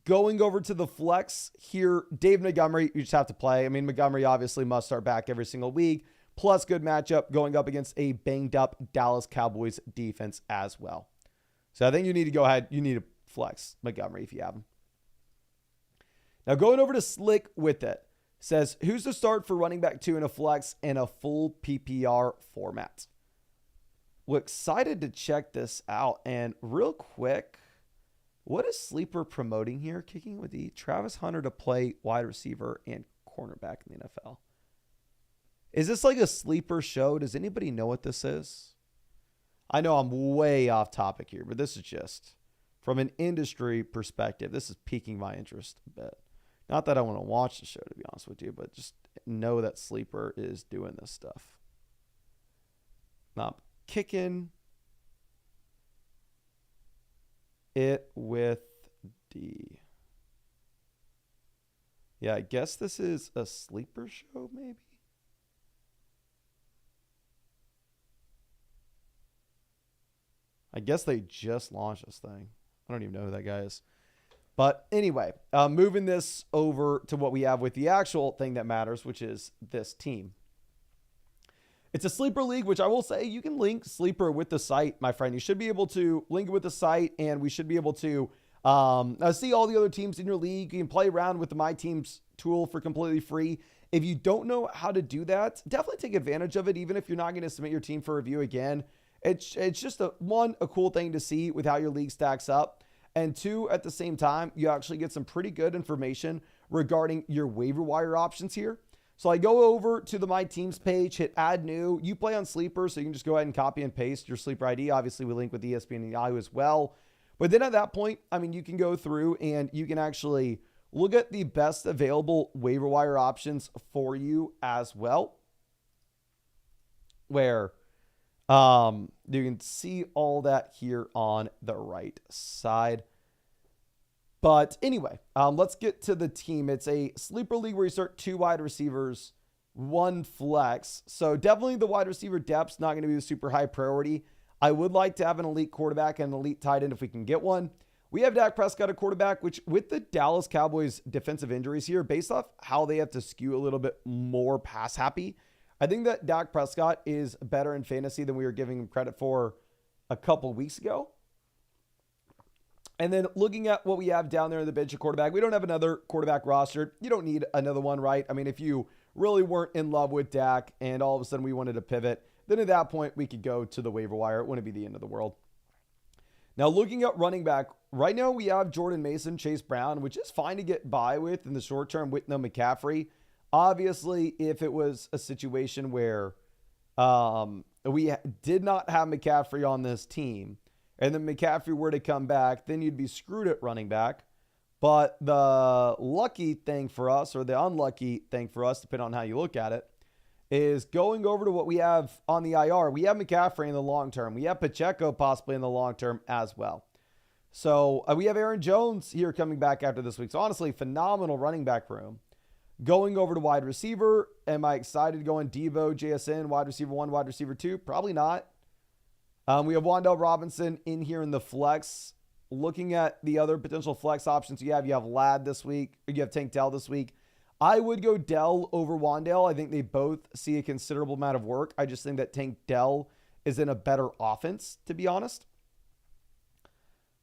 Going over to the flex here, Dave Montgomery, you just have to play. I mean, Montgomery obviously must start back every single week. Plus, good matchup going up against a banged-up Dallas Cowboys defense as well. So I think you need to go ahead. You need to flex Montgomery if you have him. Now, going over to Slick with it. Says, who's the start for running back 2 in a flex in a full PPR format? We're excited to check this out. And real quick, what is Sleeper promoting here? Kicking with the Travis Hunter to play wide receiver and cornerback in the NFL. Is this like a sleeper show? Does anybody know what this is? I know I'm way off topic here, but this is just from an industry perspective. This is piquing my interest a bit. Not that I want to watch the show, to be honest with you, but just know that Sleeper is doing this stuff. Now, kicking it with D. Yeah, I guess this is a sleeper show, maybe? I guess they just launched this thing. I don't even know who that guy is. But anyway, moving this over to what we have with the actual thing that matters, which is this team. It's a sleeper league, which I will say you can link sleeper with the site, my friend. You should be able to link it with the site, and we should be able to see all the other teams in your league. You can play around with the My Teams tool for completely free. If you don't know how to do that, definitely take advantage of it, even if you're not going to submit your team for review again. It's just a cool thing to see with how your league stacks up. And 2, at the same time, you actually get some pretty good information regarding your waiver wire options here. So I go over to the My Teams page, hit add new. You play on Sleeper, so you can just go ahead and copy and paste your Sleeper ID. Obviously, we link with ESPN and Yahoo as well. But then at that point, I mean, you can go through and you can actually look at the best available waiver wire options for you as well. Where you can see all that here on the right side. But anyway, let's get to the team. It's a sleeper league where you start 2 wide receivers, 1 flex. So definitely the wide receiver depth's not going to be the super high priority. I would like to have an elite quarterback and an elite tight end if we can get one. We have Dak Prescott at quarterback, which with the Dallas Cowboys defensive injuries here, based off how they have to skew a little bit more pass happy, I think that Dak Prescott is better in fantasy than we were giving him credit for a couple weeks ago. And then looking at what we have down there in the bench at quarterback, we don't have another quarterback rostered. You don't need another one, right? I mean, if you really weren't in love with Dak and all of a sudden we wanted to pivot, then at that point we could go to the waiver wire. It wouldn't be the end of the world. Now looking at running back, right now we have Jordan Mason, Chase Brown, which is fine to get by with in the short term with no McCaffrey. Obviously, if it was a situation where we did not have McCaffrey on this team, and then McCaffrey were to come back, then you'd be screwed at running back. But the lucky thing for us, or the unlucky thing for us, depending on how you look at it, is going over to what we have on the IR. We have McCaffrey in the long term. We have Pacheco possibly in the long term as well. So we have Aaron Jones here coming back after this week. So honestly, phenomenal running back room. Going over to wide receiver, am I excited going Devo, JSN, wide receiver 1, wide receiver 2? Probably not. We have Wan'Dale Robinson in here in the flex. Looking at the other potential flex options you have Ladd this week. You have Tank Dell this week. I would go Dell over Wan'Dale. I think they both see a considerable amount of work. I just think that Tank Dell is in a better offense, to be honest.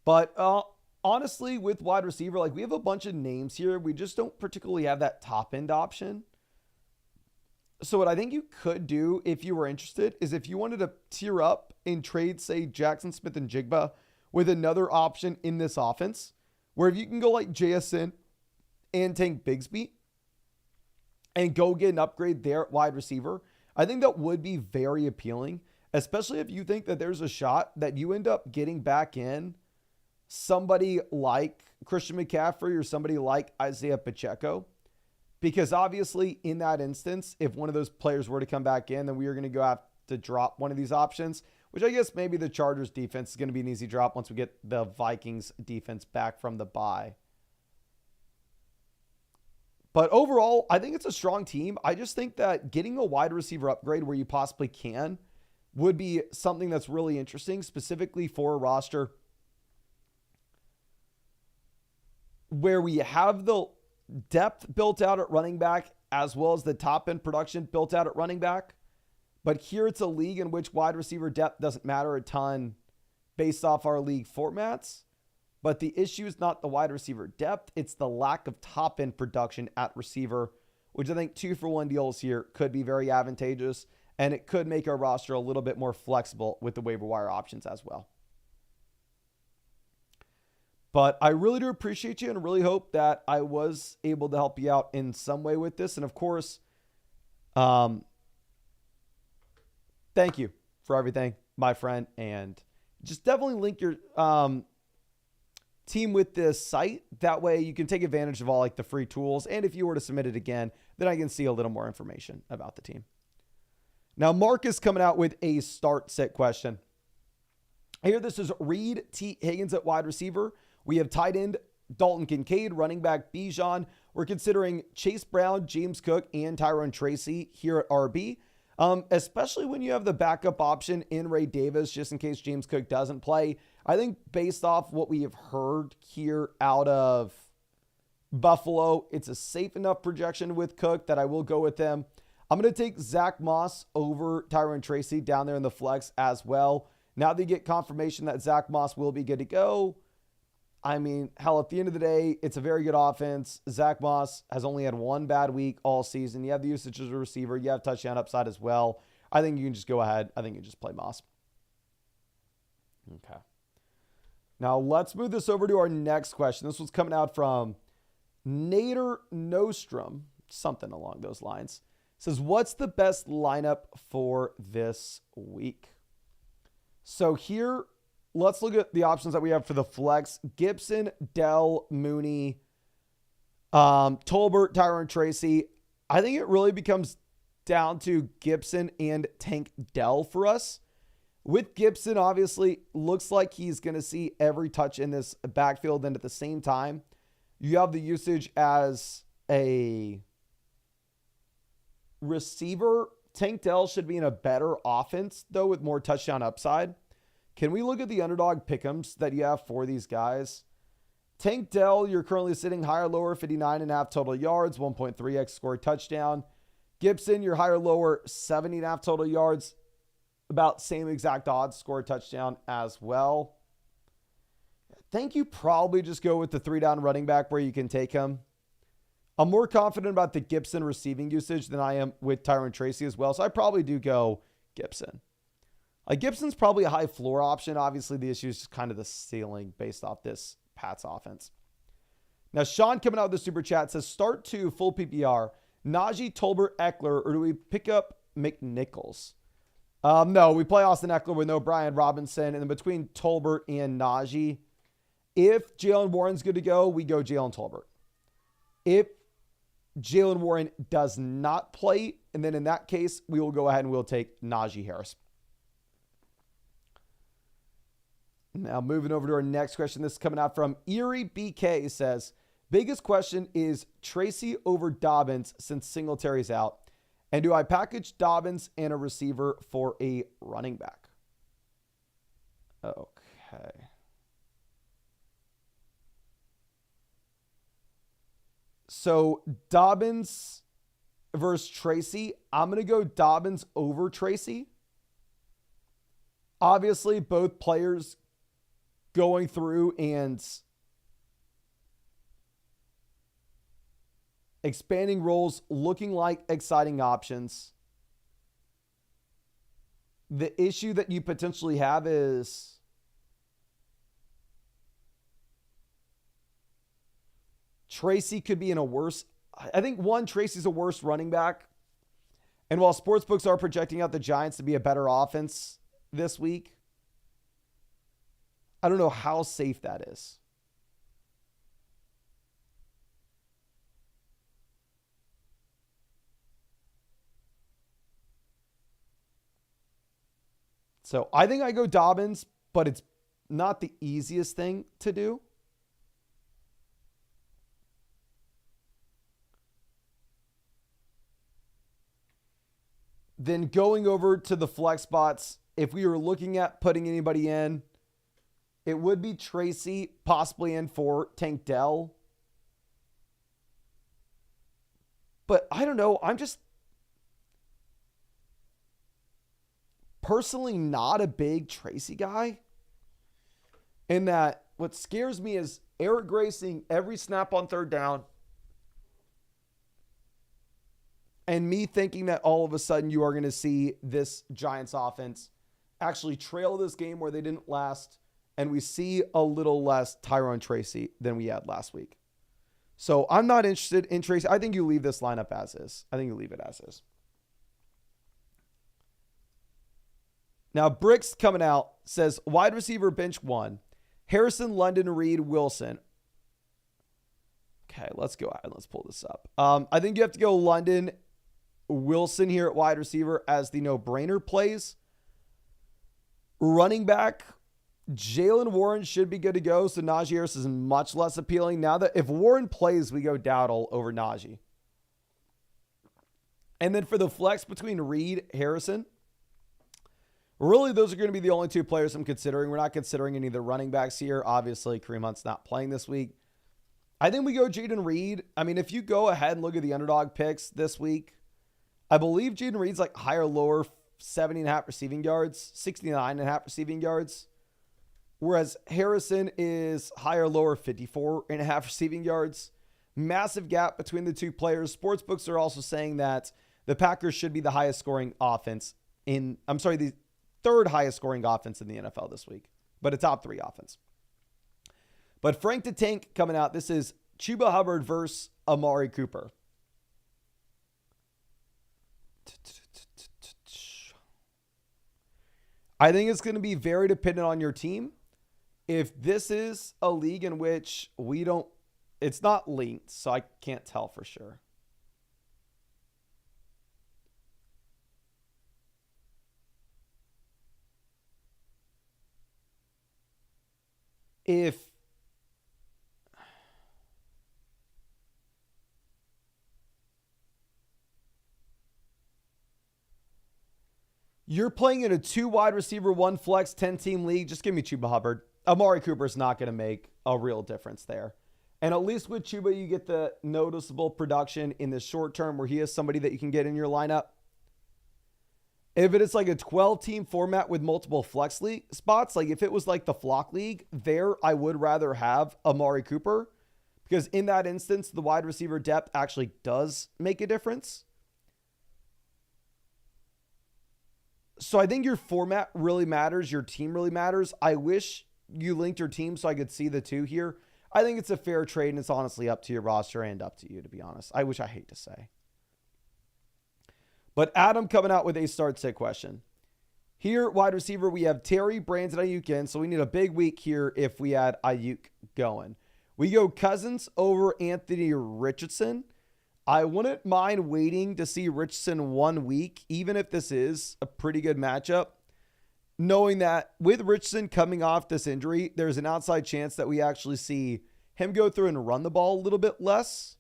But honestly, with wide receiver, like we have a bunch of names here. We just don't particularly have that top end option. So what I think you could do if you were interested is if you wanted to tier up and trade, say, Jackson Smith and Jigba with another option in this offense, where if you can go like JSN and Tank Bigsby and go get an upgrade there at wide receiver, I think that would be very appealing, especially if you think that there's a shot that you end up getting back in somebody like Christian McCaffrey or somebody like Isaiah Pacheco. Because obviously in that instance, if one of those players were to come back in, then we are going to go have to drop one of these options, which I guess maybe the Chargers defense is going to be an easy drop once we get the Vikings defense back from the bye. But overall, I think it's a strong team. I just think that getting a wide receiver upgrade where you possibly can would be something that's really interesting, specifically for a roster where we have the depth built out at running back as well as the top end production built out at running back. But here it's a league in which wide receiver depth doesn't matter a ton based off our league formats. But the issue is not the wide receiver depth. It's the lack of top end production at receiver, which I think 2-for-1 deals here could be very advantageous. And it could make our roster a little bit more flexible with the waiver wire options as well. But I really do appreciate you and really hope that I was able to help you out in some way with this. And of course, thank you for everything, my friend. And just definitely link your team with this site. That way you can take advantage of all like the free tools. And if you were to submit it again, then I can see a little more information about the team. Now, Mark is coming out with a start sit question. Here, this is Reed T. Higgins at wide receiver. We have tight end Dalton Kincaid, running back Bijan. We're considering Chase Brown, James Cook, and Tyrone Tracy here at RB, especially when you have the backup option in Ray Davis, just in case James Cook doesn't play. I think based off what we have heard here out of Buffalo, it's a safe enough projection with Cook that I will go with them. I'm going to take Zach Moss over Tyrone Tracy down there in the flex as well. Now that you get confirmation that Zach Moss will be good to go, I mean, hell, at the end of the day, it's a very good offense. Zach Moss has only had one bad week all season. You have the usage as a receiver. You have touchdown upside as well. I think you can just go ahead. I think you just play Moss. Okay. Now, let's move this over to our next question. This one's coming out from Nader Nostrum, something along those lines. It says, what's the best lineup for this week? So here, let's look at the options that we have for the flex. Gibson, Dell, Mooney, Tolbert, Tyrone Tracy. I think it really becomes down to Gibson and Tank Dell for us. With Gibson, obviously, looks like he's going to see every touch in this backfield. And at the same time, you have the usage as a receiver. Tank Dell should be in a better offense, though, with more touchdown upside. Can we look at the underdog pick'ems that you have for these guys? Tank Dell, you're currently sitting higher, lower, 59.5 total yards, 1.3x scored touchdown. Gibson, you're higher, lower, 70.5 total yards, about same exact odds, scored touchdown as well. I think you probably just go with the 3-down running back where you can take him. I'm more confident about the Gibson receiving usage than I am with Tyrone Tracy as well, so I probably do go Gibson. Gibson's probably a high floor option. Obviously, the issue is just kind of the ceiling based off this Pats offense. Now, Sean coming out with the super chat says, start to full PPR, Najee, Tolbert, Ekeler, or do we pick up McNichols? No, we play Austin Ekeler with no Brian Robinson. And then between Tolbert and Najee, if Jalen Warren's good to go, we go Jalen Tolbert. If Jalen Warren does not play, and then in that case, we will go ahead and we'll take Najee Harris. Now, moving over to our next question. This is coming out from Erie BK. Says, biggest question is Tracy over Dobbins since Singletary's out. And do I package Dobbins and a receiver for a running back? Okay. So Dobbins versus Tracy. I'm going to go Dobbins over Tracy. Obviously, both players going through and expanding roles, looking like exciting options. The issue that you potentially have is Tracy could be in a worse. I think Tracy's a worse running back. And while sportsbooks are projecting out the Giants to be a better offense this week, I don't know how safe that is. So I think I go Dobbins, but it's not the easiest thing to do. Then going over to the flex spots, if we were looking at putting anybody in, it would be Tracy, possibly in for Tank Dell. But I don't know. I'm just personally not a big Tracy guy. In that what scares me is Eric Gray seeing every snap on third down. And me thinking that all of a sudden you are going to see this Giants offense actually trail this game where they didn't last. And we see a little less Tyrone Tracy than we had last week. So I'm not interested in Tracy. I think you leave this lineup as is. I think you leave it as is. Now, Bricks coming out says wide receiver bench 1. Harrison, London, Reed, Wilson. Okay, let's go ahead. Let's pull this up. I think you have to go London, Wilson here at wide receiver as the no-brainer plays. Running back, Jalen Warren should be good to go. So Najee Harris is much less appealing. Now that if Warren plays, we go Dowdle over Najee. And then for the flex between Reed, Harrison, really those are going to be the only two players I'm considering. We're not considering any of the running backs here. Obviously, Kareem Hunt's not playing this week. I think we go Jaden Reed. I mean, if you go ahead and look at the underdog picks this week, I believe Jaden Reed's like higher, lower 70.5 receiving yards, 69.5 receiving yards. Whereas Harrison is higher, lower 54.5 receiving yards. Massive gap between the two players. Sportsbooks are also saying that the Packers should be the highest scoring offense the third highest scoring offense in the NFL this week, but a top 3 offense. But Frank the Tank coming out. This is Chuba Hubbard versus Amari Cooper. I think it's going to be very dependent on your team. If this is a league in which it's not linked, so I can't tell for sure. If you're playing in a 2 wide receiver, 1 flex, 10-team league, just give me Chuba Hubbard. Amari Cooper's not going to make a real difference there. And at least with Chuba, you get the noticeable production in the short term where he is somebody that you can get in your lineup. If it is like a 12-team format with multiple flex league spots, like if it was like the Flock League, there I would rather have Amari Cooper because in that instance, the wide receiver depth actually does make a difference. So I think your format really matters. Your team really matters. I wish you linked your team so I could see the two here. I think it's a fair trade, and it's honestly up to your roster and up to you, to be honest. I hate to say. But Adam coming out with a start-sit question. Here, wide receiver, we have Terry, Brandon, Ayuk in, so we need a big week here if we had Ayuk going. We go Cousins over Anthony Richardson. I wouldn't mind waiting to see Richardson 1 week, even if this is a pretty good matchup, knowing that with Richardson coming off this injury, there's an outside chance that we actually see him go through and run the ball a little bit less.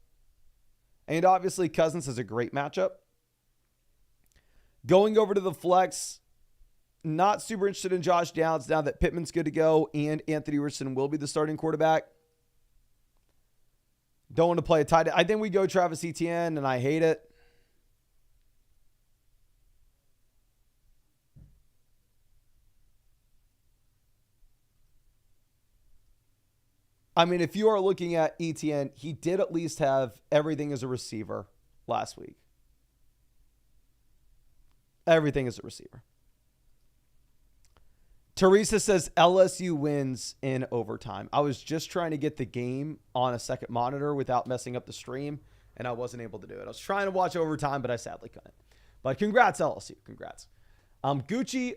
And obviously, Cousins is a great matchup. Going over to the flex, not super interested in Josh Downs now that Pittman's good to go and Anthony Richardson will be the starting quarterback. Don't want to play a tight end. I think we go Travis Etienne, and I hate it. I mean, if you are looking at ETN, he did at least have everything as a receiver last week. Everything as a receiver. Teresa says LSU wins in overtime. I was just trying to get the game on a second monitor without messing up the stream, and I wasn't able to do it. I was trying to watch overtime, but I sadly couldn't. But congrats, LSU. Congrats. Gucci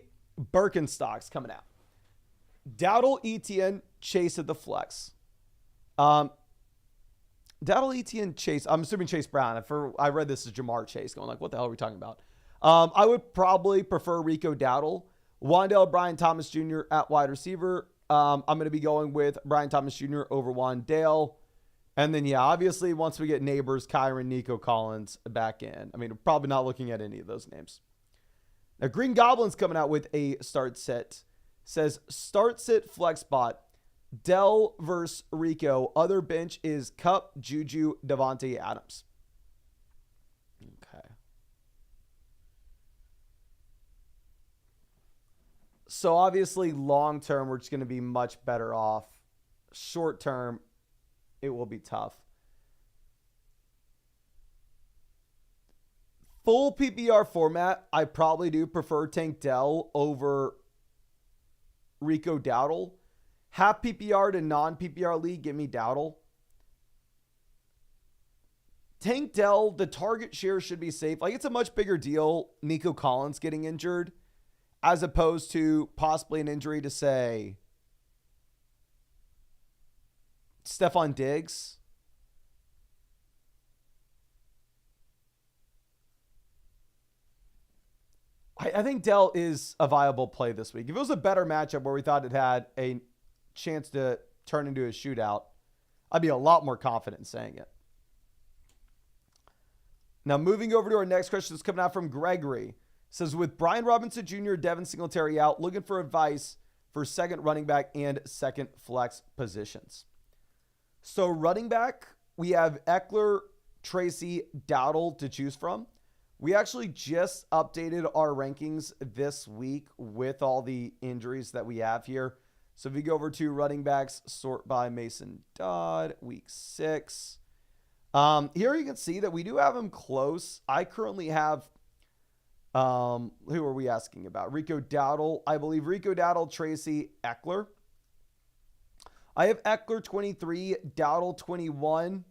Birkenstocks coming out. Dowdle, Etienne, Chase at the flex. Dowdle, Etienne, Chase. I'm assuming Chase Brown. I read this as Jamar Chase, going like, what the hell are we talking about? I would probably prefer Rico Dowdle. Wandale Brian Thomas Jr. at wide receiver. I'm going to be going with Brian Thomas Jr. over Wandale. And then, yeah, obviously, once we get Neighbors, Kyron, Nico Collins back in. I mean, we're probably not looking at any of those names. Now, Green Goblin's coming out with a start sit. Says, start sit flex spot. Dell versus Rico. Other bench is Cup, Juju, Devontae Adams. Okay. So obviously, long term, we're just going to be much better off. Short term, it will be tough. Full PPR format, I probably do prefer Tank Dell over Rico Dowdle. Half PPR to non-PPR league, give me Dowdle. Tank Dell, the target share should be safe. Like, it's a much bigger deal, Nico Collins getting injured, as opposed to possibly an injury to, say, Stephon Diggs. I think Dell is a viable play this week. If it was a better matchup where we thought it had a chance to turn into a shootout, I'd be a lot more confident in saying it. Now, moving over to our next question that's coming out from Gregory. Says, with Brian Robinson Jr., Devin Singletary out, looking for advice for second running back and second flex positions. So running back, we have Ekeler, Tracy, Dowdle to choose from. We actually just updated our rankings this week with all the injuries that we have here. So if you go over to running backs, sort by Mason Dodd, week 6. Here you can see that we do have him close. I currently have, who are we asking about? Rico Dowdle. I believe Rico Dowdle, Tracy, Ekeler. I have Ekeler 23, Dowdle 21,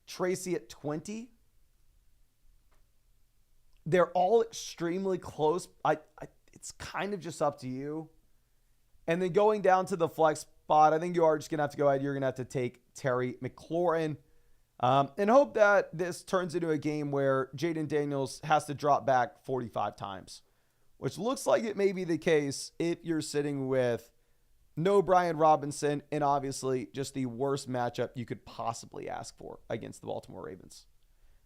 Tracy at 20. They're all extremely close. It's kind of just up to you. And then going down to the flex spot, I think you are just going to have to go ahead. You're going to have to take Terry McLaurin and hope that this turns into a game where Jaden Daniels has to drop back 45 times, which looks like it may be the case if you're sitting with no Brian Robinson and obviously just the worst matchup you could possibly ask for against the Baltimore Ravens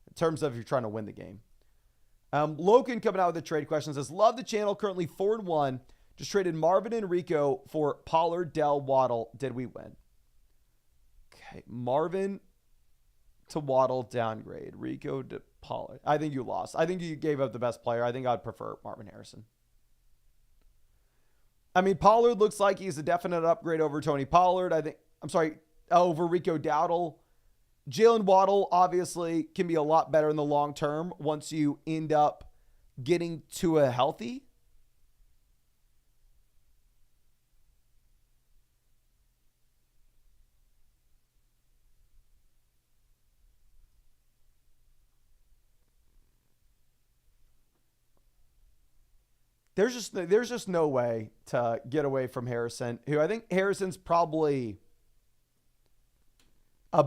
in terms of if you're trying to win the game. Logan coming out with a trade question says, love the channel, currently 4-1. Just traded Marvin and Rico for Pollard, Dell, Waddle. Did we win? Okay, Marvin to Waddle, downgrade. Rico to Pollard. I think you lost. I think you gave up the best player. I think I'd prefer Marvin Harrison. I mean, Pollard looks like he's a definite upgrade over Tony Pollard. Over Rico Dowdle. Jalen Waddle obviously can be a lot better in the long term once you end up getting to a healthy. There's just no way to get away from Harrison, who I think Harrison's probably a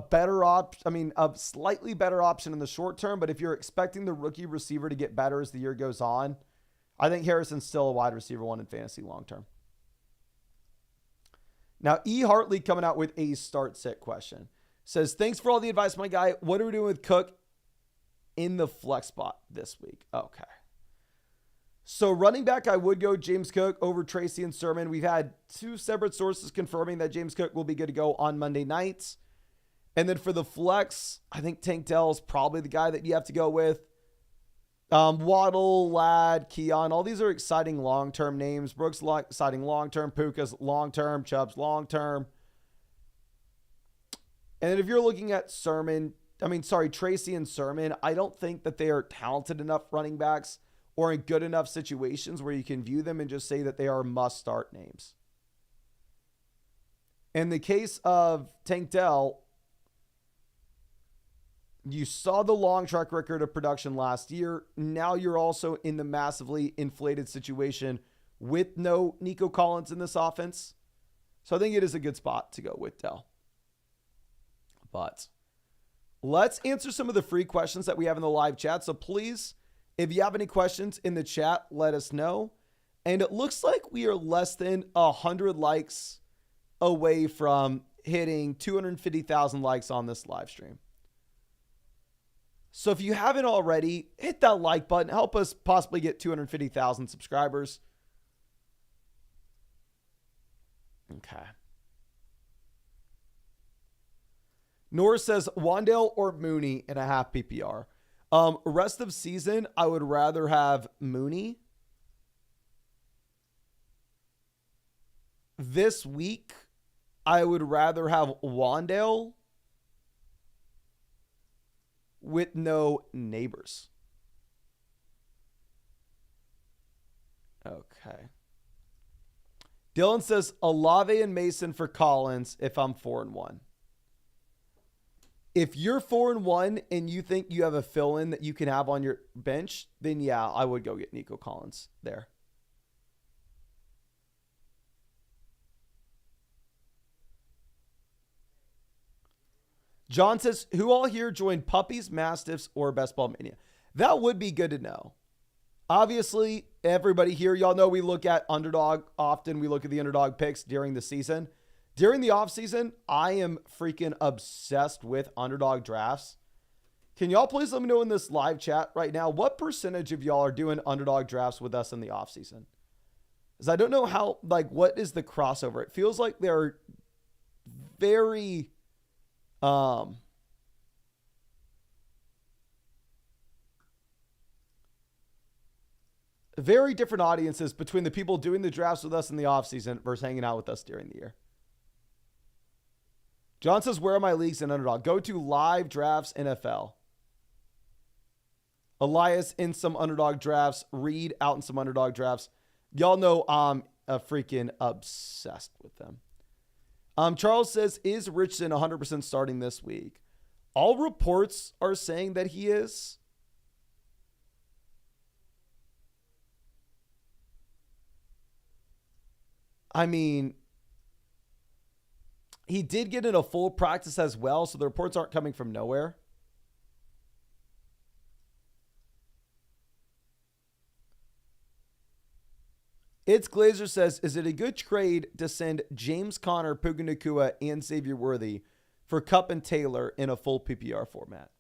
slightly better option in the short term. But if you're expecting the rookie receiver to get better as the year goes on, I think Harrison's still a wide receiver one in fantasy long term. Now, E. Hartley coming out with a start sit question. Says, thanks for all the advice, my guy. What are we doing with Cook in the flex spot this week? Okay. So running back, I would go James Cook over Tracy and Sermon. We've had 2 separate sources confirming that James Cook will be good to go on Monday nights. And then for the flex, I think Tank Dell is probably the guy that you have to go with. Waddle, Ladd, Keon, all these are exciting long-term names. Brooks, exciting long-term. Puka's long-term. Chubb's long-term. And if you're looking at Tracy and Sermon, I don't think that they are talented enough running backs or in good enough situations where you can view them and just say that they are must-start names. In the case of Tank Dell, you saw the long track record of production last year. Now you're also in the massively inflated situation with no Nico Collins in this offense. So I think it is a good spot to go with Dell. But let's answer some of the free questions that we have in the live chat. So please, if you have any questions in the chat, let us know. And it looks like we are less than 100 likes away from hitting 250,000 likes on this live stream. So if you haven't already, hit that like button. Help us possibly get 250,000 subscribers. Okay. Norris says Wandale or Mooney in a half PPR. Rest of season, I would rather have Mooney. This week, I would rather have Wandale with no neighbors. Okay. Dylan says Olave and Mason for Collins if I'm 4-1. If you're 4-1 and you think you have a fill-in that you can have on your bench, then yeah, I would go get Nico Collins there. John says, who all here joined Puppies, Mastiffs, or Best Ball Mania? That would be good to know. Obviously, everybody here, y'all know we look at Underdog often. We look at the Underdog picks during the season. During the offseason, I am freaking obsessed with Underdog drafts. Can y'all please let me know in this live chat right now, what percentage of y'all are doing Underdog drafts with us in the offseason? Because I don't know how, what is the crossover? It feels like they're very... very different audiences between the people doing the drafts with us in the offseason versus hanging out with us during the year. John says, where are my leagues in Underdog? Go to Live Drafts NFL. Elias in some Underdog drafts. Reed out in some Underdog drafts. Y'all know I'm freaking obsessed with them. Charles says, is Richardson 100% starting this week? All reports are saying that he is. I mean, he did get in a full practice as well, so the reports aren't coming from nowhere. It's Glazer says, is it a good trade to send James Conner, Puka Nacua, and Xavier Worthy for Cup and Taylor in a full PPR format?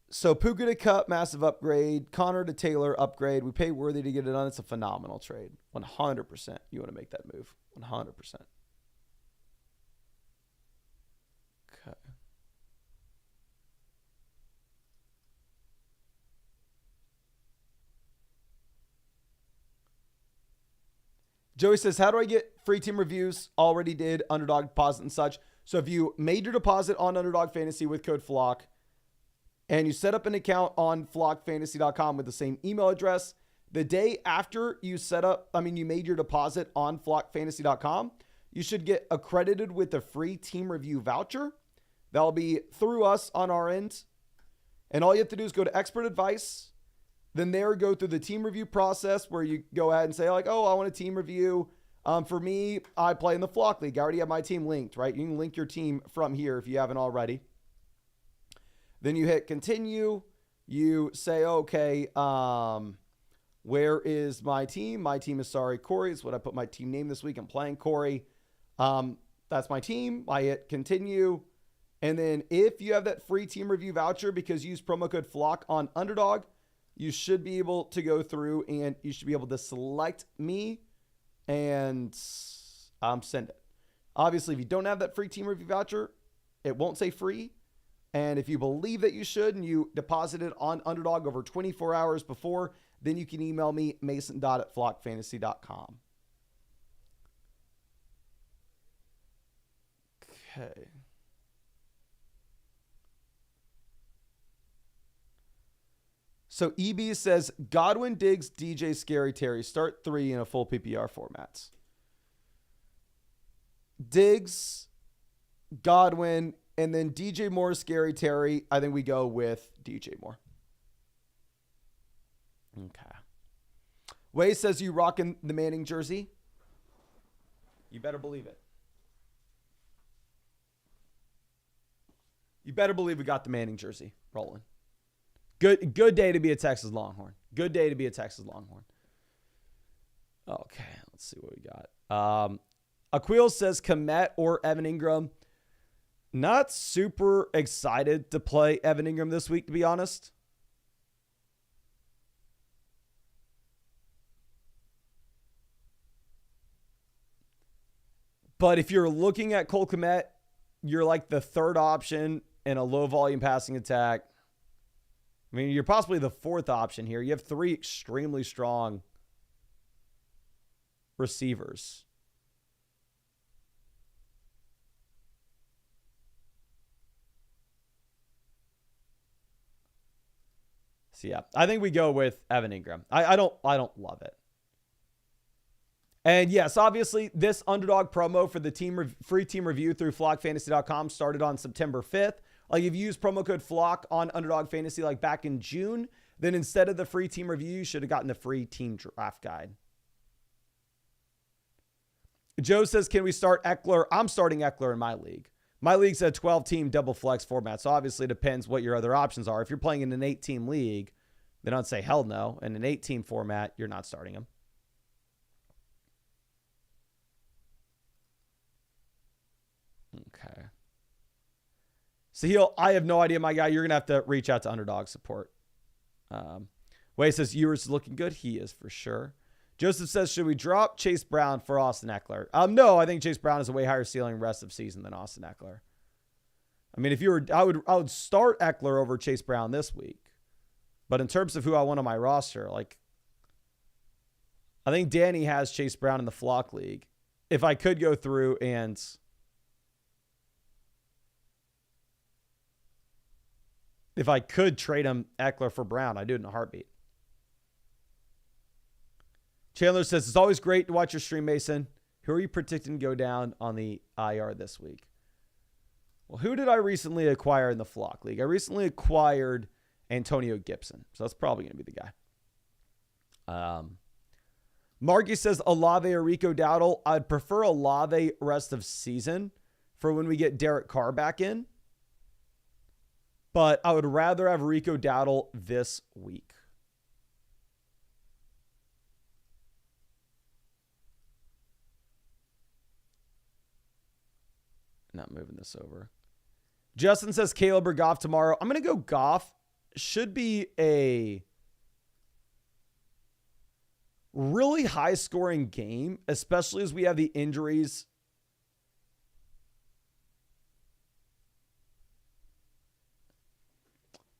So Puka to Cup, massive upgrade. Conner to Taylor, upgrade. We pay Worthy to get it done. It's a phenomenal trade. 100% you want to make that move. 100%. Okay. Joey says, how do I get free team reviews? Already did. Underdog deposit and such. So if you made your deposit on Underdog Fantasy with code FLOCK and you set up an account on flockfantasy.com with the same email address, the day after you you made your deposit on flockfantasy.com, you should get accredited with a free team review voucher. That'll be through us on our end. And all you have to do is go to expert advice. Then there, go through the team review process where you go ahead and say I want a team review. For me, I play in the Flock League. I already have my team linked, right? You can link your team from here if you haven't already. Then you hit continue. You say, okay, where is my team? My team is Sorry Corey. Is what I put my team name this week. I'm playing Corey. That's my team. I hit continue. And then if you have that free team review voucher because you use promo code FLOCK on Underdog, you should be able to go through and you should be able to select me and send it. Obviously, if you don't have that free team review voucher, it won't say free. And if you believe that you should and you deposited on Underdog over 24 hours before, then you can email me, mason.at-flockfantasy.com. Okay. So EB says, Godwin, Diggs, DJ, Scary Terry. Start 3 in a full PPR formats. Diggs, Godwin, and then DJ Moore, Scary Terry. I think we go with DJ Moore. Okay. Way says, you rocking the Manning jersey? You better believe it. You better believe we got the Manning jersey rolling. Good day to be a Texas Longhorn. Good day to be a Texas Longhorn. Okay, let's see what we got. Aquil says Komet or Evan Ingram. Not super excited to play Evan Ingram this week, to be honest. But if you're looking at Cole Komet, you're like the third option in a low volume passing attack. I mean, you're possibly the fourth option here. You have 3 extremely strong receivers. So yeah, I think we go with Evan Ingram. I don't love it. And yes, obviously, this Underdog promo for the free team review through flockfantasy.com started on September 5th. Like, if you use promo code FLOCK on Underdog Fantasy like back in June, then instead of the free team review, you should have gotten the free team draft guide. Joe says, can we start Ekeler? I'm starting Ekeler in my league. My league's a 12-team double flex format, so obviously it depends what your other options are. If you're playing in an 8-team league, then I'd say hell no. In an 8-team format, you're not starting him. Okay. Sahil, I have no idea, my guy. You're going to have to reach out to Underdog support. Way says, Ewers looking good. He is for sure. Joseph says, should we drop Chase Brown for Austin Ekeler? No, I think Chase Brown is a way higher ceiling rest of season than Austin Ekeler. I mean, if you were, I would start Ekeler over Chase Brown this week. But in terms of who I want on my roster, like, I think Danny has Chase Brown in the Flock League. If I could go through and if I could trade him Ekeler for Brown, I'd do it in a heartbeat. Chandler says, it's always great to watch your stream, Mason. Who are you predicting to go down on the IR this week? Well, who did I recently acquire in the Flock League? I recently acquired Antonio Gibson. So that's probably going to be the guy. Marky says, Olave or Rico Dowdle. I'd prefer Olave rest of season for when we get Derek Carr back in. But I would rather have Rico Dowdle this week. Not moving this over. Justin says Caleb or Goff tomorrow. I'm going to go Goff. Should be a really high-scoring game, especially as we have the injuries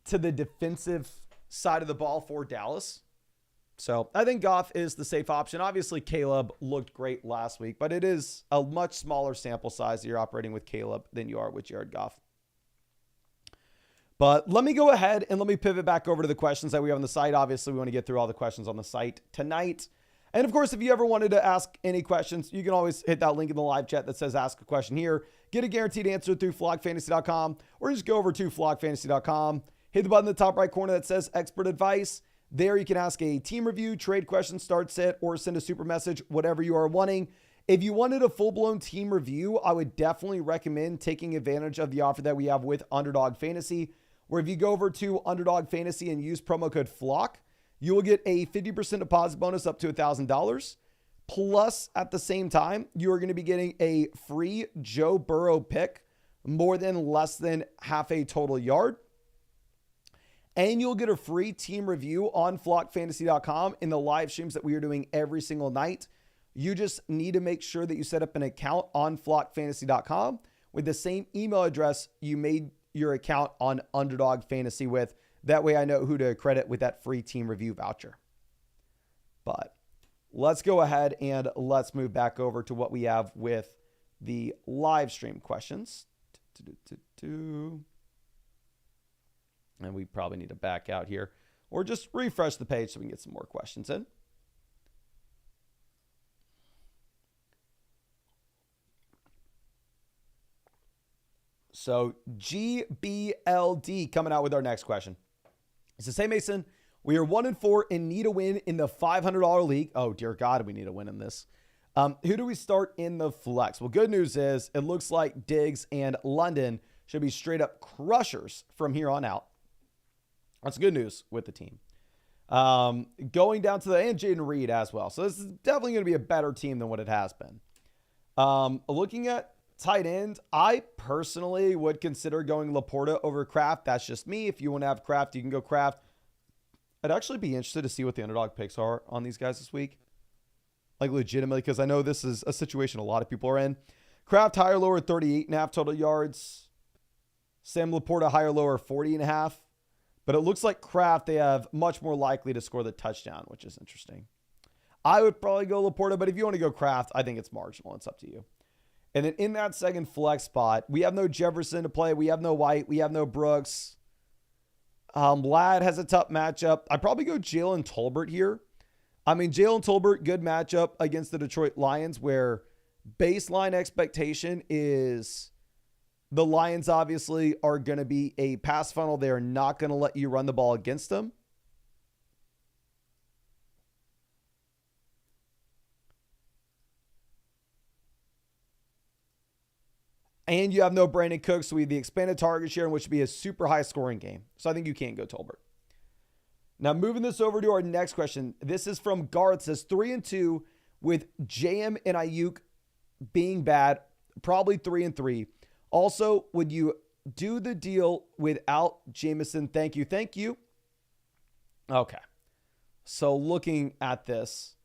to the defensive side of the ball for Dallas. So I think Goff is the safe option. Obviously, Caleb looked great last week, but it is a much smaller sample size that you're operating with Caleb than you are with Jared Goff. But let me go ahead and let me pivot back over to the questions that we have on the site. Obviously, we want to get through all the questions on the site tonight. And of course, if you ever wanted to ask any questions, you can always hit that link in the live chat that says ask a question here. Get a guaranteed answer through flockfantasy.com, or just go over to flockfantasy.com. Hit the button in the top right corner that says expert advice. There you can ask a team review, trade question, start sit, or send a super message, whatever you are wanting. If you wanted a full-blown team review, I would definitely recommend taking advantage of the offer that we have with Underdog Fantasy, where if you go over to Underdog Fantasy and use promo code FLOCK, you will get a 50% deposit bonus up to $1,000. Plus, at the same time, you are going to be getting a free Joe Burrow pick, more than less than half a total yard. And you'll get a free team review on flockfantasy.com in the live streams that we are doing every single night. You just need to make sure that you set up an account on flockfantasy.com with the same email address you your account on Underdog Fantasy with. That way I know who to credit with that free team review voucher. But let's go ahead and let's move back over to what we have with the live stream questions. And we probably need to back out here or just refresh the page so we can get some more questions in. So GBLD coming out with our next question. It says, hey, Mason, we are 1-4 and need a win in the $500 league. Oh, dear God, we need a win in this. Who do we start in the flex? Well, good news is it looks like Diggs and London should be straight up crushers from here on out. That's good news with the team. Going down to and Jaden Reed as well. So this is definitely going to be a better team than what it has been. Looking at tight end, I personally would consider going Laporta over Kraft. That's just me. If you want to have Kraft, you can go Kraft. I'd actually be interested to see what the underdog picks are on these guys this week. Like legitimately, because I know this is a situation a lot of people are in. Kraft higher lower 38.5 total yards. Sam Laporta higher lower 40.5. But it looks like Kraft, they have much more likely to score the touchdown, which is interesting. I would probably go Laporta, but if you want to go Kraft, I think it's marginal. It's up to you. And then in that second flex spot, we have no Jefferson to play. We have no White. We have no Brooks. Ladd has a tough matchup. I'd probably go Jalen Tolbert here. I mean, Jalen Tolbert, good matchup against the Detroit Lions where baseline expectation is the Lions obviously are going to be a pass funnel. They are not going to let you run the ball against them. And you have no Brandon Cooks, so we have the expanded target share, which would be a super high scoring game. So I think you can't go Tolbert. Now, moving this over to our next question. This is from Garth. It says 3-2 with JM and Ayuk being bad, probably 3-3. Also, would you do the deal without Jameson? Thank you. Thank you. Okay. So looking at this,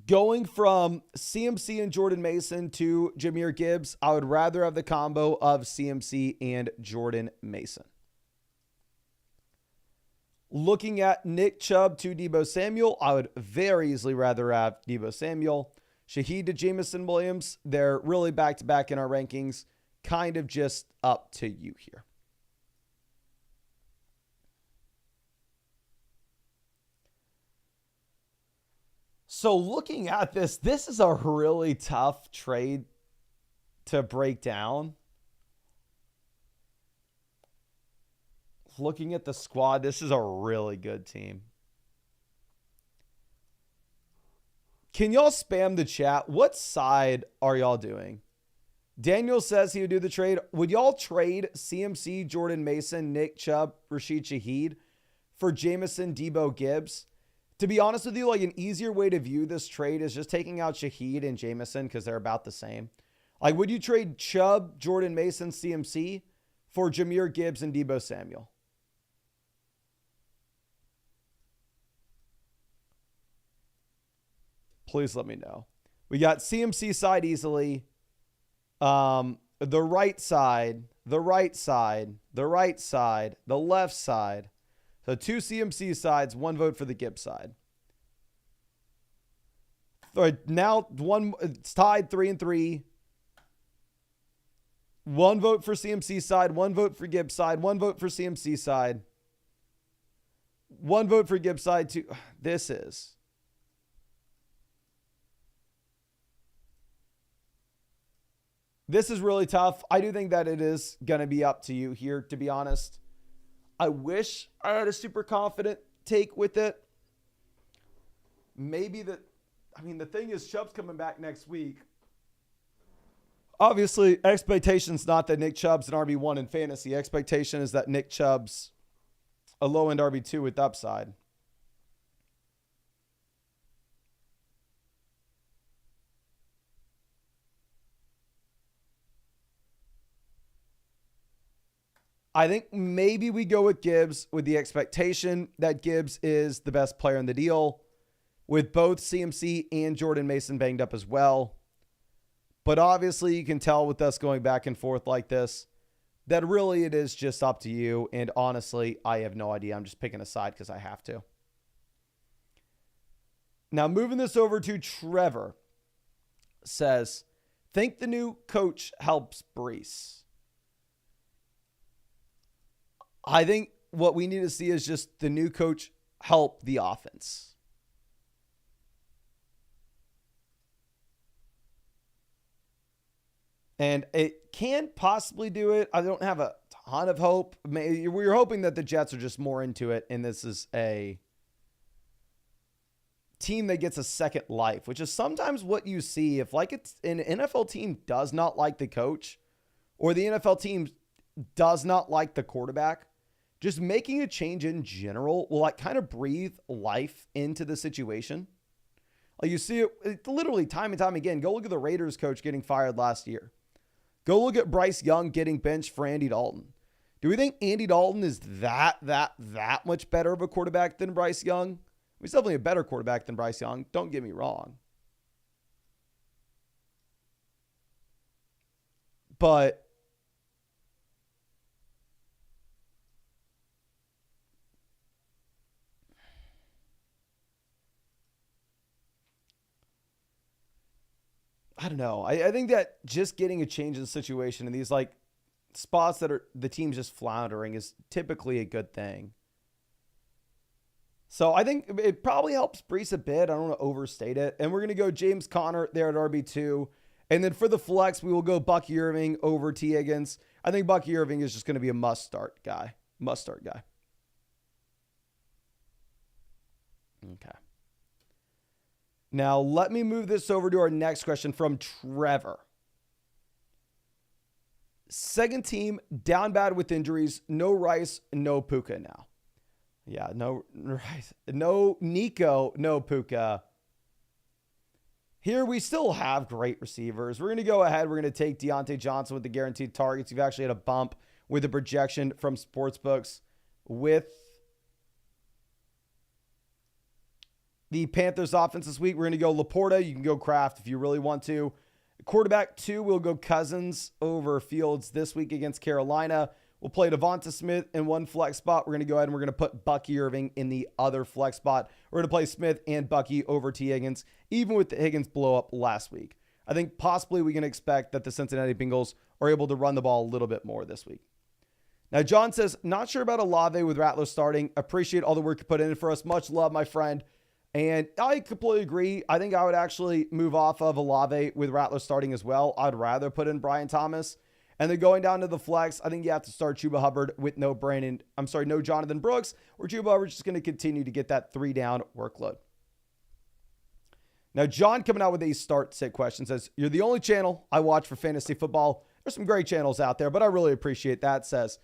going from CMC and Jordan Mason to Jahmyr Gibbs, I would rather have the combo of CMC and Jordan Mason. Looking at Nick Chubb to Deebo Samuel, I would very easily rather have Deebo Samuel. Shaheed to Jameson Williams, they're really back-to-back in our rankings. Kind of just up to you here. So looking at this, this is a really tough trade to break down. Looking at the squad, this is a really good team. Can y'all spam the chat? What side are y'all doing? Daniel says he would do the trade. Would y'all trade CMC, Jordan Mason, Nick Chubb, Rashid Shaheed for Jameson, Deebo Gibbs? To be honest with you, like an easier way to view this trade is just taking out Shaheed and Jameson because they're about the same. Like, would you trade Chubb, Jordan Mason, CMC for Jahmyr Gibbs and Deebo Samuel? Please let me know. We got CMC side easily. The right side, the right side, the right side, the left side. So 2 CMC sides, 1 vote for the Gibbs side. Now it's tied 3-3. 1 vote for CMC side, 1 vote for Gibbs side, 1 vote for CMC side. 1 vote for Gibbs side. This is really tough. I do think that it is going to be up to you here, to be honest. I wish I had a super confident take with it. Maybe the thing is Chubb's coming back next week. Obviously, expectation's not that Nick Chubb's an RB1 in fantasy. Expectation is that Nick Chubb's a low-end RB2 with upside. I think maybe we go with Gibbs with the expectation that Gibbs is the best player in the deal, with both CMC and Jordan Mason banged up as well. But obviously you can tell with us going back and forth like this, that really it is just up to you. And honestly, I have no idea. I'm just picking a side because I have to. Now, moving this over to Trevor, says, think the new coach helps Brees. I think what we need to see is just the new coach help the offense. And it can possibly do it. I don't have a ton of hope. We're hoping that the Jets are just more into it, and this is a team that gets a second life, which is sometimes what you see if like it's an NFL team does not like the coach or the NFL team does not like the quarterback. Just making a change in general will like kind of breathe life into the situation. Like you see it literally time and time again. Go look at the Raiders coach getting fired last year. Go look at Bryce Young getting benched for Andy Dalton. Do we think Andy Dalton is that much better of a quarterback than Bryce Young? He's definitely a better quarterback than Bryce Young. Don't get me wrong. But I don't know. I think that just getting a change in the situation in these like spots that are the team's just floundering is typically a good thing. So I think it probably helps Brees a bit. I don't want to overstate it. And we're going to go James Conner there at RB2. And then for the flex, we will go Bucky Irving over T. Higgins. I think Bucky Irving is just going to be a must-start guy. Must-start guy. Okay. Now, let me move this over to our next question from Trevor. Second team, down bad with injuries. No Rice, no Puka now. Yeah, no Rice, no Nico, no Puka. Here we still have great receivers. We're going to go ahead. We're going to take Deontay Johnson with the guaranteed targets. You've actually had a bump with the projection from sportsbooks with the Panthers offense this week. We're going to go Laporta. You can go Kraft if you really want to. Quarterback 2, we'll go Cousins over Fields this week against Carolina. We'll play Devonta Smith in one flex spot. We're going to go ahead and we're going to put Bucky Irving in the other flex spot. We're going to play Smith and Bucky over T. Higgins, even with the Higgins blow up last week. I think possibly we can expect that the Cincinnati Bengals are able to run the ball a little bit more this week. Now, John says, not sure about Olave with Rattler starting. Appreciate all the work you put in for us. Much love, my friend. And I completely agree. I think I would actually move off of Olave with Rattler starting as well. I'd rather put in Brian Thomas. And then going down to the flex, I think you have to start Chuba Hubbard with no Jonathan Brooks, or Chuba Hubbard's just going to continue to get that 3-down workload. Now, John coming out with a start-sit question says, you're the only channel I watch for fantasy football. There's some great channels out there, but I really appreciate that. Says,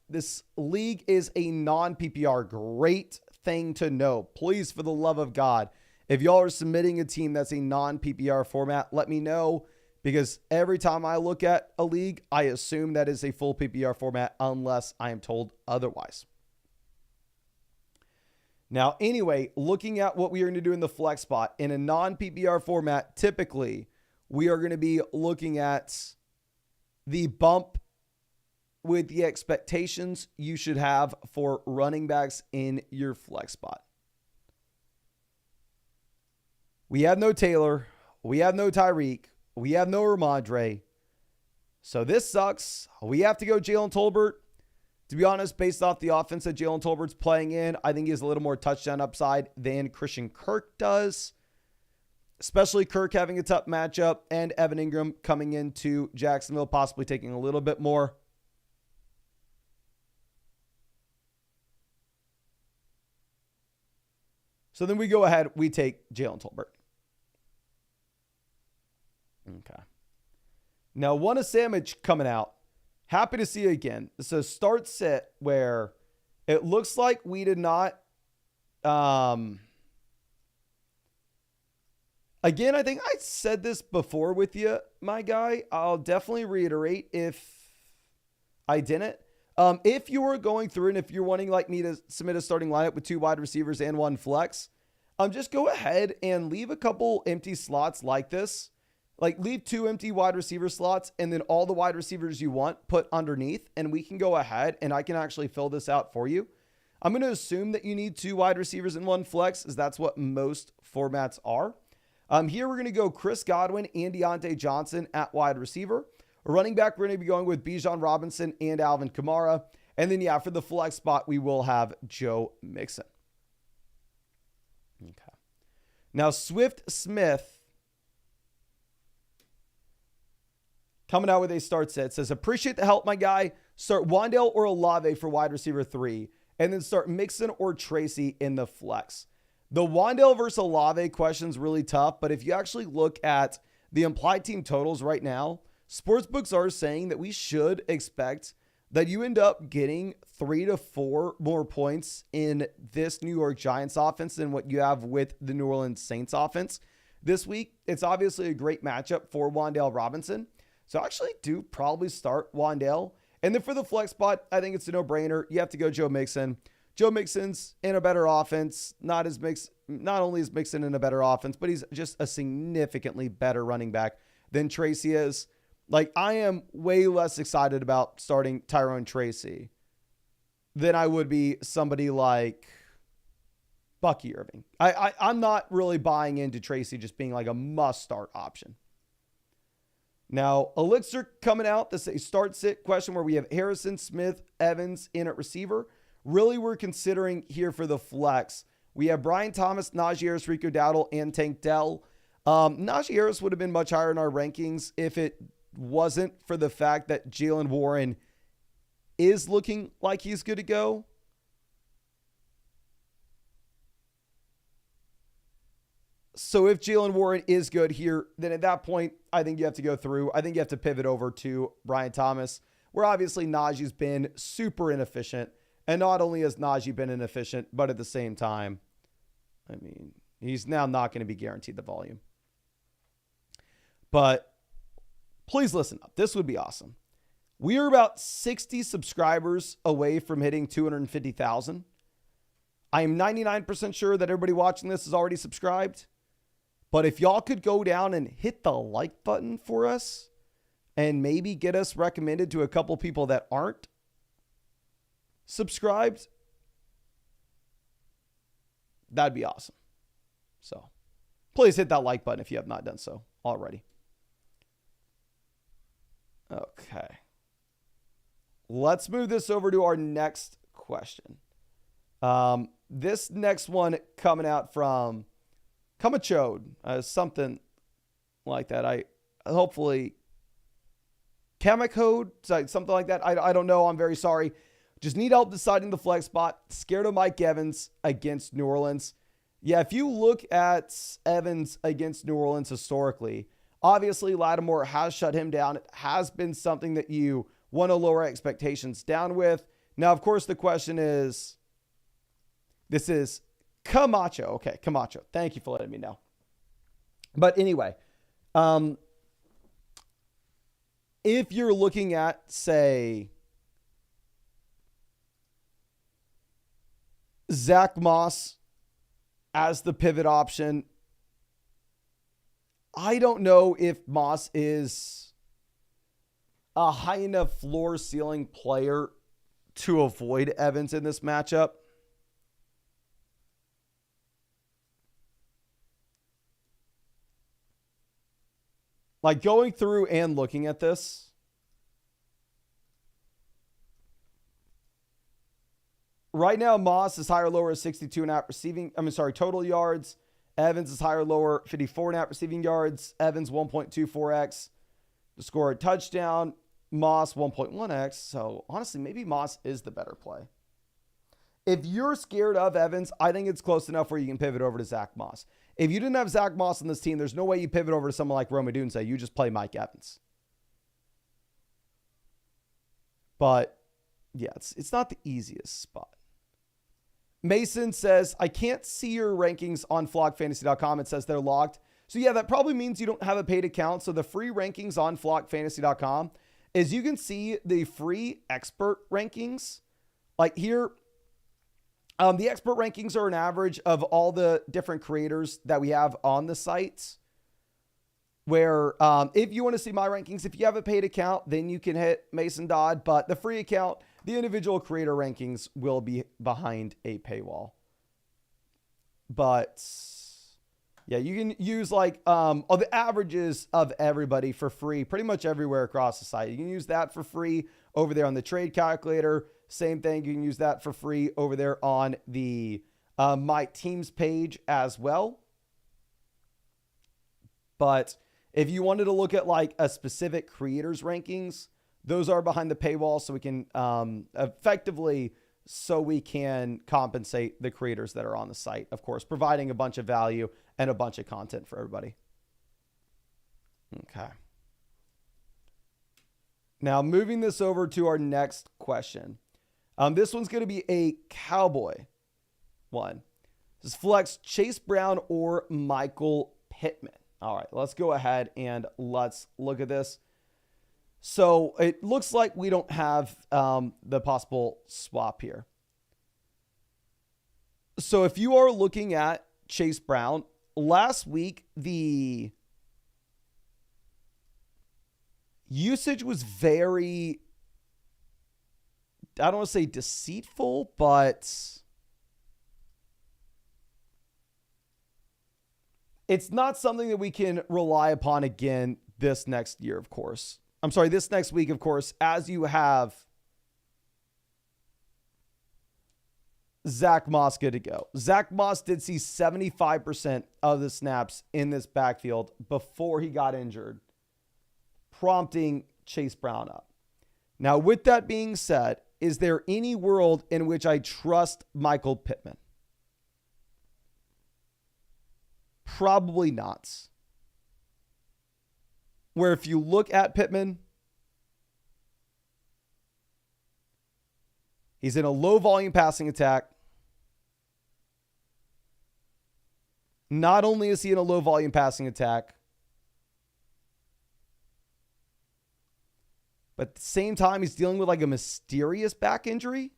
this league is a non-PPR. Great thing to know. Please, for the love of God, if y'all are submitting a team that's a non-PPR format, let me know. Because every time I look at a league, I assume that is a full PPR format unless I am told otherwise. Now, anyway, looking at what we are going to do in the flex spot, in a non-PPR format, typically, we are going to be looking at the bump with the expectations you should have for running backs in your flex spot. We have no Taylor. We have no Tyreek. We have no Ramondre. So this sucks. We have to go Jalen Tolbert. To be honest, based off the offense that Jalen Tolbert's playing in, I think he has a little more touchdown upside than Christian Kirk does. Especially Kirk having a tough matchup and Evan Ingram coming into Jacksonville, possibly taking a little bit more. So then we go ahead, we take Jalen Tolbert. Okay. Now, one a sandwich coming out. Happy to see you again. This is a start sit where it looks like we did not. Again, I think I said this before with you, my guy. I'll definitely reiterate if I didn't. If you were going through and if you're wanting like me to submit a starting lineup with 2 wide receivers and 1 flex, just go ahead and leave a couple empty slots like this. Like, leave 2 empty wide receiver slots and then all the wide receivers you want put underneath, and we can go ahead and I can actually fill this out for you. I'm going to assume that you need 2 wide receivers and 1 flex, as that's what most formats are. Here we're going to go Chris Godwin and Deontay Johnson at wide receiver. Running back, we're going to be going with Bijan Robinson and Alvin Kamara. And then, yeah, for the flex spot, we will have Joe Mixon. Okay. Now, Swift Smith coming out with a start set. Says, appreciate the help, my guy. Start Wan'Dale or Olave for wide receiver 3. And then start Mixon or Tracy in the flex. The Wan'Dale versus Olave question is really tough. But if you actually look at the implied team totals right now, sportsbooks are saying that we should expect that you end up getting 3 to 4 more points in this New York Giants offense than what you have with the New Orleans Saints offense this week. It's obviously a great matchup for Wan'Dale Robinson. So I actually do probably start Wan'Dale. And then for the flex spot, I think it's a no-brainer. You have to go Joe Mixon. Joe Mixon's in a better offense. Not only is Mixon in a better offense, but he's just a significantly better running back than Tracy is. Like, I am way less excited about starting Tyrone Tracy than I would be somebody like Bucky Irving. I'm not really buying into Tracy just being like a must-start option. Now, Elixir coming out. This is a start-sit question where we have Harrison, Smith, Evans in at receiver. Really, we're considering here for the flex. We have Brian Thomas, Najee Harris, Rico Dowdle, and Tank Dell. Najee Harris would have been much higher in our rankings if it wasn't for the fact that Jalen Warren is looking like he's good to go. So if Jalen Warren is good here, then at that point, I think you have to go through. I think you have to pivot over to Brian Thomas, where obviously Najee's been super inefficient. And not only has Najee been inefficient, but at the same time, I mean, he's now not going to be guaranteed the volume. But please listen up. This would be awesome. We are about 60 subscribers away from hitting 250,000. I am 99% sure that everybody watching this is already subscribed. But if y'all could go down and hit the like button for us and maybe get us recommended to a couple people that aren't subscribed, that'd be awesome. So please hit that like button if you have not done so already. Okay. Let's move this over to our next question. This next one coming out from Kamachode, something like that. Hopefully Kamachode, something like that. I don't know. I'm very sorry. Just need help deciding the flex spot. Scared of Mike Evans against New Orleans. Yeah, if you look at Evans against New Orleans historically, obviously Lattimore has shut him down. It has been something that you want to lower expectations down with. Now, of course, the question is, this is Camacho. Okay, Camacho. Thank you for letting me know. But anyway, if you're looking at, say, Zach Moss as the pivot option, I don't know if Moss is a high enough floor ceiling player to avoid Evans in this matchup. Like, going through and looking at this, right now, Moss is higher, lower, 62.5 receiving. Total yards. Evans is higher, lower, 54.5 receiving yards. Evans 1.24x to score a touchdown. Moss 1.1x. So honestly, maybe Moss is the better play. If you're scared of Evans, I think it's close enough where you can pivot over to Zach Moss. If you didn't have Zach Moss on this team, there's no way you pivot over to someone like Rome Odunze. You just play Mike Evans. But yeah, it's not the easiest spot. Mason says, I can't see your rankings on flockfantasy.com. It says they're locked. So yeah, that probably means you don't have a paid account. So the free rankings on flockfantasy.com is you can see the free expert rankings. Like here, the expert rankings are an average of all the different creators that we have on the sites. where if you want to see my rankings, if you have a paid account, then you can hit Mason Dodd. But the free account, the individual creator rankings will be behind a paywall. But yeah, you can use like the averages of everybody for free pretty much everywhere across the site. You can use that for free over there on the trade calculator. Same thing. You can use that for free over there on the My Teams page as well. But if you wanted to look at like a specific creator's rankings, those are behind the paywall, so we can we can compensate the creators that are on the site, of course, providing a bunch of value and a bunch of content for everybody. Okay. Now, moving this over to our next question. This one's going to be a Cowboy one. This is flex Chase Brown or Michael Pittman. All right, let's go ahead and let's look at this. So it looks like we don't have the possible swap here. So if you are looking at Chase Brown, last week the usage was very, I don't want to say deceitful, but it's not something that we can rely upon again this next year, of course. This next week, of course, as you have Zach Moss good to go. Zach Moss did see 75% of the snaps in this backfield before he got injured, prompting Chase Brown up. Now, with that being said, is there any world in which I trust Michael Pittman? Probably not. Where if you look at Pittman, he's in a low volume passing attack. Not only is he in a low volume passing attack, but at the same time, he's dealing with like a mysterious back injury.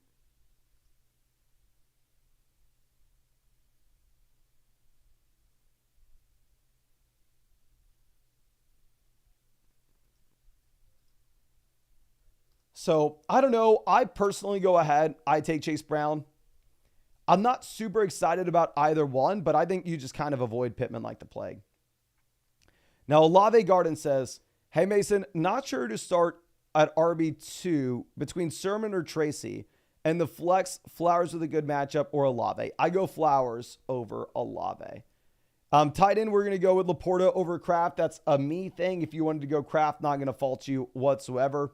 So I don't know. I personally go ahead. I take Chase Brown. I'm not super excited about either one, but I think you just kind of avoid Pittman like the plague. Now, Olave Garden says, hey, Mason, not sure to start at RB2 between Sermon or Tracy, and the flex Flowers with a good matchup or Olave. I go Flowers over Olave. Tight end, we're going to go with Laporta over Kraft. That's a me thing. If you wanted to go Kraft, not going to fault you whatsoever.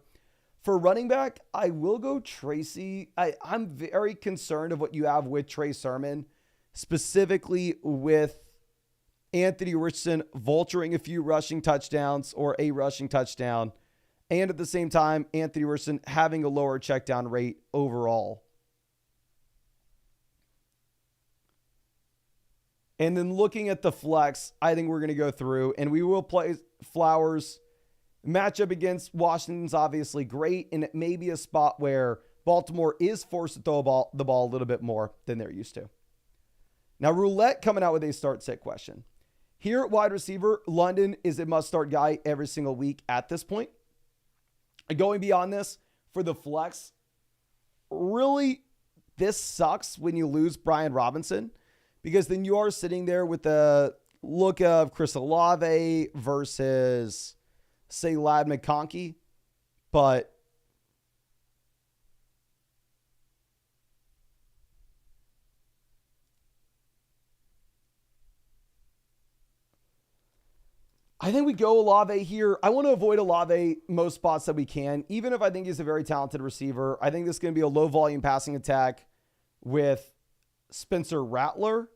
For running back, I will go Tracy. I'm very concerned of what you have with Trey Sermon, specifically with Anthony Richardson vulturing a few rushing touchdowns or a rushing touchdown. And at the same time, Anthony Richardson having a lower checkdown rate overall. And then looking at the flex, I think we're going to go through and we will play Flowers. Matchup against Washington's obviously great, and it may be a spot where Baltimore is forced to throw the ball a little bit more than they're used to. Now, Roulette coming out with a start-sit question. Here at wide receiver, London is a must-start guy every single week at this point. Going beyond this, for the flex, really, this sucks when you lose Brian Robinson, because then you are sitting there with the look of Chris Olave versus, say, Ladd McConkey, but I think we go Olave here. I want to avoid Olave most spots that we can, even if I think he's a very talented receiver. I think this is going to be a low volume passing attack with Spencer Rattler.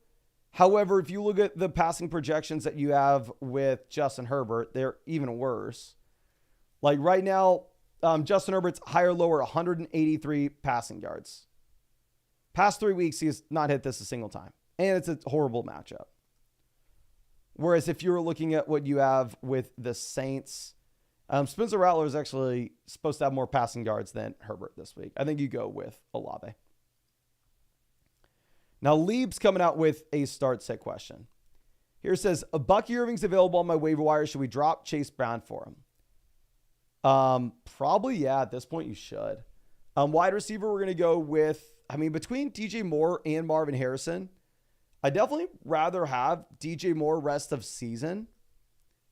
However, if you look at the passing projections that you have with Justin Herbert, they're even worse. Like right now, Justin Herbert's higher, lower, 183 passing yards. Past 3 weeks, he has not hit this a single time. And it's a horrible matchup. Whereas if you were looking at what you have with the Saints, Spencer Rattler is actually supposed to have more passing yards than Herbert this week. I think you go with Olave. Now, Lieb's coming out with a start-sit question. Here it says, a Bucky Irving's available on my waiver wire. Should we drop Chase Brown for him? Probably, yeah. At this point, you should. Wide receiver, we're going to go with, between DJ Moore and Marvin Harrison, I'd definitely rather have DJ Moore rest of season.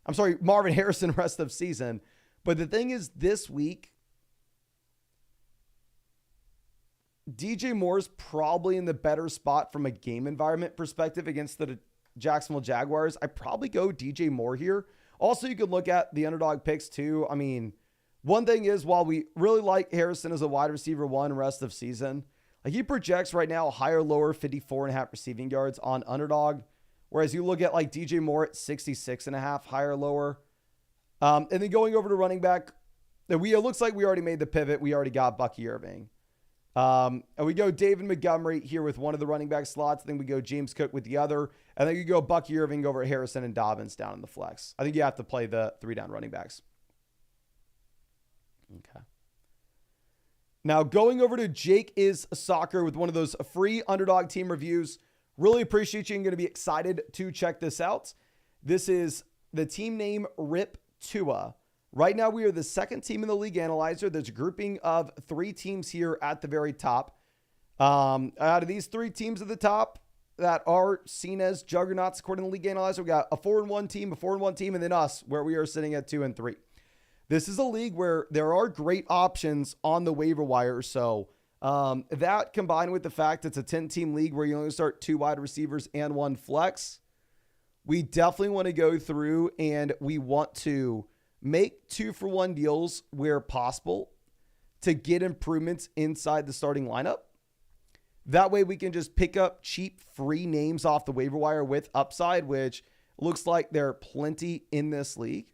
I'm sorry, Marvin Harrison rest of season. But the thing is, this week, DJ Moore's probably in the better spot from a game environment perspective against the Jacksonville Jaguars. I probably go DJ Moore here. Also, you could look at the underdog picks too. One thing is, while we really like Harrison as a wide receiver one rest of season, he projects right now higher, lower 54.5 receiving yards on underdog. Whereas you look at DJ Moore at 66.5, higher, lower. And then going over to running back, it looks like we already made the pivot. We already got Bucky Irving. And we go David Montgomery here with one of the running back slots. I think we go James Cook with the other. And then you go Bucky Irving over Harrison and Dobbins down in the flex. I think you have to play the 3-down running backs. Okay. Now going over to Jake is Soccer with one of those free underdog team reviews. Really appreciate you and going to be excited to check this out. This is the team name Rip Tua. Right now, we are the second team in the league analyzer. There's a grouping of 3 teams here at the very top. Out of these 3 teams at the top that are seen as juggernauts, according to the league analyzer, we got a 4-1 team, a 4-1 team, and then us, where we are sitting at 2-3. This is a league where there are great options on the waiver wire. So that combined with the fact it's a 10-team league where you only start 2 wide receivers and 1 flex, we definitely want to go through and we want to make 2-for-1 deals where possible to get improvements inside the starting lineup. That way we can just pick up cheap free names off the waiver wire with upside, which looks like there are plenty in this league.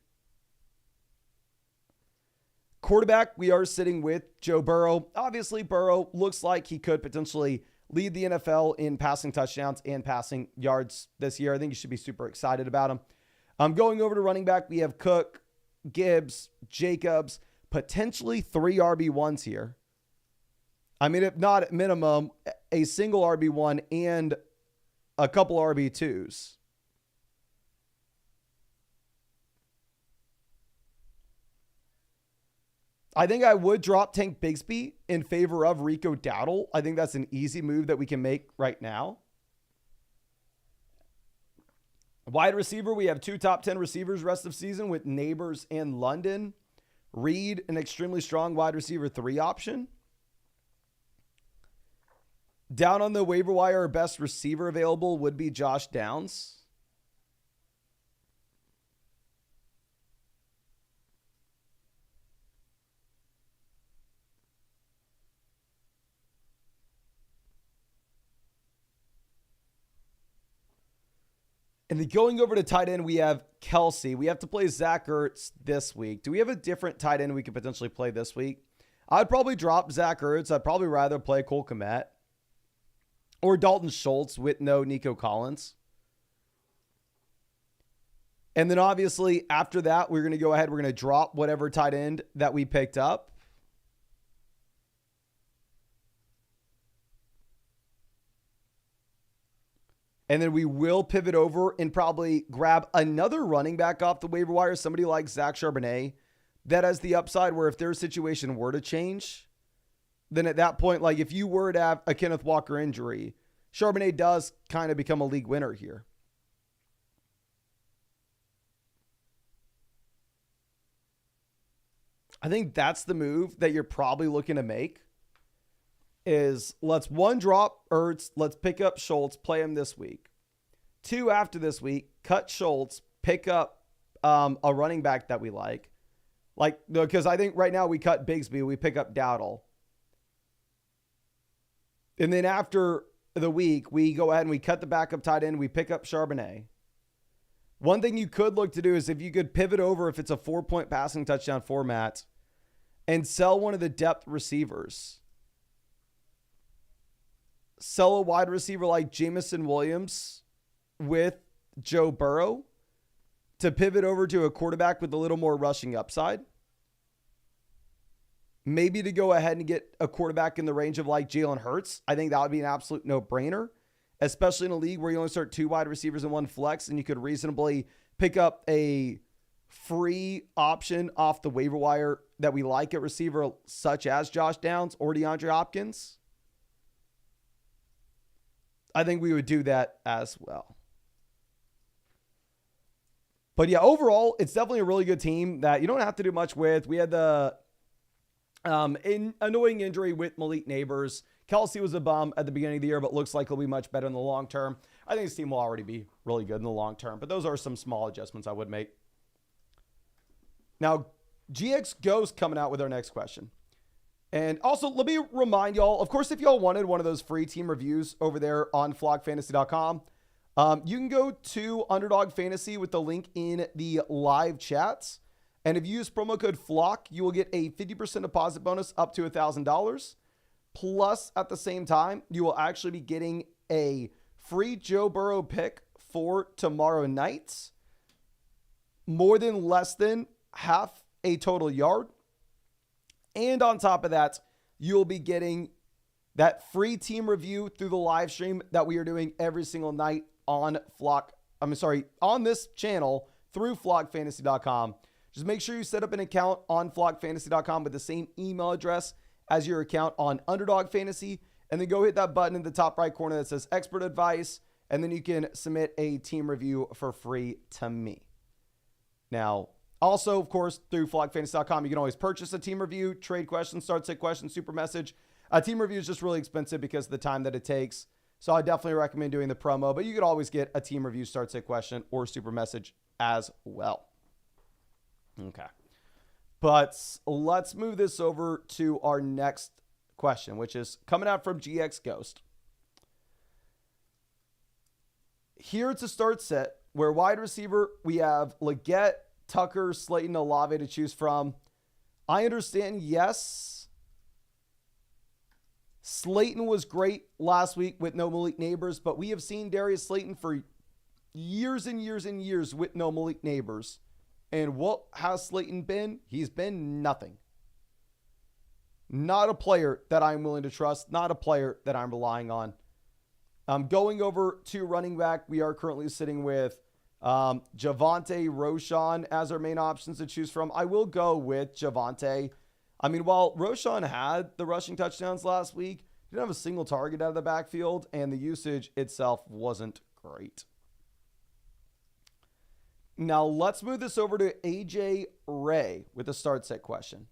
Quarterback, we are sitting with Joe Burrow. Obviously, Burrow looks like he could potentially lead the NFL in passing touchdowns and passing yards this year. I think you should be super excited about him. Going over to running back, we have Cook, Gibbs, Jacobs, potentially 3 RB1s here. If not at minimum, a single RB1 and a couple RB2s. I think I would drop Tank Bigsby in favor of Rico Dowdle. I think that's an easy move that we can make right now. Wide receiver, we have 2 top 10 receivers rest of season with Neighbors and London. Reed, an extremely strong wide receiver 3 option. Down on the waiver wire, our best receiver available would be Josh Downs. And then going over to tight end, we have Kelsey. We have to play Zach Ertz this week. Do we have a different tight end we could potentially play this week? I'd probably drop Zach Ertz. I'd probably rather play Cole Kmet or Dalton Schultz with no Nico Collins. And then obviously after that, we're going to go ahead. We're going to drop whatever tight end that we picked up. And then we will pivot over and probably grab another running back off the waiver wire, somebody like Zach Charbonnet, that has the upside where if their situation were to change, then at that point, if you were to have a Kenneth Walker injury, Charbonnet does kind of become a league winner here. I think that's the move that you're probably looking to make. Is let's 1 drop Ertz, let's pick up Schultz, play him this week. 2 after this week, cut Schultz, pick up a running back that we like. Because I think right now we cut Bigsby, we pick up Dowdle. And then after the week, we go ahead and we cut the backup tight end, we pick up Charbonnet. One thing you could look to do is if you could pivot over if it's a 4-point passing touchdown format and sell one of the depth receivers. Sell a wide receiver like Jamison Williams with Joe Burrow to pivot over to a quarterback with a little more rushing upside. Maybe to go ahead and get a quarterback in the range of Jalen Hurts. I think that would be an absolute no-brainer. especially in a league where you only start 2 wide receivers and 1 flex, and you could reasonably pick up a free option off the waiver wire that we like at receiver, such as Josh Downs or DeAndre Hopkins, I think we would do that as well. But yeah, overall, it's definitely a really good team that you don't have to do much with. We had the annoying injury with Malik Neighbors. Kelsey was a bum at the beginning of the year, but looks like he'll be much better in the long term. I think this team will already be really good in the long term, but those are some small adjustments I would make. Now, GX Ghost coming out with our next question. And also, let me remind y'all, of course, if y'all wanted one of those free team reviews over there on flockfantasy.com, you can go to Underdog Fantasy with the link in the live chats. And if you use promo code FLOCK, you will get a 50% deposit bonus up to $1,000. Plus, at the same time, you will actually be getting a free Joe Burrow pick for tomorrow night. More than less than half a total yard. And on top of that, you'll be getting that free team review through the live stream that we are doing every single night on on this channel through flockfantasy.com. Just make sure you set up an account on flockfantasy.com with the same email address as your account on Underdog Fantasy, and then go hit that button in the top right corner that says expert advice, and then you can submit a team review for free to me. Now, also, of course, through flockfantasy.com, you can always purchase a team review, trade questions, start sit questions, super message. A team review is just really expensive because of the time that it takes. So I definitely recommend doing the promo, but you could always get a team review, start sit question, or super message as well. Okay. But let's move this over to our next question, which is coming out from GX Ghost. Here it's a start set where wide receiver, we have Leggett, Tucker, Slayton, Olave to choose from. I understand, yes, Slayton was great last week with no Malik Neighbors, but we have seen Darius Slayton for years and years and years with no Malik Neighbors. And what has Slayton been? He's been nothing. Not a player that I'm willing to trust, not a player that I'm relying on. Going over to running back, we are currently sitting with Javonte, Roshan as our main options to choose from. I will go with Javonte. I mean, while Roshan had the rushing touchdowns last week, he didn't have a single target out of the backfield, and the usage itself wasn't great. Now, let's move this over to AJ Ray with a start set question.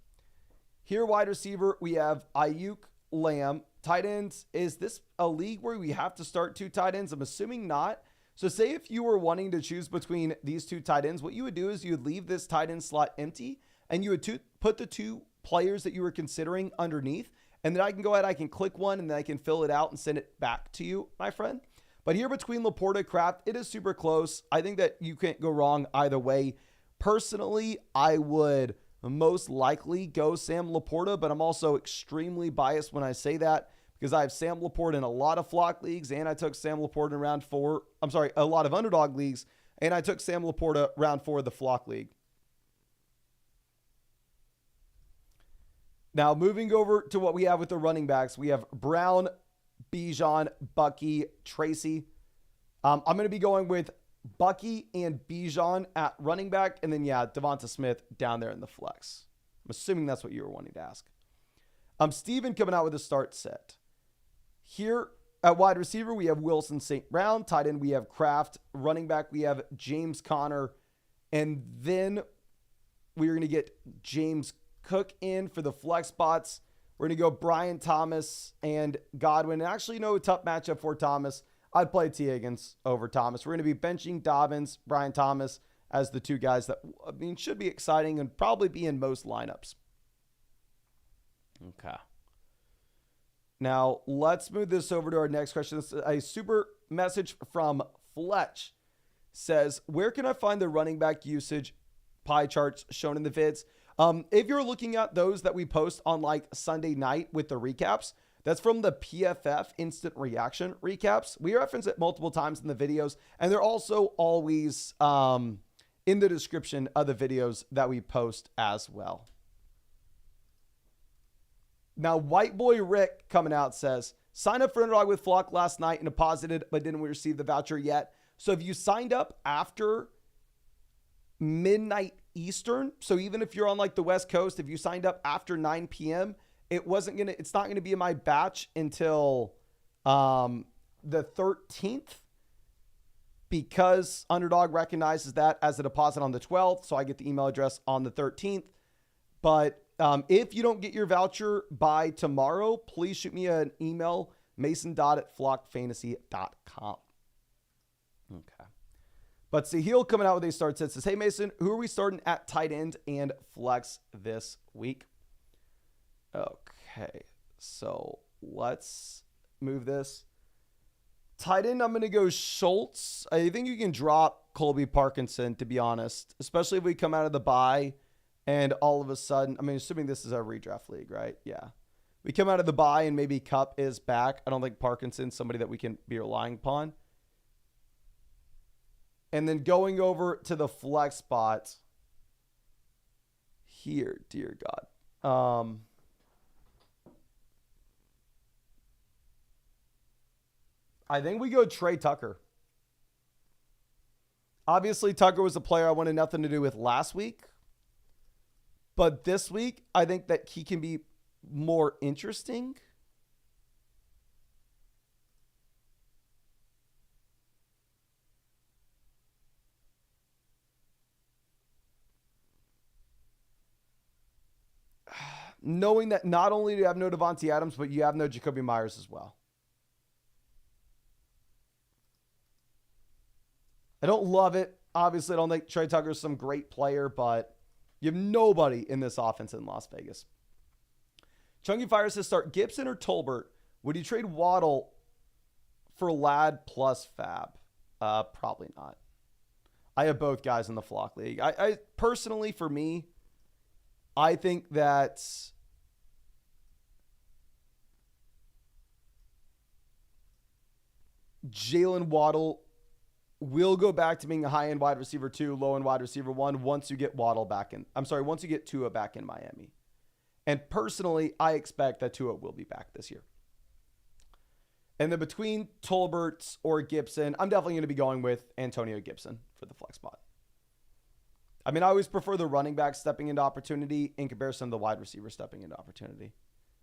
Here, wide receiver, we have Ayuk, Lamb. Tight ends, is this a league where we have to start 2 tight ends? I'm assuming not. So say if you were wanting to choose between these 2 tight ends, what you would do is you would leave this tight end slot empty, and you would put the 2 players that you were considering underneath, and then I can go ahead, I can click one, and then I can fill it out and send it back to you, my friend. But here between Laporta and Kraft, it is super close. I think that you can't go wrong either way. Personally, I would most likely go Sam Laporta, but I'm also extremely biased when I say that because I have Sam Laporta in a lot of flock leagues, and I took Sam Laporta in round 4. I'm sorry, a lot of underdog leagues, and I took Sam Laporta round 4 of the flock league. Now, moving over to what we have with the running backs, we have Brown, Bijan, Bucky, Tracy. I'm going to be going with Bucky and Bijan at running back, and then, yeah, Devonta Smith down there in the flex. I'm assuming that's what you were wanting to ask. Steven coming out with a start set. Here at wide receiver, we have Wilson St. Brown. Tight end, we have Kraft. Running back, we have James Conner. And then we're going to get James Cook in for the flex spots. We're going to go Brian Thomas and Godwin. And actually, no tough matchup for Thomas. I'd play T. Higgins over Thomas. We're going to be benching Dobbins, Brian Thomas as the 2 guys that, I mean, should be exciting and probably be in most lineups. Okay. Now, let's move this over to our next question. This is a super message from Fletch. Says, where can I find the running back usage pie charts shown in the vids? If you're looking at those that we post on like Sunday night with the recaps, that's from the PFF instant reaction recaps. We reference it multiple times in the videos, and they're also always in the description of the videos that we post as well. Now, White Boy Rick coming out says, Signed up for Underdog with Flock last night and deposited, but didn't receive the voucher yet. So if you signed up after midnight Eastern, so even if you're on like the West Coast, if you signed up after 9 p.m., it's not gonna be in my batch until the 13th, because Underdog recognizes that as a deposit on the 12th. So I get the email address on the 13th. But if you don't get your voucher by tomorrow, please shoot me an email, mason.at flockfantasy.com. Okay. But Sahil coming out with a start set says, hey, Mason, who are we starting at tight end and flex this week? Okay. So let's move this. Tight end, I'm going to go Schultz. I think you can drop Colby Parkinson, to be honest, especially if we come out of the bye and all of a sudden, I mean, assuming this is our redraft league, right? Yeah. We come out of the bye and maybe Kupp is back. I don't think Parkinson's somebody that we can be relying upon. And then going over to the flex spot here, dear God. I think we go Trey Tucker. Obviously, Tucker was a player I wanted nothing to do with last week. But this week, I think that he can be more interesting. Knowing that not only do you have no Devontae Adams, but you have no Jacoby Myers as well. I don't love it. Obviously, I don't think Trey Tucker is some great player, but you have nobody in this offense in Las Vegas. Chunky Fire says, start Gibson or Tolbert. Would you trade Waddle for Ladd plus Fab? Probably not. I have both guys in the Flock League. I personally, for me, I think that Jalen Waddle will go back to being a high-end wide receiver 2, low-end wide receiver 1 once you get Waddle back in. Once you get Tua back in Miami. And personally, I expect that Tua will be back this year. And then between Tolbert or Gibson, I'm definitely going to be going with Antonio Gibson for the flex spot. I mean, I always prefer the running back stepping into opportunity in comparison to the wide receiver stepping into opportunity.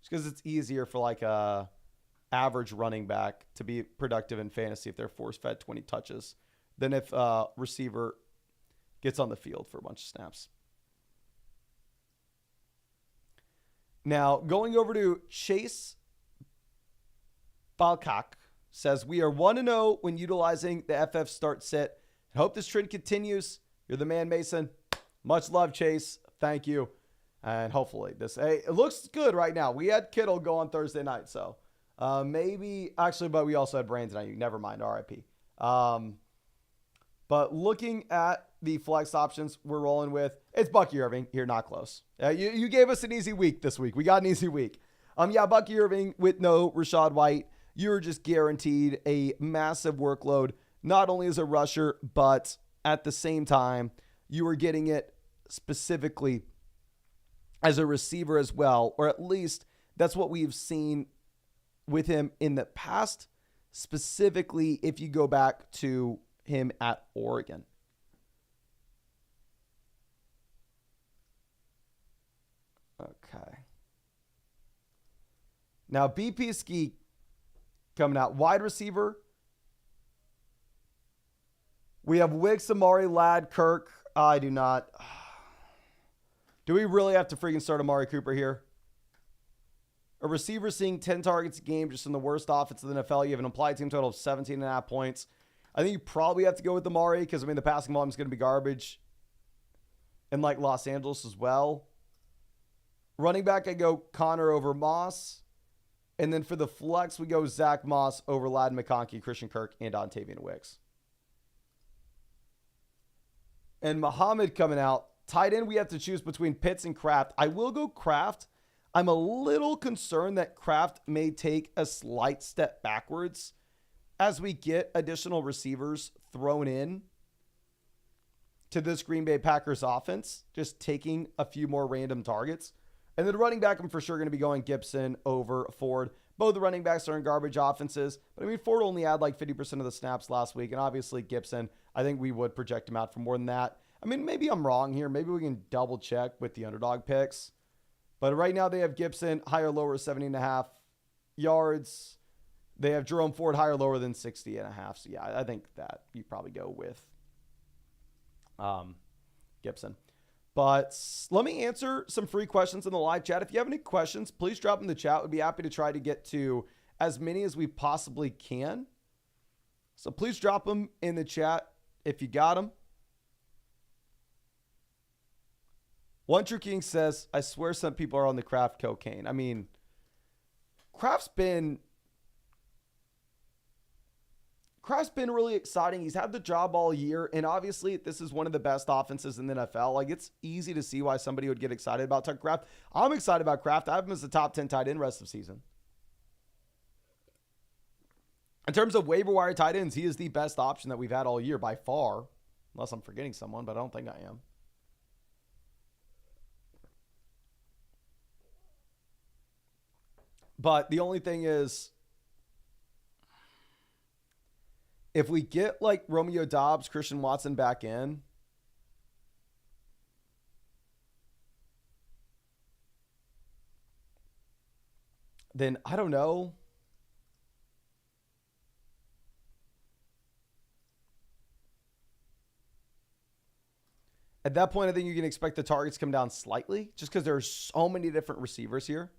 Just because it's easier for like a average running back to be productive in fantasy if they're force-fed 20 touches than if a receiver gets on the field for a bunch of snaps. Now, going over to Chase Balcock says, we are 1-0 when utilizing the FF start sit. I hope this trend continues. You're the man, Mason. Much love, Chase. Thank you. And hopefully it looks good right now. We had Kittle go on Thursday night, so but we also had Brandon Ayuk. Never mind, RIP. But looking at the flex options we're rolling with, it's Bucky Irving. You're not close. You gave us an easy week this week. We got an easy week. Bucky Irving with no Rachaad White. You're just guaranteed a massive workload, not only as a rusher, but at the same time, you are getting it specifically as a receiver as well, or at least that's what we've seen with him in the past, specifically if you go back to him at Oregon. Okay. Now, BP Ski coming out. Wide receiver. We have Wicks, Amari, Ladd, Kirk. I do not. Do we really have to freaking start Amari Cooper here? A receiver seeing 10 targets a game just in the worst offense of the NFL. You have an implied team total of 17.5 points. I think you probably have to go with Amari because, the passing volume is going to be garbage. And like Los Angeles as well. Running back, I go Connor over Moss. And then for the flex, we go Zach Moss over Ladd McConkey, Christian Kirk, and Ontavian Wicks. And Muhammad coming out. Tight end, we have to choose between Pitts and Kraft. I will go Kraft. I'm a little concerned that Kraft may take a slight step backwards as we get additional receivers thrown in to this Green Bay Packers offense, just taking a few more random targets. And then running back, I'm for sure going to be going Gibson over Ford. Both the running backs are in garbage offenses. But I mean, Ford only had like 50% of the snaps last week. And obviously Gibson, I think we would project him out for more than that. I mean, maybe I'm wrong here. Maybe we can double check with the underdog picks. But right now they have Gibson higher, lower, 70.5 yards. They have Jerome Ford higher, lower than 60.5. So yeah, I think that you probably go with Gibson. But let me answer some free questions in the live chat. If you have any questions, please drop them in the chat. We'd be happy to try to get to as many as we possibly can. So please drop them in the chat if you got them. One True King says, I swear some people are on the Kraft cocaine. I mean, Kraft's been really exciting. He's had the job all year, and obviously this is one of the best offenses in the NFL. Like, it's easy to see why somebody would get excited about Tucker Kraft. I'm excited about Kraft. I have him as the top 10 tight end rest of the season. In terms of waiver wire tight ends, he is the best option that we've had all year by far, unless I'm forgetting someone, but I don't think I am. But the only thing is, if we get like Romeo Doubs, Christian Watson back in, then I don't know. At that point, I think you can expect the targets to come down slightly just because there's so many different receivers here.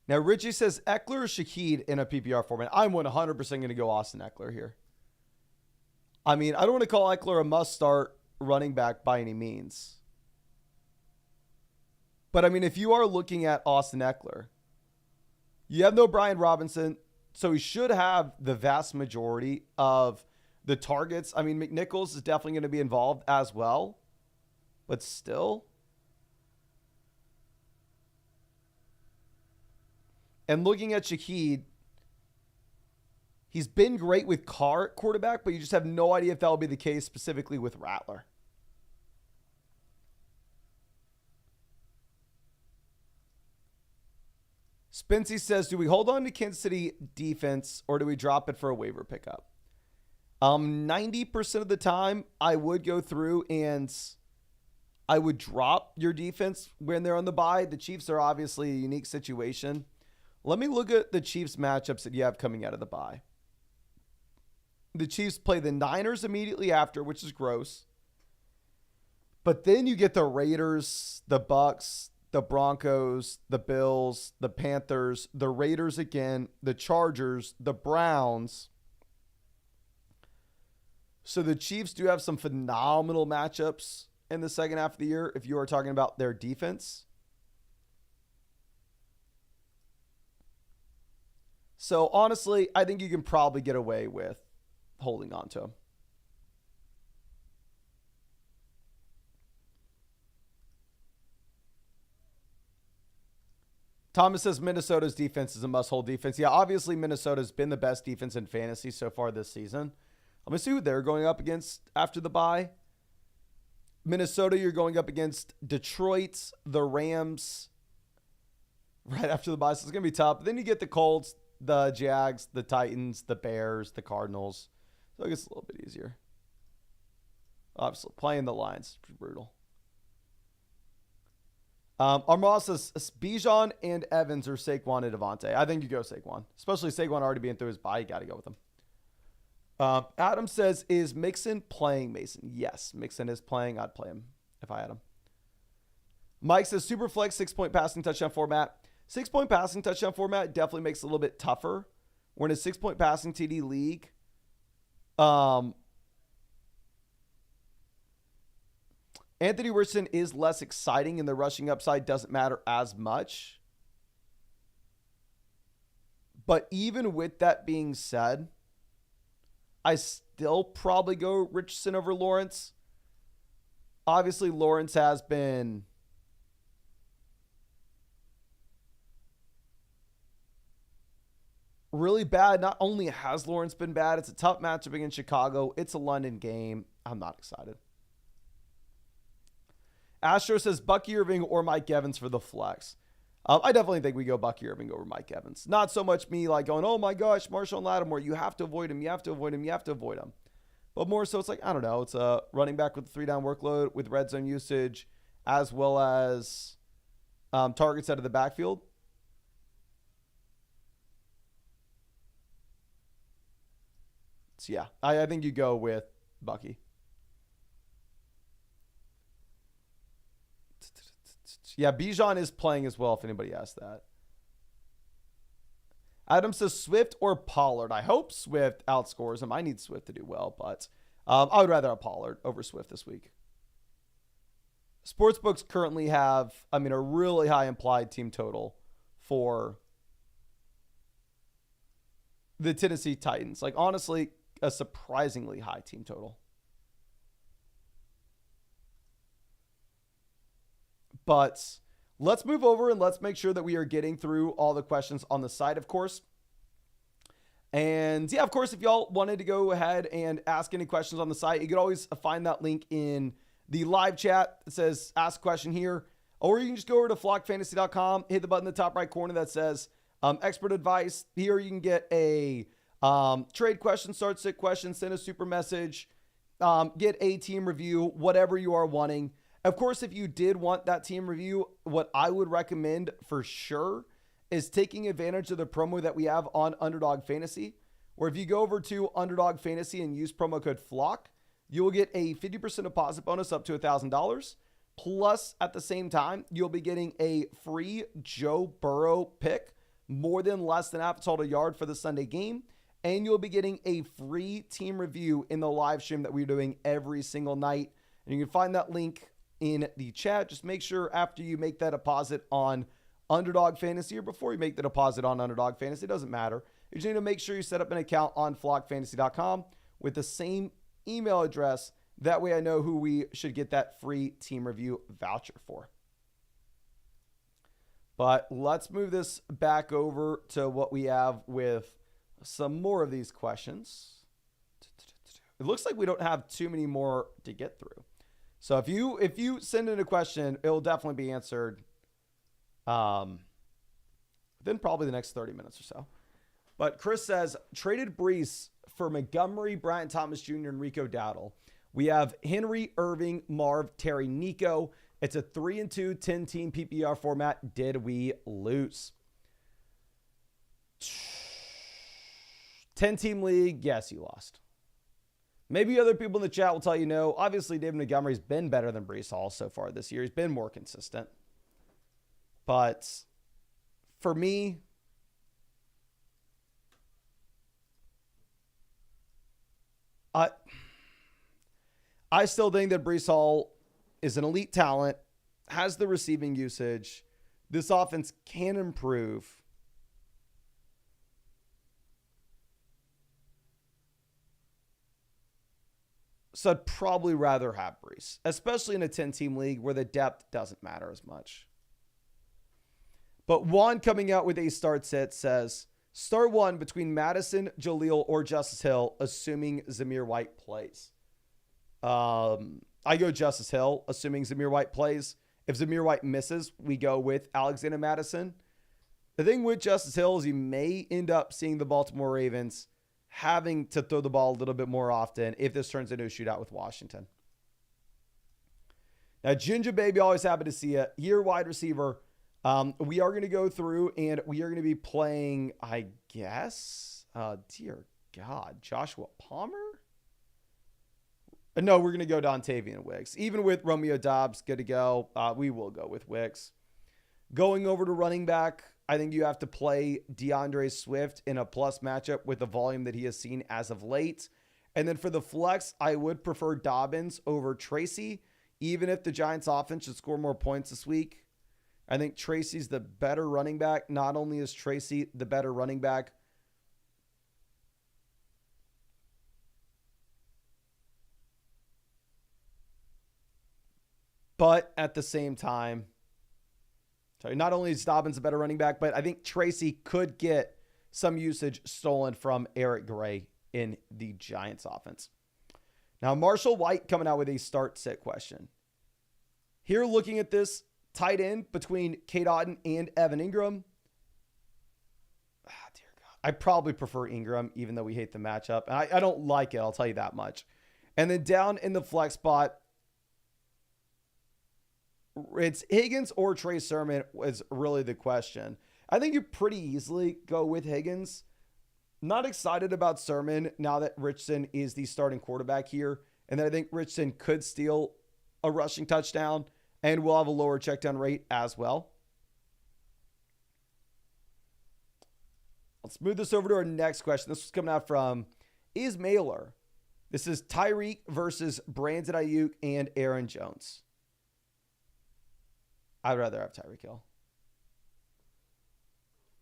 Now, Richie says Ekeler or Shaheed in a PPR format. I'm 100% going to go Austin Ekeler here. I mean, I don't want to call Ekeler a must-start running back by any means. But, I mean, if you are looking at Austin Ekeler, you have no Brian Robinson, so he should have the vast majority of the targets. I mean, McNichols is definitely going to be involved as well. But still... And looking at Shaheed, he's been great with Carr at quarterback, but you just have no idea if that will be the case specifically with Rattler. Spency says, do we hold on to Kansas City defense or do we drop it for a waiver pickup? 90% of the time, I would go through and I would drop your defense when they're on the bye. The Chiefs are obviously a unique situation. Let me look at the Chiefs matchups that you have coming out of the bye. The Chiefs play the Niners immediately after, which is gross. But then you get the Raiders, the Bucks, the Broncos, the Bills, the Panthers, the Raiders again, the Chargers, the Browns. So the Chiefs do have some phenomenal matchups in the second half of the year if you are talking about their defense. So, honestly, I think you can probably get away with holding on to him. Thomas says Minnesota's defense is a must-hold defense. Yeah, obviously Minnesota's been the best defense in fantasy so far this season. Let me see who they're going up against after the bye. Minnesota, you're going up against Detroit, the Rams, right after the bye. So it's going to be tough. But then you get the Colts, the Jags, the Titans, the Bears, the Cardinals. So I guess a little bit easier. Obviously, playing the Lions is brutal. Armand says Bijan and Evans or Saquon and Devontae. I think you go Saquon. Especially Saquon already being through his bye. You got to go with him. Adam says, is Mixon playing Mason? Yes, Mixon is playing. I'd play him if I had him. Mike says Superflex 6-point passing touchdown format. 6-point passing touchdown format definitely makes it a little bit tougher. We're in a 6-point passing TD league. Anthony Richardson is less exciting and the rushing upside doesn't matter as much. But even with that being said, I still probably go Richardson over Lawrence. Obviously, Lawrence has been really bad. Not only has Lawrence been bad, it's a tough matchup against Chicago. It's a London game. I'm not excited. Astro says Bucky Irving or Mike Evans for the flex. I definitely think we go Bucky Irving over Mike Evans. Not so much me like going, oh my gosh, Marshall and Lattimore, you have to avoid him, you have to avoid him, you have to avoid him. But more so it's like, I don't know, it's a running back with a 3-down workload with red zone usage as well as targets out of the backfield. So yeah, I think you go with Bucky. Yeah, Bijan is playing as well, if anybody asked that. Adam says Swift or Pollard. I hope Swift outscores him. I need Swift to do well, but I would rather have Pollard over Swift this week. Sportsbooks currently have, a really high implied team total for the Tennessee Titans. Like, honestly, a surprisingly high team total. But let's move over and let's make sure that we are getting through all the questions on the site, of course. And yeah, of course, if y'all wanted to go ahead and ask any questions on the site, you could always find that link in the live chat. It says ask a question here, or you can just go over to flockfantasy.com, hit the button in the top right corner that says expert advice. Here you can get a trade question, start sit question, send a super message, get a team review, whatever you are wanting. Of course, if you did want that team review, what I would recommend for sure is taking advantage of the promo that we have on Underdog Fantasy, where if you go over to Underdog Fantasy and use promo code FLOCK, you will get a 50% deposit bonus up to $1,000. Plus, at the same time, you'll be getting a free Joe Burrow pick, more than less than half a total yard for the Sunday game. And you'll be getting a free team review in the live stream that we're doing every single night. And you can find that link in the chat. Just make sure after you make that deposit on Underdog Fantasy or before you make the deposit on Underdog Fantasy, it doesn't matter. You just need to make sure you set up an account on flockfantasy.com with the same email address. That way I know who we should get that free team review voucher for. But let's move this back over to what we have with some more of these questions. It looks like we don't have too many more to get through. So if you send in a question, it will definitely be answered within probably the next 30 minutes or so. But Chris says, traded Brees for Montgomery, Bryant Thomas Jr., and Rico Dowdle. We have Henry, Irving, Marv, Terry, Nico. It's a 3-2, 10-team PPR format. Did we lose? 10-team league, yes, you lost. Maybe other people in the chat will tell you no. Obviously, David Montgomery's been better than Brees Hall so far this year. He's been more consistent. But for me, I still think that Brees Hall is an elite talent, has the receiving usage. This offense can improve. So I'd probably rather have Brees, especially in a 10-team league where the depth doesn't matter as much. But Juan coming out with a start set says, start one between Madison, Jaleel, or Justice Hill, assuming Zamir White plays. I go Justice Hill, assuming Zamir White plays. If Zamir White misses, we go with Alexander Madison. The thing with Justice Hill is you may end up seeing the Baltimore Ravens having to throw the ball a little bit more often if this turns into a shootout with Washington. Now, Ginger Baby, always happy to see you. Here, wide receiver. We are going to go through and we are going to be playing, I guess, dear God, Joshua Palmer? No, we're going to go Dontavian Wicks. Even with Romeo Doubs, good to go. We will go with Wicks. Going over to running back, I think you have to play DeAndre Swift in a plus matchup with the volume that he has seen as of late. And then for the flex, I would prefer Dobbins over Tracy, even if the Giants offense should score more points this week. I think Tracy's the better running back. Not only is Tracy the better running back, but at the same time, not only is Dobbins a better running back, but I think Tracy could get some usage stolen from Eric Gray in the Giants offense. Now, Marshall White coming out with a start sit question. Here, looking at this tight end between Cade Otton and Evan Ingram. Dear God. I probably prefer Ingram, even though we hate the matchup. And I don't like it, I'll tell you that much. And then down in the flex spot, it's Higgins or Trey Sermon is really the question. I think you pretty easily go with Higgins. Not excited about Sermon now that Richardson is the starting quarterback here. And then I think Richardson could steal a rushing touchdown and will have a lower checkdown rate as well. Let's move this over to our next question. This was coming out from Mailer. This is Tyreek versus Brandon Ayuk and Aaron Jones. I'd rather have Tyreek Hill.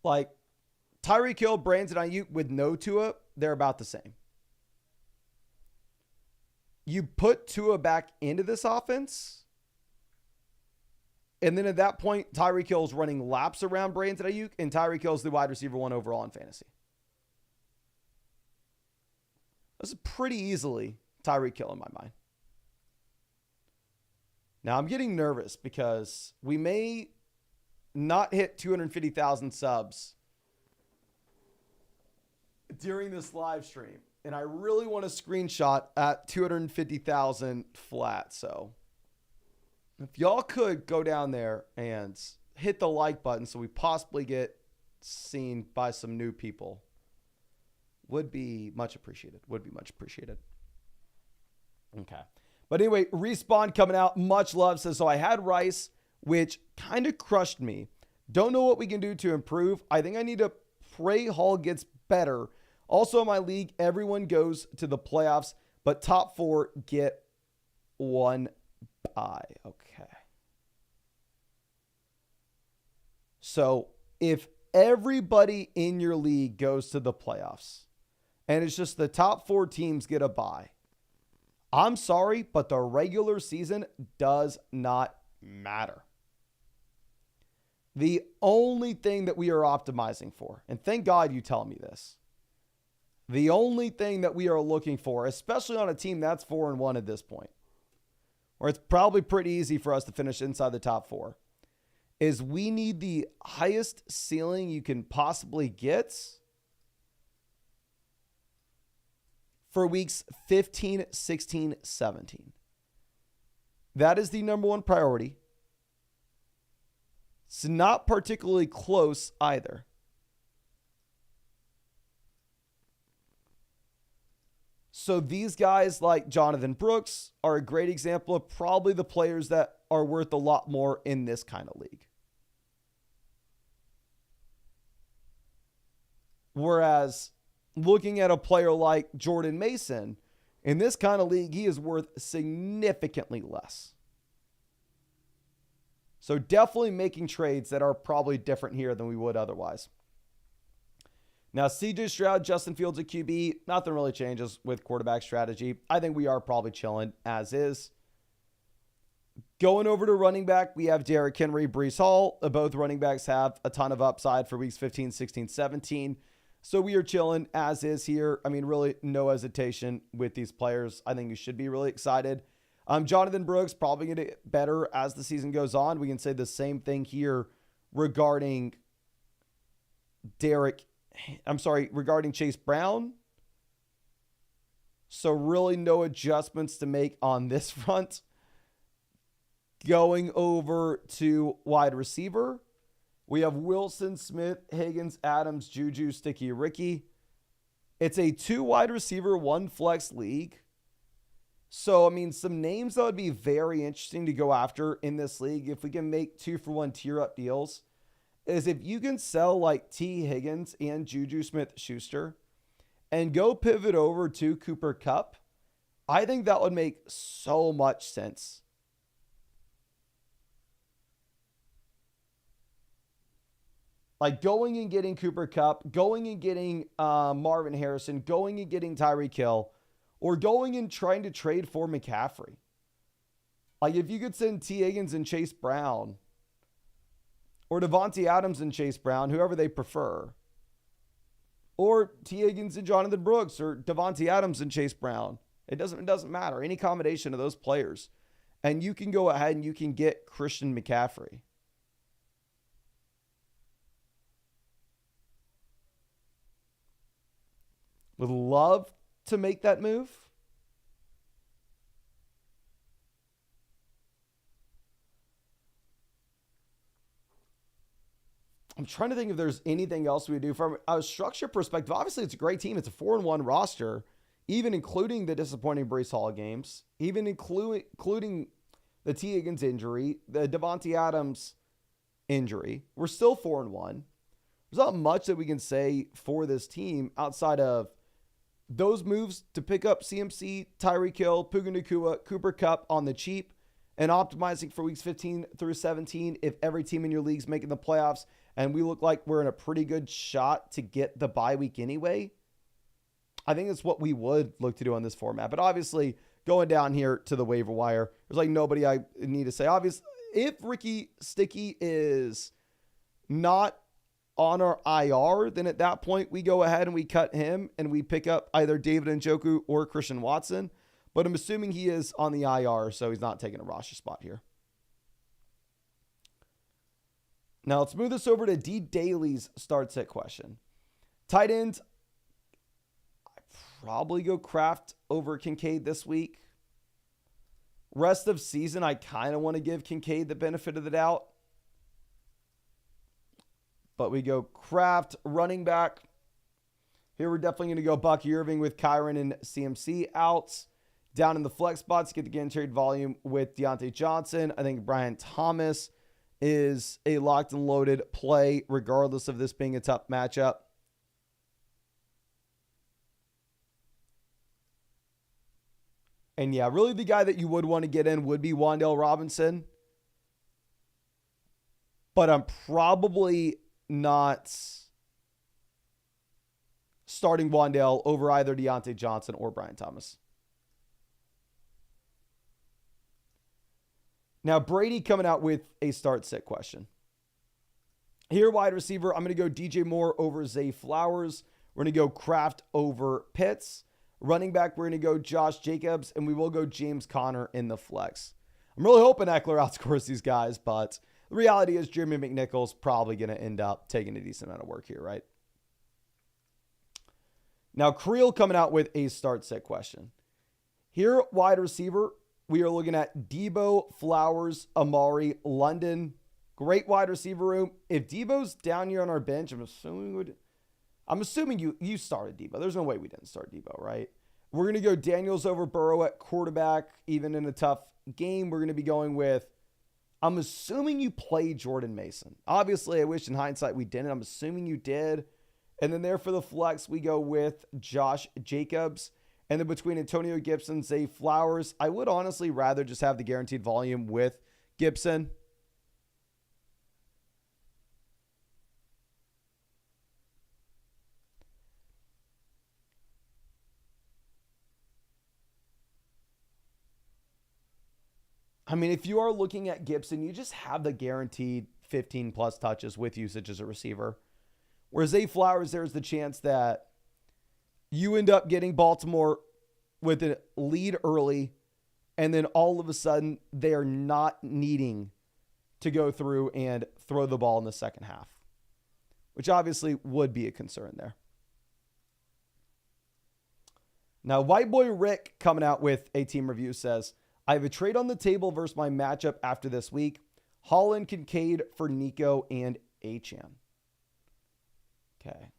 Like, Tyreek Hill, Brandon Ayuk with no Tua, they're about the same. You put Tua back into this offense, and then at that point, Tyreek Hill's running laps around Brandon Ayuk, and Tyreek Hill's the wide receiver 1 overall in fantasy. This is pretty easily Tyreek Hill in my mind. Now, I'm getting nervous because we may not hit 250,000 subs during this live stream. And I really want to screenshot at 250,000 flat. So if y'all could go down there and hit the like button so we possibly get seen by some new people, would be much appreciated. Okay. But anyway, Respawn coming out. Much love. Says, so I had Rice, which kind of crushed me. Don't know what we can do to improve. I think I need to pray Hall gets better. Also in my league, everyone goes to the playoffs, but top 4 get 1 bye. Okay. So if everybody in your league goes to the playoffs and it's just the top 4 teams get a bye, I'm sorry, but the regular season does not matter. The only thing that we are optimizing for, and thank God you tell me this, the only thing that we are looking for, especially on a team that's 4-1 at this point, or it's probably pretty easy for us to finish inside the top 4, is we need the highest ceiling you can possibly get for weeks 15, 16, 17. That is the number 1 priority. It's not particularly close either. So these guys like Jonathan Brooks are a great example of probably the players that are worth a lot more in this kind of league. Whereas looking at a player like Jordan Mason, in this kind of league, he is worth significantly less. So definitely making trades that are probably different here than we would otherwise. Now, CJ Stroud, Justin Fields at QB, nothing really changes with quarterback strategy. I think we are probably chilling as is. Going over to running back, we have Derrick Henry, Breece Hall. Both running backs have a ton of upside for weeks 15, 16, 17. So we are chilling as is here. I mean, really no hesitation with these players. I think you should be really excited. Jonathan Brooks probably going to get better as the season goes on. We can say the same thing here regarding regarding Chase Brown. So really no adjustments to make on this front. Going over to wide receiver, we have Wilson, Smith, Higgins, Adams, Juju, Sticky Ricky. It's a 2 wide receiver, 1 flex league. So, I mean, some names that would be very interesting to go after in this league, if we can make 2-for-1 tier up deals, is if you can sell like T. Higgins and Juju Smith-Schuster and go pivot over to Cooper Kupp, I think that would make so much sense. Like going and getting Cooper Kupp, going and getting Marvin Harrison, going and getting Tyreek Hill, or going and trying to trade for McCaffrey. Like if you could send T. Higgins and Chase Brown, or Devontae Adams and Chase Brown, whoever they prefer, or T. Higgins and Jonathan Brooks, or Devontae Adams and Chase Brown. It doesn't matter. Any combination of those players. and you can go ahead and you can get Christian McCaffrey. Would love to make that move. I'm trying to think if there's anything else we would do from a structure perspective. Obviously, it's a great team. It's a 4-1 roster, even including the disappointing Breece Hall games, even including the T. Higgins injury, the Devontae Adams injury. We're still 4-1. There's not much that we can say for this team outside of those moves to pick up CMC, Tyreek Hill, Puka Nacua, Cooper Kupp on the cheap, and optimizing for weeks 15 through 17 if every team in your league's making the playoffs and we look like we're in a pretty good shot to get the bye week anyway. I think that's what we would look to do on this format. But obviously, going down here to the waiver wire, there's like nobody I need to say. Obviously, if Ricky Sticky is not on our IR, then at that point, we go ahead and we cut him and we pick up either David Njoku or Christian Watson. But I'm assuming he is on the IR, so he's not taking a roster spot here. Now, let's move this over to D. Daly's start set question. Tight end, I'd probably go Kraft over Kincaid this week. Rest of season, I kind of want to give Kincaid the benefit of the doubt. But we go Kraft, running back. Here we're definitely going to go Bucky Irving with Kyron and CMC outs. Down in the flex spots, get the guaranteed volume with Deontay Johnson. I think Brian Thomas is a locked and loaded play, regardless of this being a tough matchup. And yeah, really the guy that you would want to get in would be Wan'Dale Robinson. But I'm probably not starting Wan'Dale over either Deontay Johnson or Brian Thomas. Now, Brady coming out with a start sit question. Here, wide receiver, I'm going to go DJ Moore over Zay Flowers. We're going to go Kraft over Pitts. Running back, we're going to go Josh Jacobs, and we will go James Conner in the flex. I'm really hoping Ekeler outscores these guys, but the reality is Jeremy McNichols probably going to end up taking a decent amount of work here, right? Now, Creel coming out with a start sit question. Here, wide receiver, we are looking at Debo, Flowers, Amari, London. Great wide receiver room. If Debo's down here on our bench, I'm assuming you started Debo. There's no way we didn't start Debo, right? We're going to go Daniels over Burrow at quarterback, even in a tough game. We're going to be going with, I'm assuming you played Jordan Mason. Obviously, I wish in hindsight we didn't. I'm assuming you did. And then there for the flex, we go with Josh Jacobs. And then between Antonio Gibson, Zay Flowers, I would honestly rather just have the guaranteed volume with Gibson. I mean, if you are looking at Gibson, you just have the guaranteed 15 plus touches with usage as a receiver. Whereas Zay Flowers, there's the chance that you end up getting Baltimore with a lead early, and then all of a sudden they are not needing to go through and throw the ball in the second half, which obviously would be a concern there. Now, White Boy Rick coming out with a team review says, I have a trade on the table versus my matchup after this week. Holland, Kincaid for Nico and Achane. Okay.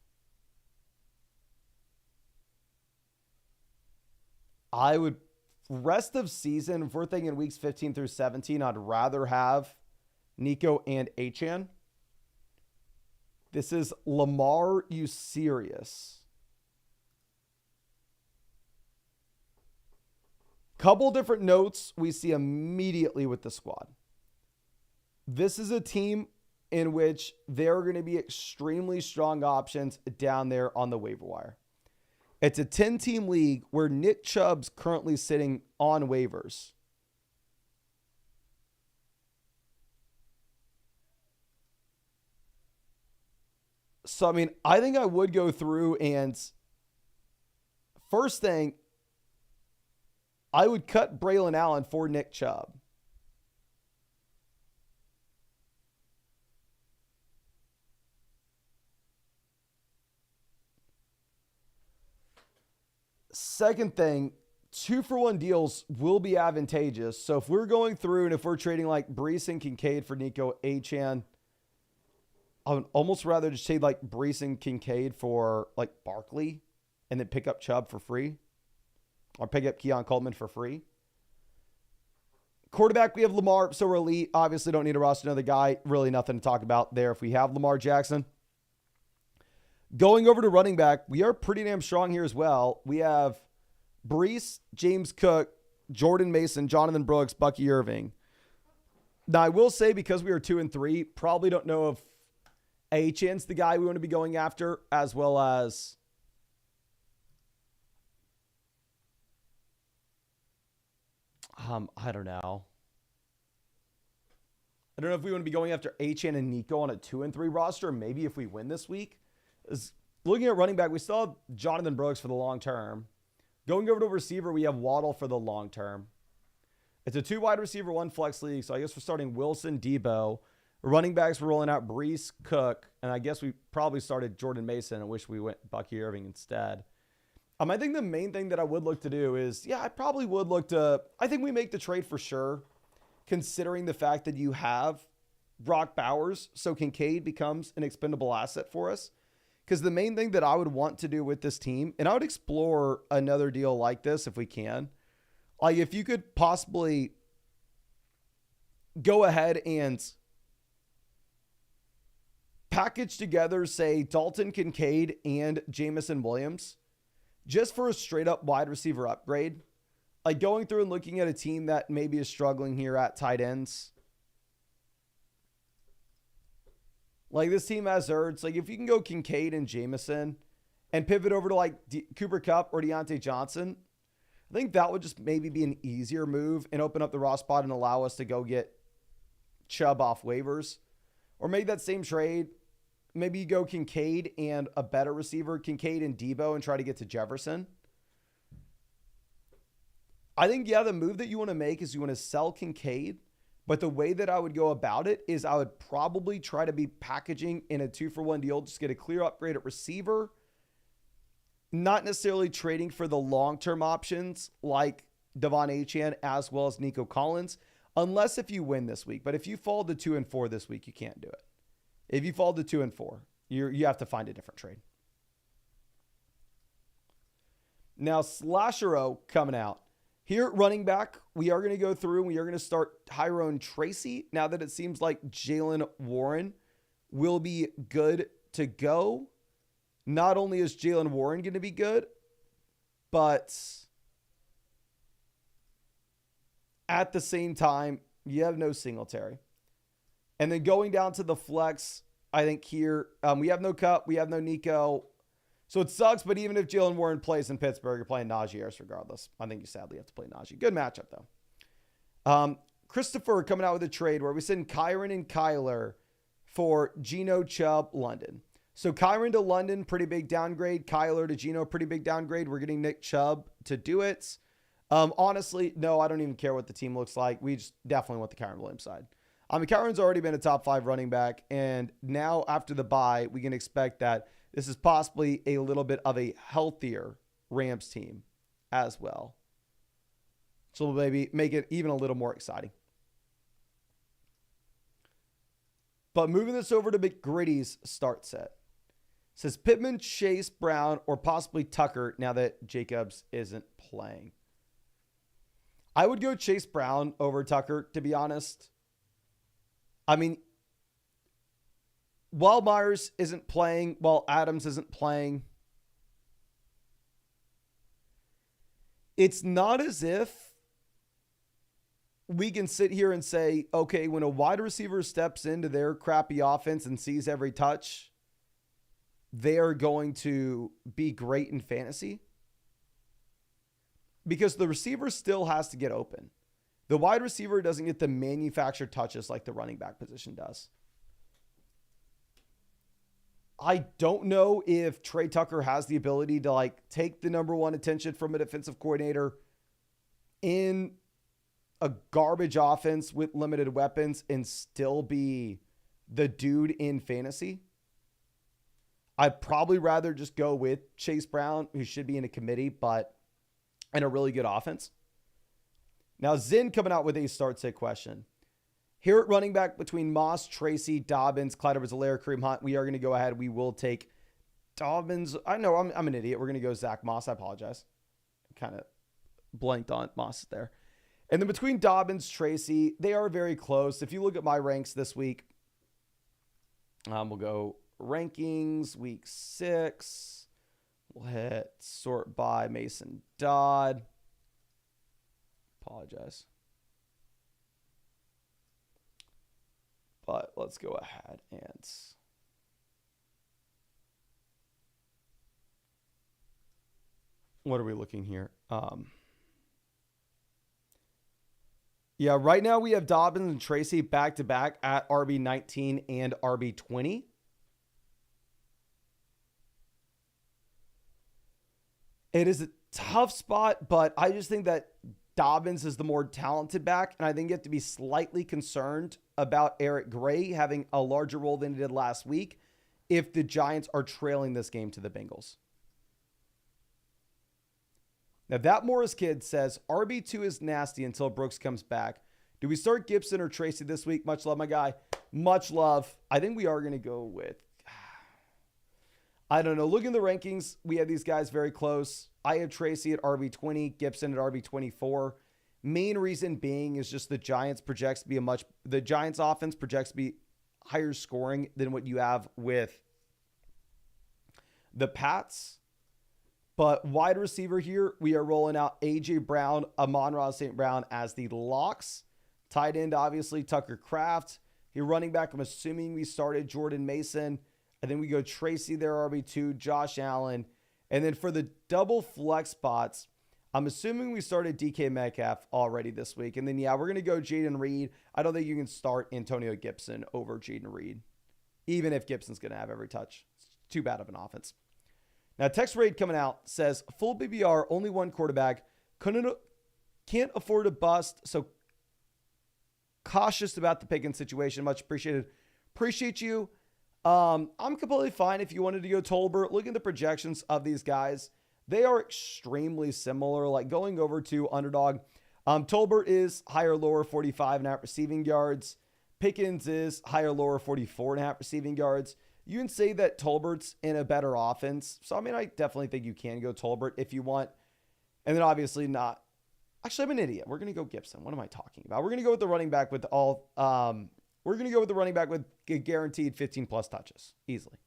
I would, rest of season, if we're thinking weeks 15 through 17, I'd rather have Nico and Achane. This is Lamar, you serious? Couple different notes we see immediately with the squad. This is a team in which there are going to be extremely strong options down there on the waiver wire. It's a 10-team league where Nick Chubb's currently sitting on waivers. So, I mean, I think I would go through and first thing, I would cut Braylon Allen for Nick Chubb. Second thing, 2-for-1 deals will be advantageous. So if we're going through and if we're trading like Brees and Kincaid for Nico Achan, I would almost rather just trade like Brees and Kincaid for like Barkley and then pick up Chubb for free or pick up Keon Coleman for free. Quarterback, we have Lamar, so we're elite. Obviously, don't need to roster another guy. Really nothing to talk about there if we have Lamar Jackson. Going over to running back, we are pretty damn strong here as well. We have Brees, James Cook, Jordan Mason, Jonathan Brooks, Bucky Irving. Now, I will say because we are 2-3, probably don't know if Achan's the guy we want to be going after, as well as I don't know. I don't know if we want to be going after Achan and Nico on a 2-3 roster. Maybe if we win this week. Looking at running back, we still have Jonathan Brooks for the long term. Going over to receiver, we have Waddle for the long term. It's a 2 wide receiver, 1 flex league. So I guess we're starting Wilson, Debo. Running backs, we're rolling out Brees, Cook. And I guess we probably started Jordan Mason. I wish we went Bucky Irving instead. I think the main thing that I would look to do is, I probably would look to, I think we make the trade for sure, considering the fact that you have Brock Bowers, so Kincaid becomes an expendable asset for us. Because the main thing that I would want to do with this team, and I would explore another deal like this if we can, like if you could possibly go ahead and package together, say, Dalton Kincaid and Jamison Williams, just for a straight up wide receiver upgrade. Like going through and looking at a team that maybe is struggling here at tight ends. Like this team has Ertz. Like if you can go Kincaid and Jamison and pivot over to like Cooper Kupp or Deontay Johnson, I think that would just maybe be an easier move and open up the raw spot and allow us to go get Chubb off waivers. Or maybe that same trade, maybe you go Kincaid and a better receiver, Kincaid and Debo, and try to get to Jefferson. I think, the move that you want to make is you want to sell Kincaid, but the way that I would go about it is I would probably try to be packaging in a 2-for-1 deal, just get a clear upgrade at receiver, not necessarily trading for the long-term options like Devon Achane as well as Nico Collins, unless if you win this week. But if you fall to 2-4 this week, you can't do it. If you fall to 2-4, you have to find a different trade. Now, Slashero coming out. Here at running back, we are going to go through and we are going to start Tyrone Tracy. Now that it seems like Jalen Warren will be good to go. Not only is Jalen Warren going to be good, but at the same time, you have no Singletary. And then going down to the flex, I think here, we have no Kupp, we have no Nico. So it sucks, but even if Jalen Warren plays in Pittsburgh, you're playing Najee Harris regardless. I think you sadly have to play Najee. Good matchup, though. Christopher coming out with a trade where we send Kyron and Kyler for Geno, Chubb, London. So Kyron to London, pretty big downgrade. Kyler to Geno, pretty big downgrade. We're getting Nick Chubb to do it. Honestly, no, I don't even care what the team looks like. We just definitely want the Kyron Williams side. Kyron's already been a top 5 running back, and now after the bye, we can expect that this is possibly a little bit of a healthier Rams team as well. So maybe make it even a little more exciting. But moving this over to McGritty's start set. It says Pittman, Chase, Brown, or possibly Tucker now that Jacobs isn't playing. I would go Chase Brown over Tucker, to be honest. I mean, while Myers isn't playing, while Adams isn't playing, it's not as if we can sit here and say, okay, when a wide receiver steps into their crappy offense and sees every touch, they are going to be great in fantasy. Because the receiver still has to get open. The wide receiver doesn't get the manufactured touches like the running back position does. I don't know if Trey Tucker has the ability to take the number one attention from a defensive coordinator in a garbage offense with limited weapons and still be the dude in fantasy. I'd probably rather just go with Chase Brown, who should be in a committee, but and a really good offense. Now, Zinn coming out with a start-sit question. Here at running back between Moss, Tracy, Dobbins, Clyde Edwards-Helaire, Kareem Hunt, we are going to go ahead. We will take Dobbins. I know I'm an idiot. We're going to go Zach Moss. I apologize. Kind of blanked on Moss there. And then between Dobbins, Tracy, they are very close. If you look at my ranks this week, we'll go rankings, week 6. We'll hit sort by Mason Dodd. Apologize. But let's go ahead and what are we looking here? Yeah, right now we have Dobbins and Tracy back-to-back at RB19 and RB20. It is a tough spot, but I just think that Dobbins is the more talented back, and I think you have to be slightly concerned about Eric Gray having a larger role than he did last week if the Giants are trailing this game to the Bengals. Now, that Morris kid says, RB2 is nasty until Brooks comes back. Do we start Gibson or Tracy this week? Much love, my guy. Much love. I think we are going to go with, I don't know. Looking at the rankings, we have these guys very close. I have Tracy at RB20, Gibson at RB24. Main reason being is just the Giants offense projects to be higher scoring than what you have with the Pats. But wide receiver here, we are rolling out A.J. Brown, Amon-Ra St. Brown as the locks. Tight end, obviously, Tucker Kraft. Your running back, I'm assuming we started Jordan Mason. And then we go Tracy there, RB2, Josh Allen. And then for the double flex spots, I'm assuming we started DK Metcalf already this week. And then, yeah, we're going to go Jaden Reed. I don't think you can start Antonio Gibson over Jaden Reed, even if Gibson's going to have every touch. It's too bad of an offense. Now, Text Raid coming out says, full BBR, only one quarterback. Can't afford a bust, so cautious about the Pickens situation. Much appreciated. Appreciate you. I'm completely fine if you wanted to go Tolbert. Look at the projections of these guys. They are extremely similar. Like going over to Underdog, Tolbert is higher, lower, 45.5 receiving yards. Pickens is higher, lower, 44.5 receiving yards. You can say that Tolbert's in a better offense. So, I mean, I definitely think you can go Tolbert if you want. And then obviously not. Actually, I'm an idiot. We're going to go Gibson. What am I talking about? We're going to go with the running back with we're going to go with the running back with guaranteed 15 plus touches easily.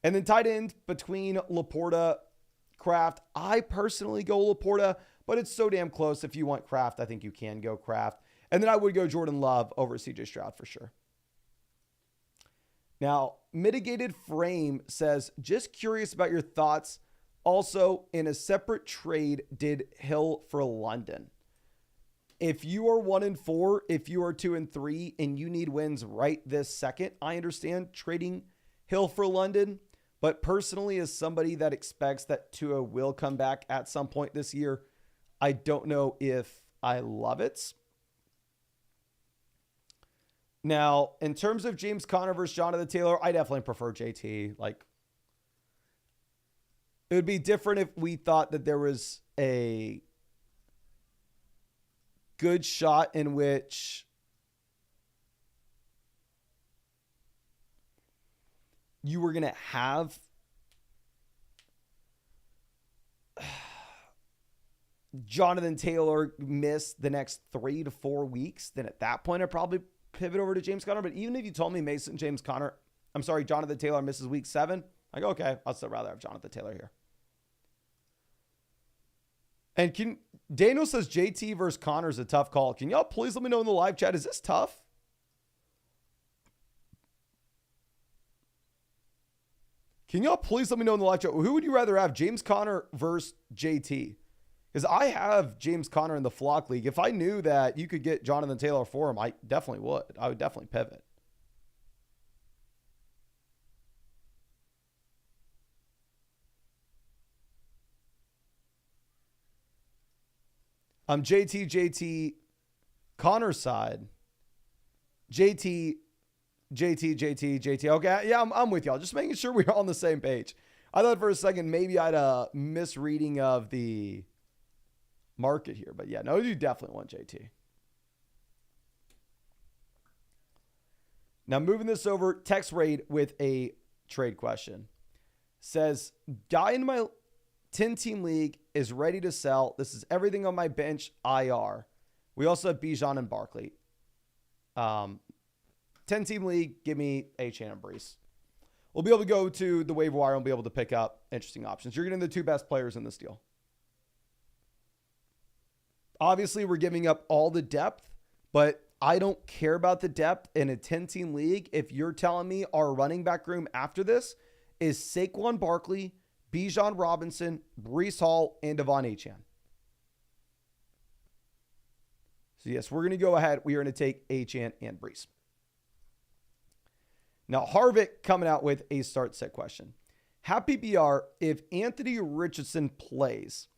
And then tight end between Laporta, Kraft. I personally go Laporta, but it's so damn close. If you want Kraft, I think you can go Kraft. And then I would go Jordan Love over CJ Stroud for sure. Now, Mitigated Frame says, just curious about your thoughts. Also, in a separate trade, did Hill for London. If you are 1-4, if you are 2-3, and you need wins right this second, I understand trading Hill for London. But personally, as somebody that expects that Tua will come back at some point this year, I don't know if I love it. Now, in terms of James Conner versus Jonathan Taylor, I definitely prefer JT. Like, it would be different if we thought that there was a good shot in which you were going to have Jonathan Taylor miss the next 3 to 4 weeks. Then at that point, I'd probably pivot over to James Conner. But even if you told me Jonathan Taylor misses week 7, I go, okay, I'd still rather have Jonathan Taylor here. And Daniel says JT versus Connor is a tough call. Can y'all please let me know in the live chat, is this tough? Can y'all please let me know in the live chat, who would you rather have, James Conner versus JT? Because I have James Conner in the Flock League. If I knew that you could get Jonathan Taylor for him, I definitely would. I would definitely pivot. JT, Connor's side. JT. Okay, yeah, I'm with y'all. Just making sure we're on the same page. I thought for a second maybe I had a misreading of the market here. But yeah, no, you definitely want JT. Now moving this over, text raid with a trade question. Says, guy in my 10-team league is ready to sell. This is everything on my bench, IR. We also have Bijan and Barkley. 10-team league, give me Achane and Brees. We'll be able to go to the waiver wire and be able to pick up interesting options. You're getting the two best players in this deal. Obviously, we're giving up all the depth, but I don't care about the depth in a 10-team league. If you're telling me our running back room after this is Saquon Barkley, Bijan Robinson, Breece Hall, and Devon Achane. So yes, we're going to go ahead. We are going to take Achane and Breece. Now, Harvick coming out with a start set question. Happy BR, if Anthony Richardson plays,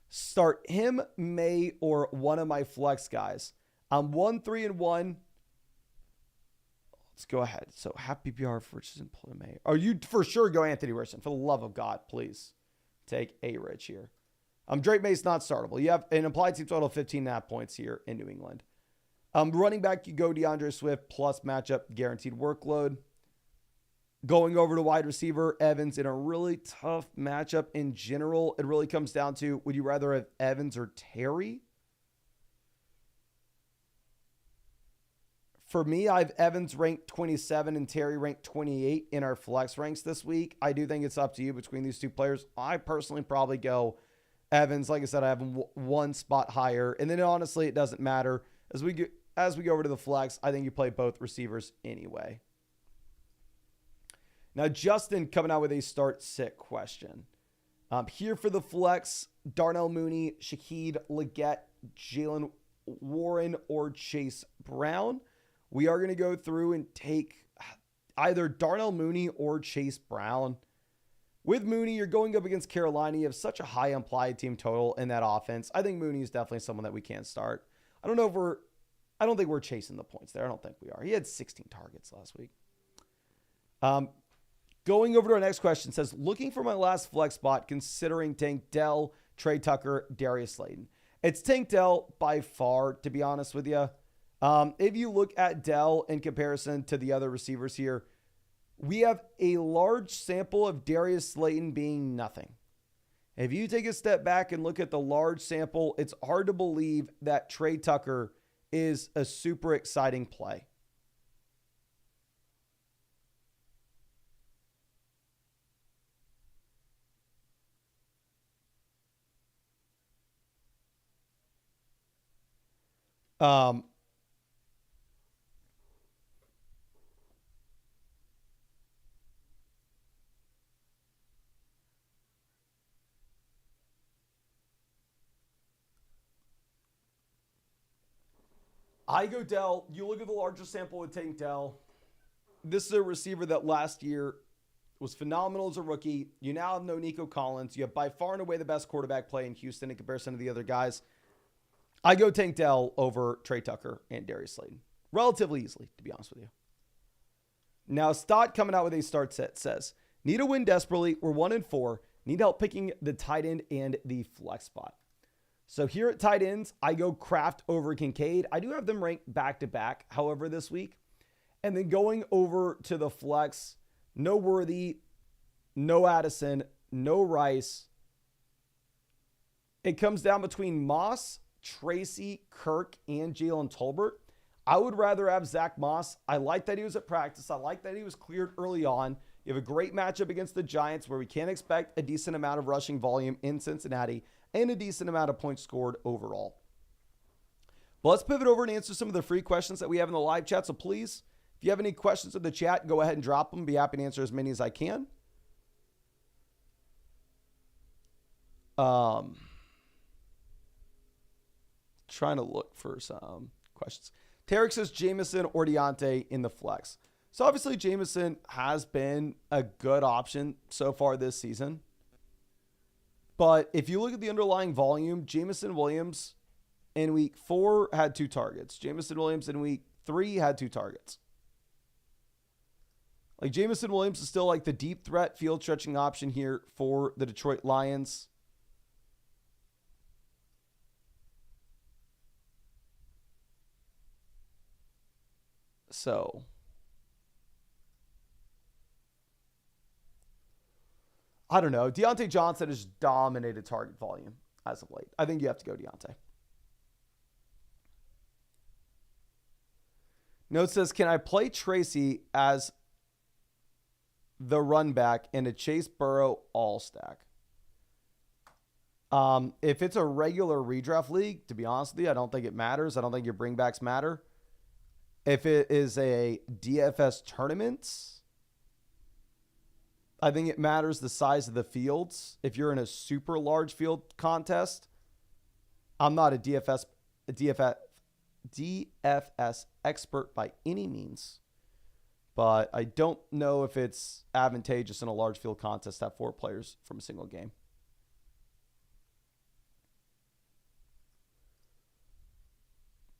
start him, May, or one of my flex guys. I'm 1-3-1. Let's go ahead. So happy BR for Richardson, play May. Are you for sure go Anthony Richardson? For the love of God, please take a Rich here. Drake May's not startable. You have an implied team total of 15.5 points here in New England. Running back, you go DeAndre Swift plus matchup guaranteed workload. Going over to wide receiver, Evans in a really tough matchup in general. It really comes down to, would you rather have Evans or Terry? For me, I have Evans ranked 27 and Terry ranked 28 in our flex ranks this week. I do think it's up to you between these two players. I personally probably go Evans. Like I said, I have him one spot higher. And then honestly, it doesn't matter. As we go over to the flex, I think you play both receivers anyway. Now, Justin coming out with a start sit question. Here for the flex, Darnell Mooney, Shaheed Leggett, Jalen Warren, or Chase Brown. We are going to go through and take either Darnell Mooney or Chase Brown. With Mooney, you're going up against Carolina. You have such a high implied team total in that offense. I think Mooney is definitely someone that we can start. I don't think we're chasing the points there. I don't think we are. He had 16 targets last week. Going over to our next question, says, looking for my last flex spot, considering Tank Dell, Trey Tucker, Darius Slayton. It's Tank Dell by far, to be honest with you. If you look at Dell in comparison to the other receivers here, we have a large sample of Darius Slayton being nothing. If you take a step back and look at the large sample, it's hard to believe that Trey Tucker is a super exciting play. I go Dell. You look at the larger sample with Tank Dell. This is a receiver that last year was phenomenal as a rookie. You now have no Nico Collins. You have by far and away the best quarterback play in Houston in comparison to the other guys. I go Tank Dell over Trey Tucker and Darius Slayton. Relatively easily, to be honest with you. Now, Stott coming out with a start set says, need a win desperately. We're 1-4. Need help picking the tight end and the flex spot. So here at tight ends, I go Kraft over Kincaid. I do have them ranked back-to-back, however, this week. And then going over to the flex, no Worthy, no Addison, no Rice. It comes down between Moss, Tracy, Kirk, and Jalen Tolbert. I would rather have Zach Moss. I like that he was at practice. I like that he was cleared early on. You have a great matchup against the Giants where we can expect a decent amount of rushing volume in Cincinnati and a decent amount of points scored overall. But let's pivot over and answer some of the free questions that we have in the live chat. So please, if you have any questions in the chat, go ahead and drop them. Be happy to answer as many as I can. Trying to look for some questions. Tarek says Jameson or Deontay in the flex. So obviously Jameson has been a good option so far this season. But if you look at the underlying volume, Jameson Williams in week 4 had 2 targets. Jameson Williams in week 3 had 2 targets. Like Jameson Williams is still like the deep threat field stretching option here for the Detroit Lions. So I don't know. Deontay Johnson has dominated target volume as of late. I think you have to go Deontay. Note says, can I play Tracy as the run back in a Chase Burrow all stack? If it's a regular redraft league, to be honest with you, I don't think it matters. I don't think your bringbacks matter. If it is a DFS tournament, I think it matters the size of the fields. If you're in a super large field contest, I'm not a DFS expert by any means, but I don't know if it's advantageous in a large field contest to have 4 players from a single game.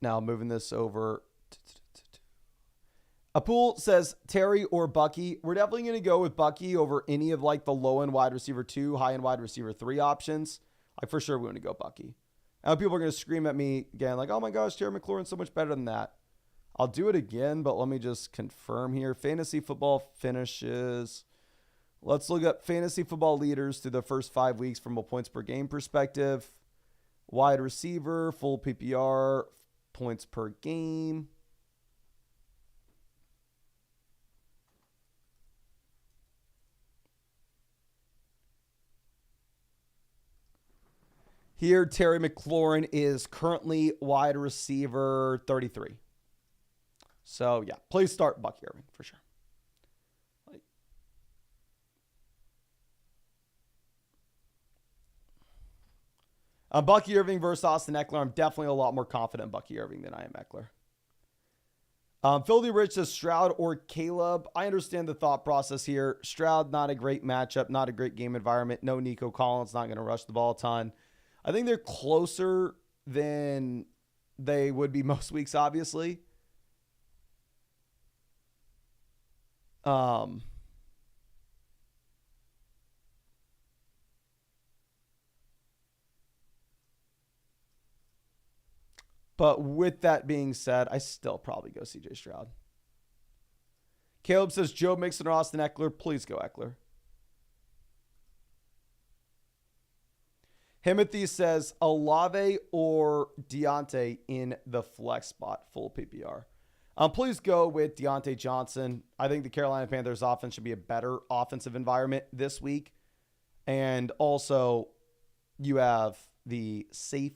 Now moving this over. Apul says Terry or Bucky. We're definitely going to go with Bucky over any of like the low end wide receiver 2, high end wide receiver 3 options. I for sure want to go Bucky. Now people are going to scream at me again like, oh my gosh, Terry McLaurin's so much better than that. I'll do it again, but let me just confirm here. Fantasy football finishes. Let's look up fantasy football leaders through the first 5 weeks from a points per game perspective. Wide receiver, full PPR, points per game. Here, Terry McLaurin is currently wide receiver 33. So, yeah, please start Bucky Irving for sure. Bucky Irving versus Austin Ekeler. I'm definitely a lot more confident in Bucky Irving than I am Ekeler. Filthy Rich says Stroud or Caleb. I understand the thought process here. Stroud, not a great matchup, not a great game environment. No Nico Collins, not going to rush the ball a ton. I think they're closer than they would be most weeks, obviously. But with that being said, I still probably go CJ Stroud. Caleb says Joe Mixon or Austin Ekeler. Please go Ekeler. Timothy says Olave or Deontay in the flex spot, full PPR. Please go with Deontay Johnson. I think the Carolina Panthers offense should be a better offensive environment this week. And also, you have the safe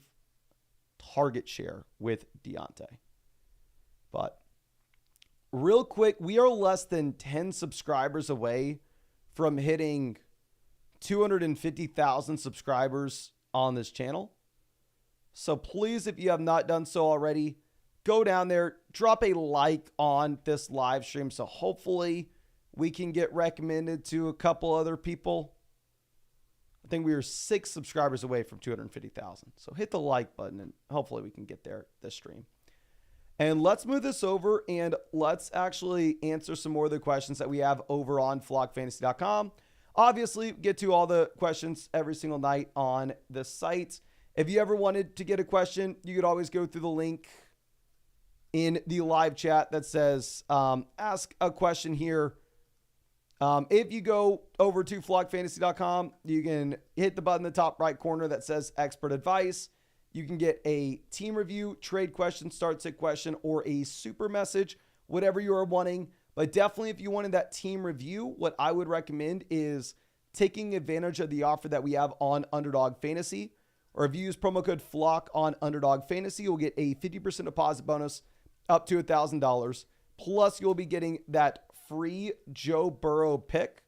target share with Deontay. But real quick, we are less than 10 subscribers away from hitting 250,000 subscribers on this channel. So please, if you have not done so already, go down there, drop a like on this live stream. So hopefully we can get recommended to a couple other people. I think we are 6 subscribers away from 250,000. So hit the like button and hopefully we can get there this stream. And let's move this over and let's actually answer some more of the questions that we have over on flockfantasy.com. Obviously, get to all the questions every single night on the site. If you ever wanted to get a question, you could always go through the link in the live chat that says, ask a question here. If you go over to flockfantasy.com, you can hit the button in the top right corner that says expert advice. You can get a team review, trade question, start sit question, or a super message, whatever you are wanting. But definitely if you wanted that team review, what I would recommend is taking advantage of the offer that we have on Underdog Fantasy. Or if you use promo code FLOCK on Underdog Fantasy, you'll get a 50% deposit bonus up to $1,000. Plus, you'll be getting that free Joe Burrow pick,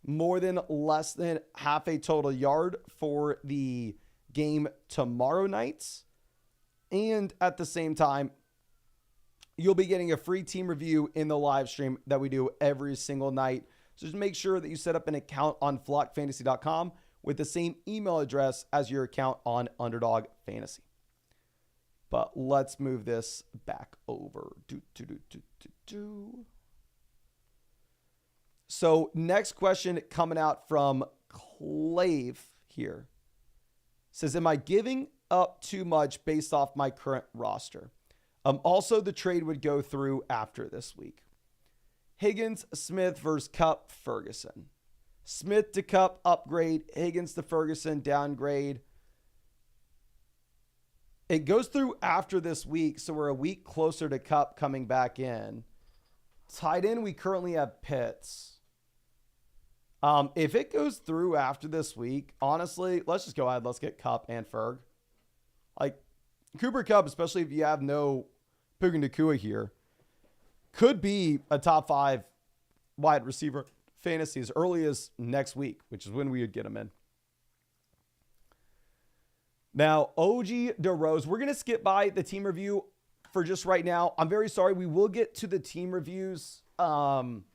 more than less than half a total yard for the game tomorrow nights. And at the same time, you'll be getting a free team review in the live stream that we do every single night. So just make sure that you set up an account on flockfantasy.com with the same email address as your account on Underdog Fantasy. But let's move this back over. So next question coming out from Clave here. Says, am I giving up too much based off my current roster? Also, the trade would go through after this week. Higgins, Smith versus Kupp, Ferguson. Smith to Kupp, upgrade. Higgins to Ferguson, downgrade. It goes through after this week, so we're a week closer to Kupp coming back in. Tight end, we currently have Pitts. If it goes through after this week, honestly, let's just go ahead. Let's get Kupp and Ferg. Like, Cooper Kupp, especially if you have no Puka Nacua here, could be a top 5 wide receiver fantasy as early as next week, which is when we would get him in. Now, OG DeRose, we're going to skip by the team review for just right now. I'm very sorry. We will get to the team reviews tomorrow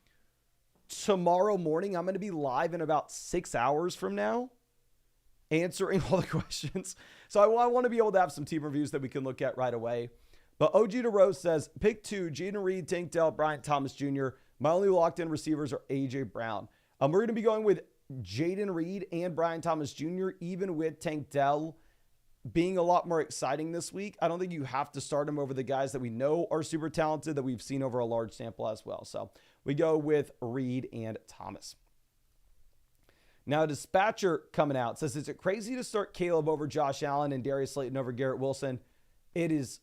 morning. I'm going to be live in about 6 hours from now answering all the questions. So I want to be able to have some team reviews that we can look at right away. But OG DeRose says, pick 2, Jaden Reed, Tank Dell, Bryant Thomas Jr. My only locked-in receivers are A.J. Brown. We're going to be going with Jaden Reed and Bryant Thomas Jr., even with Tank Dell being a lot more exciting this week. I don't think you have to start him over the guys that we know are super talented that we've seen over a large sample as well. So we go with Reed and Thomas. Now, Dispatcher coming out says, is it crazy to start Caleb over Josh Allen and Darius Slayton over Garrett Wilson? It is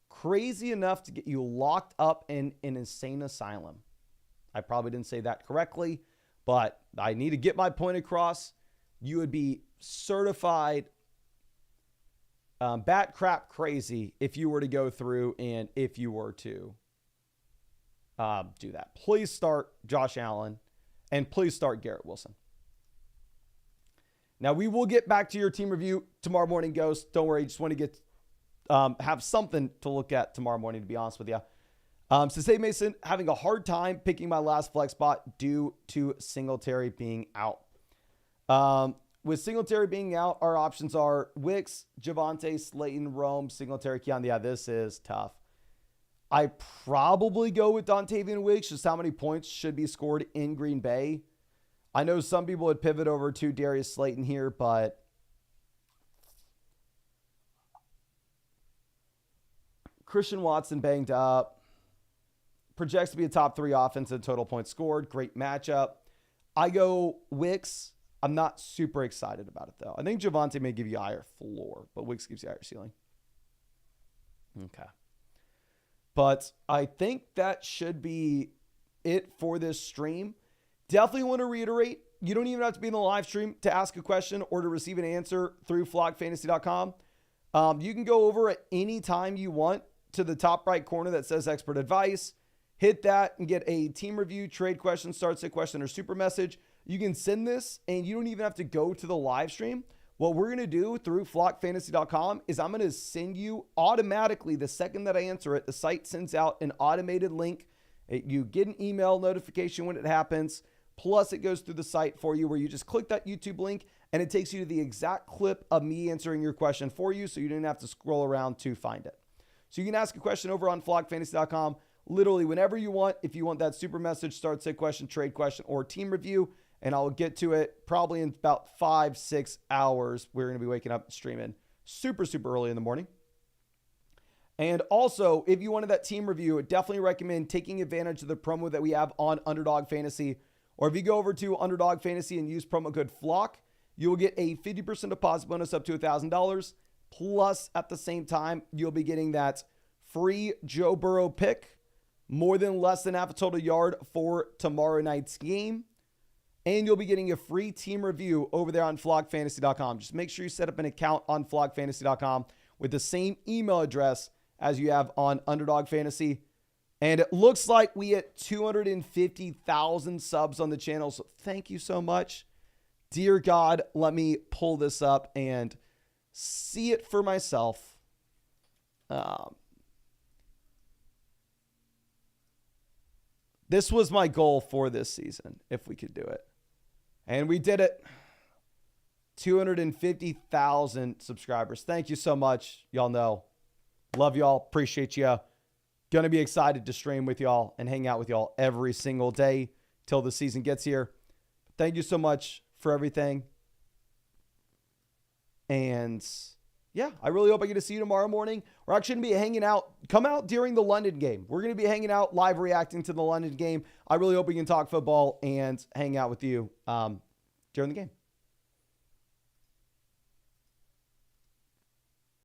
crazy enough to get you locked up in an insane asylum. I probably didn't say that correctly, but I need to get my point across. You would be certified bat crap crazy if you were to go through and if you were to do that. Please start Josh Allen and please start Garrett Wilson. Now, we will get back to your team review tomorrow morning, Ghost. Don't worry. Just want to get have something to look at tomorrow morning, to be honest with you. So say Mason, having a hard time picking my last flex spot due to Singletary being out. With Singletary being out, our options are Wicks, Javonte, Slayton, Rome, Singletary, Keon. Yeah, this is tough. I probably go with Dontavian Wicks, just how many points should be scored in Green Bay. I know some people would pivot over to Darius Slayton here, but Christian Watson banged up. Projects to be a top 3 offense in total points scored. Great matchup. I go Wicks. I'm not super excited about it, though. I think Javonte may give you a higher floor, but Wicks gives you a higher ceiling. Okay. But I think that should be it for this stream. Definitely want to reiterate, you don't even have to be in the live stream to ask a question or to receive an answer through flockfantasy.com. You can go over at any time you want to the top right corner that says expert advice. Hit that and get a team review, trade question, start sit question, or super message. You can send this and you don't even have to go to the live stream. What we're going to do through flockfantasy.com is I'm going to send you automatically, the second that I answer it, the site sends out an automated link. You get an email notification when it happens. Plus it goes through the site for you where you just click that YouTube link and it takes you to the exact clip of me answering your question for you. So you didn't have to scroll around to find it. So you can ask a question over on flockfantasy.com literally whenever you want. If you want that super message, start, say question, trade question, or team review, and I'll get to it probably in about 5-6 hours. We're going to be waking up and streaming super early in the morning. And also, if you wanted that team review, I definitely recommend taking advantage of the promo that we have on Underdog Fantasy. Or if you go over to Underdog Fantasy and use promo code FLOCK, you will get a 50% deposit bonus up to $1,000. Plus, at the same time, you'll be getting that free Joe Burrow pick, more than less than half a total yard for tomorrow night's game. And you'll be getting a free team review over there on flockfantasy.com. Just make sure you set up an account on flockfantasy.com with the same email address as you have on Underdog Fantasy. And it looks like we hit 250,000 subs on the channel. So thank you so much. Dear God, let me pull this up and see it for myself. This was my goal for this season, if we could do it. And we did it. 250,000 subscribers. Thank you so much. Y'all know. Love y'all. Appreciate you. Going to be excited to stream with y'all and hang out with y'all every single day till the season gets here. Thank you so much for everything. And yeah, I really hope I get to see you tomorrow morning. We're actually going to be hanging out. Come out during the London game. We're going to be hanging out live reacting to the London game. I really hope we can talk football and hang out with you during the game.